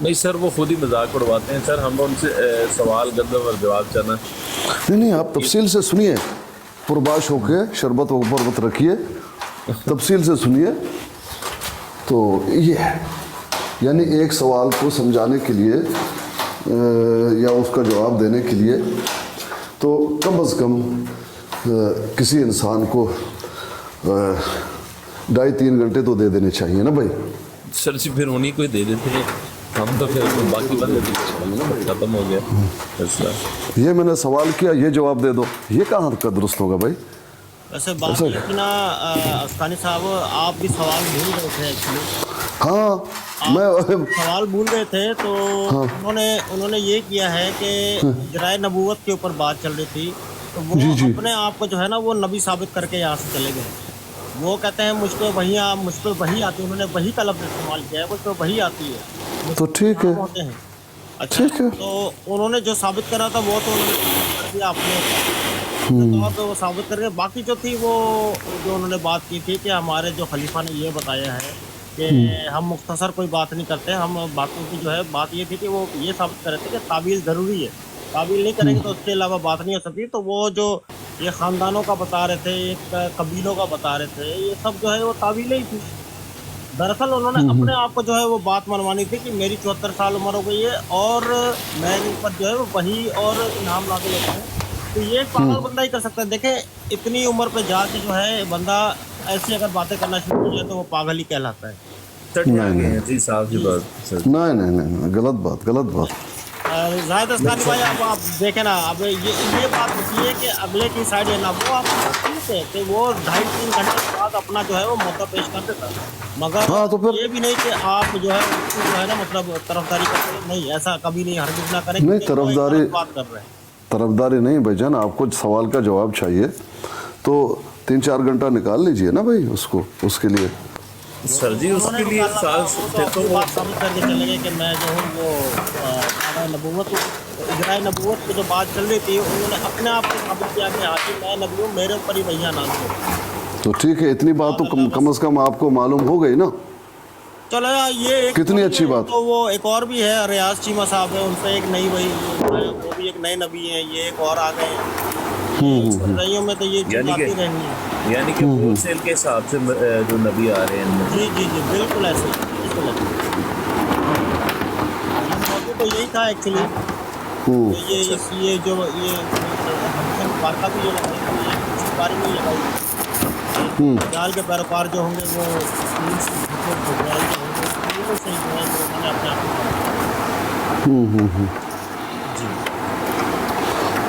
نہیں سر وہ خود ہی مذاق اڑواتے ہیں سر. ہم ان سے سوال گندم اور جواب چاہنا. نہیں آپ تفصیل سے سنیے, پرباش ہو کے شربت وبربت رکھیے, تفصیل سے سنیے. تو یہ ہے یعنی ایک سوال کو سمجھانے کے لیے یا اس کا جواب دینے کے لیے تو کم از کم کسی انسان کو 2.5-3 گھنٹے تو دے دینے چاہیے نا بھائی. سر جی پھر انہیں کو ہی دے دیتے ہیں ہم, تو پھر باقی بندے ختم ہو گیا مسئلہ. یہ میں نے سوال کیا, یہ جواب دے دو, یہ کہاں کا درست ہوگا بھائی؟ ویسے بات یہ کہ نا اسکانی صاحب آپ بھی سوال بھول گئے تھے ایکچولی. ہاں میں سوال بھول گئے تھے تو انہوں نے یہ کیا ہے کہ جرائے نبوت کے اوپر بات چل رہی تھی تو وہ اپنے آپ کو جو ہے نا وہ نبی ثابت کر کے یہاں سے چلے گئے. وہ کہتے ہیں مجھ پہ وہی آتی ہے, انہوں نے وہی کا لفظ استعمال کیا ہے, مجھ پہ وہی آتی ہے تو ٹھیک ہے. اچھا تو انہوں نے جو ثابت کرا تھا وہ تو انہوں نے کر دیا اپنے طور پہ وہ ثابت کر کے. باقی جو تھی وہ جو انہوں نے بات کی تھی کہ ہمارے جو خلیفہ نے یہ بتایا ہے کہ ہم مختصر کوئی بات نہیں کرتے, ہم باقیوں کی جو ہے بات یہ تھی کہ وہ یہ ثابت کر رہے تھے کہ تعویل ضروری ہے, تعویل نہیں کریں گے تو اس کے علاوہ بات نہیں ہو سکتی. تو وہ جو یہ خاندانوں کا بتا رہے تھے, ایک قبیلوں کا بتا رہے تھے, یہ سب جو ہے وہ تعویلیں ہی تھی. دراصل انہوں نے اپنے آپ کو جو ہے وہ بات منوانی تھی کہ میری 74 سال عمر ہو گئی ہے اور میرے اوپر جو ہے وہ وہی اور انعام نازل ہوتے ہیں. تو یہ ایک پاگل بندہ ہی کر سکتا ہے. دیکھیں اتنی عمر پہ جا کے جو ہے بندہ ایسی اگر باتیں کرنا شروع ہو جائے تو وہ پاگل ہی کہلاتا ہے. جی صاحب جی بات نہیں غلط بات. زاہد اسکانی بھائی اب آپ دیکھیں نا, اب یہ بات ہوتی ہے کہ اگلے کی سائڈ ہے نا وہ آپ ٹھیک ہے کہ وہ 2.5-3 گھنٹے کے بعد اپنا جو ہے وہ مدعا پیش کر دیتا ہے, مگر یہ بھی نہیں کہ آپ جو ہے نا مطلب طرفداری کرتے ہیں. نہیں, ایسا کبھی نہیں, ہرگز نہ کریں. نہیں بات کر رہے ہیں طرفداری نہیں بھائی جان, آپ کو سوال کا جواب چاہیے تو 3-4 گھنٹہ نکال لیجئے نا بھائی اس کے لیے. سر جی اس کے لیے بات ثابت کر کے چلے گئے کہ میں جو ہوں وہ اجرائے نبوت کی جو بات چل رہی تھی انہوں نے اپنے آپ کو ثابت کیا کہ ہاں میں نبی ہوں, میرے اوپر ہی وہیاں نازل ہو. تو ٹھیک ہے, اتنی بات تو کم از کم آپ کو معلوم ہو گئی نا. چلو یہ کتنی اچھی بات. تو وہ ایک اور بھی ہے, ریاض چیمہ صاحب ہے, ان پہ ایک نئی وہی وہ بھی ایک نئے نبی ہیں, یہ ایک اور آ گئے ہیں. میں تو یہ چیز آتی رہنی ہے, یعنی کہ ہول سیل کے حساب سے جو نبی آ رہے ہیں. جی بالکل ایسے بالکل ایسے. موضوع تو یہی تھا ایکچولی. یہ جو یہ بارکہ بھی یہ بارے میں لگائی جال کے پیروکار جو ہوں گے وہ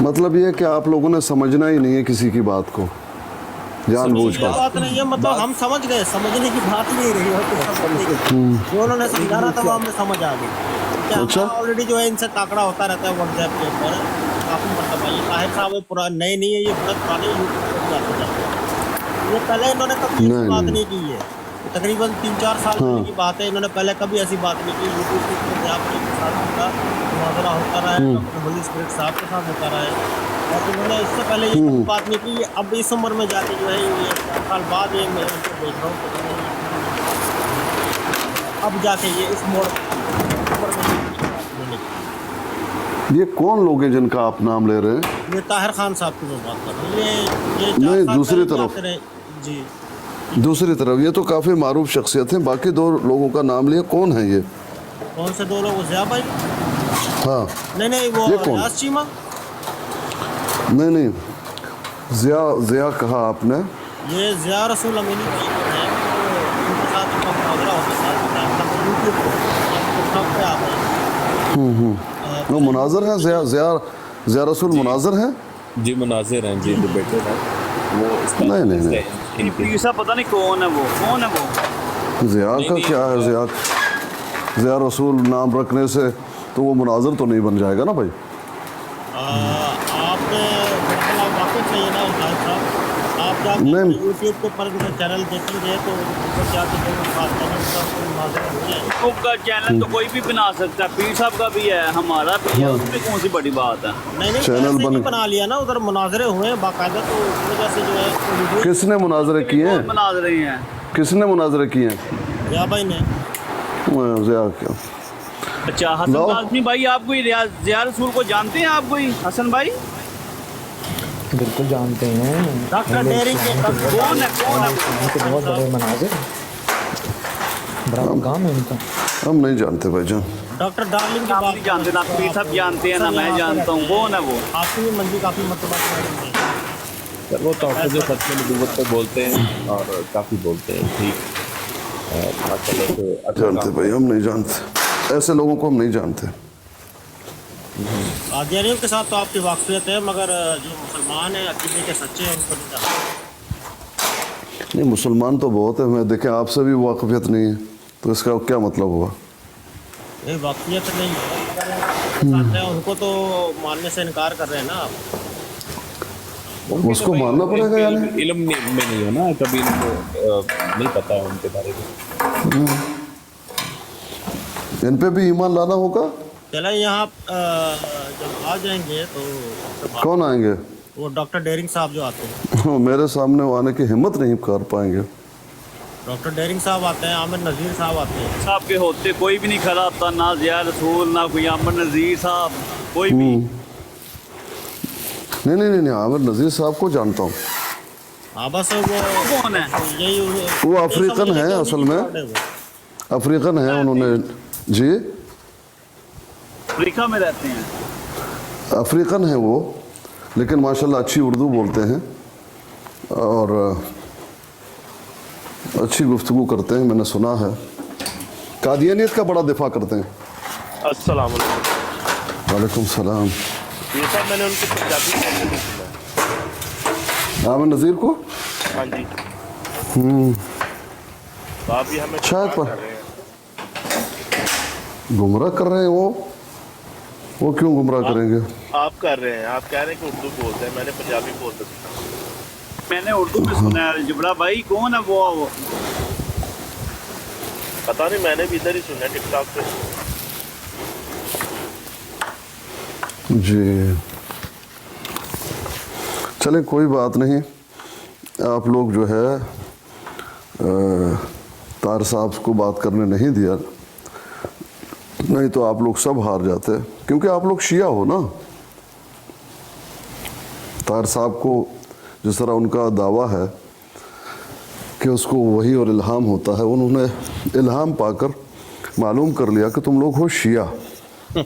مطلب یہ کہ آپ لوگوں نے سمجھنا ہی نہیں ہے کسی کی بات کو جان بوجھ کر. بات نہیں ہے, مطلب ہم سمجھ گئے, سمجھنے کی بات نہیں رہی ہوتی. جو انہوں نے سمجھا رہا تھا وہ ہمیں سمجھ آ گئی. اچھا آلریڈی جو ہے ان سے تاکڑا ہوتا رہتا ہے واٹس ایپ کے اوپر کافی مرتبہ. یہ طاہر صاحب نئے نہیں ہے, یہ بہت پرانے یوٹیوب پہ جاتے ہیں. یہ پہلے انہوں نے کبھی ایسی بات نہیں کی ہے, تقریباً 3-4 سال پہلے کی بات ہے. انہوں نے پہلے کبھی ایسی بات نہیں کی. یوٹیوب کے آپ کے ساتھ ہوتا محاورہ ہوتا رہا ہے, ہولی اسپرٹ صاحب کے ساتھ ہوتا رہا ہے, اور انہوں نے اس سے پہلے یہ بات نہیں کی. اب اس عمر میں جا کے جو ہے یہ 4 سال بعد یہ میں ان کو دیکھ رہا ہوں اب جا کے یہ اس موڑ یہ کون لوگ ہیں جن کا آپ نام لے رہے ہیں؟ یہ طاہر خان صاحب کی میں بات کر رہا ہوں. یہ نہیں دوسری طرف جی دوسری طرف یہ تو کافی معروف شخصیت ہیں. باقی 2 لوگوں کا نام لیا, کون ہیں یہ؟ کون سے 2 لوگ؟ ضیاء بھائی. ہاں نہیں وہ ریاض چیمہ. نہیں ضیاء کہا آپ نے. یہ ضیاء رسول امینی بھائی جو ہے ان کے ساتھ ان کا محاورہ ہوتا ہے. وہ مناظر ہیں, ضیاء رسول مناظر ہیں. جی مناظر ہیں, جی ڈیبیٹر ہیں. نہیں پیر صاحب پتہ نہیں کون ہے وہ ضیاء کا کیا ہے. ضیاء رسول نام رکھنے سے تو وہ مناظر تو نہیں بن جائے گا نا بھائی. آپ نے واقف نہیں ہے نا طاہر صاحب, آپ جا کے یوٹیوب کے اوپر چینل دیکھیں گے تو اوپر جا کے بات کریں کا چینل تو کوئی بھی بنا سکتا ہے. پیر صاحب کا بھی ہے, ہمارا بھی ہے, اس میں کون سی بڑی بات ہے. نہیں بنا لیا نا, ادھر مناظرے ہوئے ہیں باقاعدہ, تو اس وجہ سے جو ہے کس نے مناظرے کیے ہیں؟ مناظرے ہیں. کس نے مناظرے کیے ہیں؟ ضیاء بھائی نے. ضیاء کیا अच्छा हसन लो। काज़मी भाई, आप कोई ज़िया रसूल को जानते हैं आप कोई, हसन भाई? बिल्कुल जानते हैं। डॉक्टर डेरिंग के कौन है के बहुत बड़े मनाजिर बड़ा काम है उनका। हम नहीं जानते भाईजान। डॉक्टर डार्लिंग की बात नहीं जानते, ना पीर साहब जानते हैं ना मैं जानता हूँ, कौन है वो? आपकी भी मंजिल काफ़ी मरतबा सर वो डॉक्टर जो सच में नबूवत पे बोलते हैं और काफ़ी बोलते हैं, ठीक माशाल्लाह से अच्छा जानते काम भाई, हम नहीं जानते, ऐसे लोगों को हम नहीं जानते। कादियानियों के साथ तो आपकी वाकफियत है, मगर जो मुसलमान हैं अकीदे के सच्चे हैं उनको नहीं जानते। नहीं, मुसलमान तो बहुत है, मैं देखें आपसे भी वाकफियत नहीं है, तो इसका क्या मतलब हुआ? ये वाकफियत नहीं है, मगर साथ है उनको तो मानने से इनकार कर रहे हैं ना आप। उसको मानना पड़ेगा यानी। इल्म में नहीं है ना, कभी इनको नहीं पता है उनके बारे में। इन पे भी ईमान लाना होगा। चलो यहाँ जब आ जाएंगे तो कौन आएंगे? वो डॉक्टर डेरिंग साहब जो आते हैं। मेरे सामने वो आने की हिम्मत नहीं कर पाएंगे। डॉक्टर डेरिंग साहब आते हैं, आमिर नज़ीर साहब आते हैं। साहब के होते कोई भी नहीं खड़ा होता, ना ज़िया रसूल ना कोई आमिर नज़ीर साहब, कोई भी नहीं, आमिर नज़ीर साहब को जानता हूँ। हाँ बस वो कौन है? यही वो अफ्रीकन है, असल में अफ्रीकन है उन्होंने जी, अफ्रीका में रहते हैं। अफ्रीकन है वो, लेकिन माशाल्लाह अच्छी उर्दू बोलते हैं और अच्छी गुफ्तगू करते हैं, मैंने सुना है। कादियानियत का बड़ा दिफा करते हैं। अस्सलाम वालेकुम। वालेकुम सलाम। ये सब मैंने उनके पंजाबी में नहीं सुना। आमिर नज़ीर को? हाँ जी। तो आप भी हमें शायद गुमराह कर रहे हैं। गुमराह कर रहे हैं वो क्यों गुमराह करेंगे? आप कर रहे हैं, आप कह रहे हैं कि उर्दू बोलते हैं, मैंने पंजाबी बोलते सुना। मैंने उर्दू में सुना है। जिब्रा भाई कौन है वो? पता नहीं, मैंने भी इधर ही सुना है टिकटॉक पे। जी चलें, कोई बात नहीं। आप लोग जो है तार साहब को बात करने नहीं दिया, नहीं तो आप लोग सब हार जाते, क्योंकि आप लोग शिया हो ना। तार साहब को जिस तरह उनका दावा है कि उसको वही और इल्हाम होता है, उन्होंने इल्हाम पाकर मालूम कर लिया कि तुम लोग हो शिया।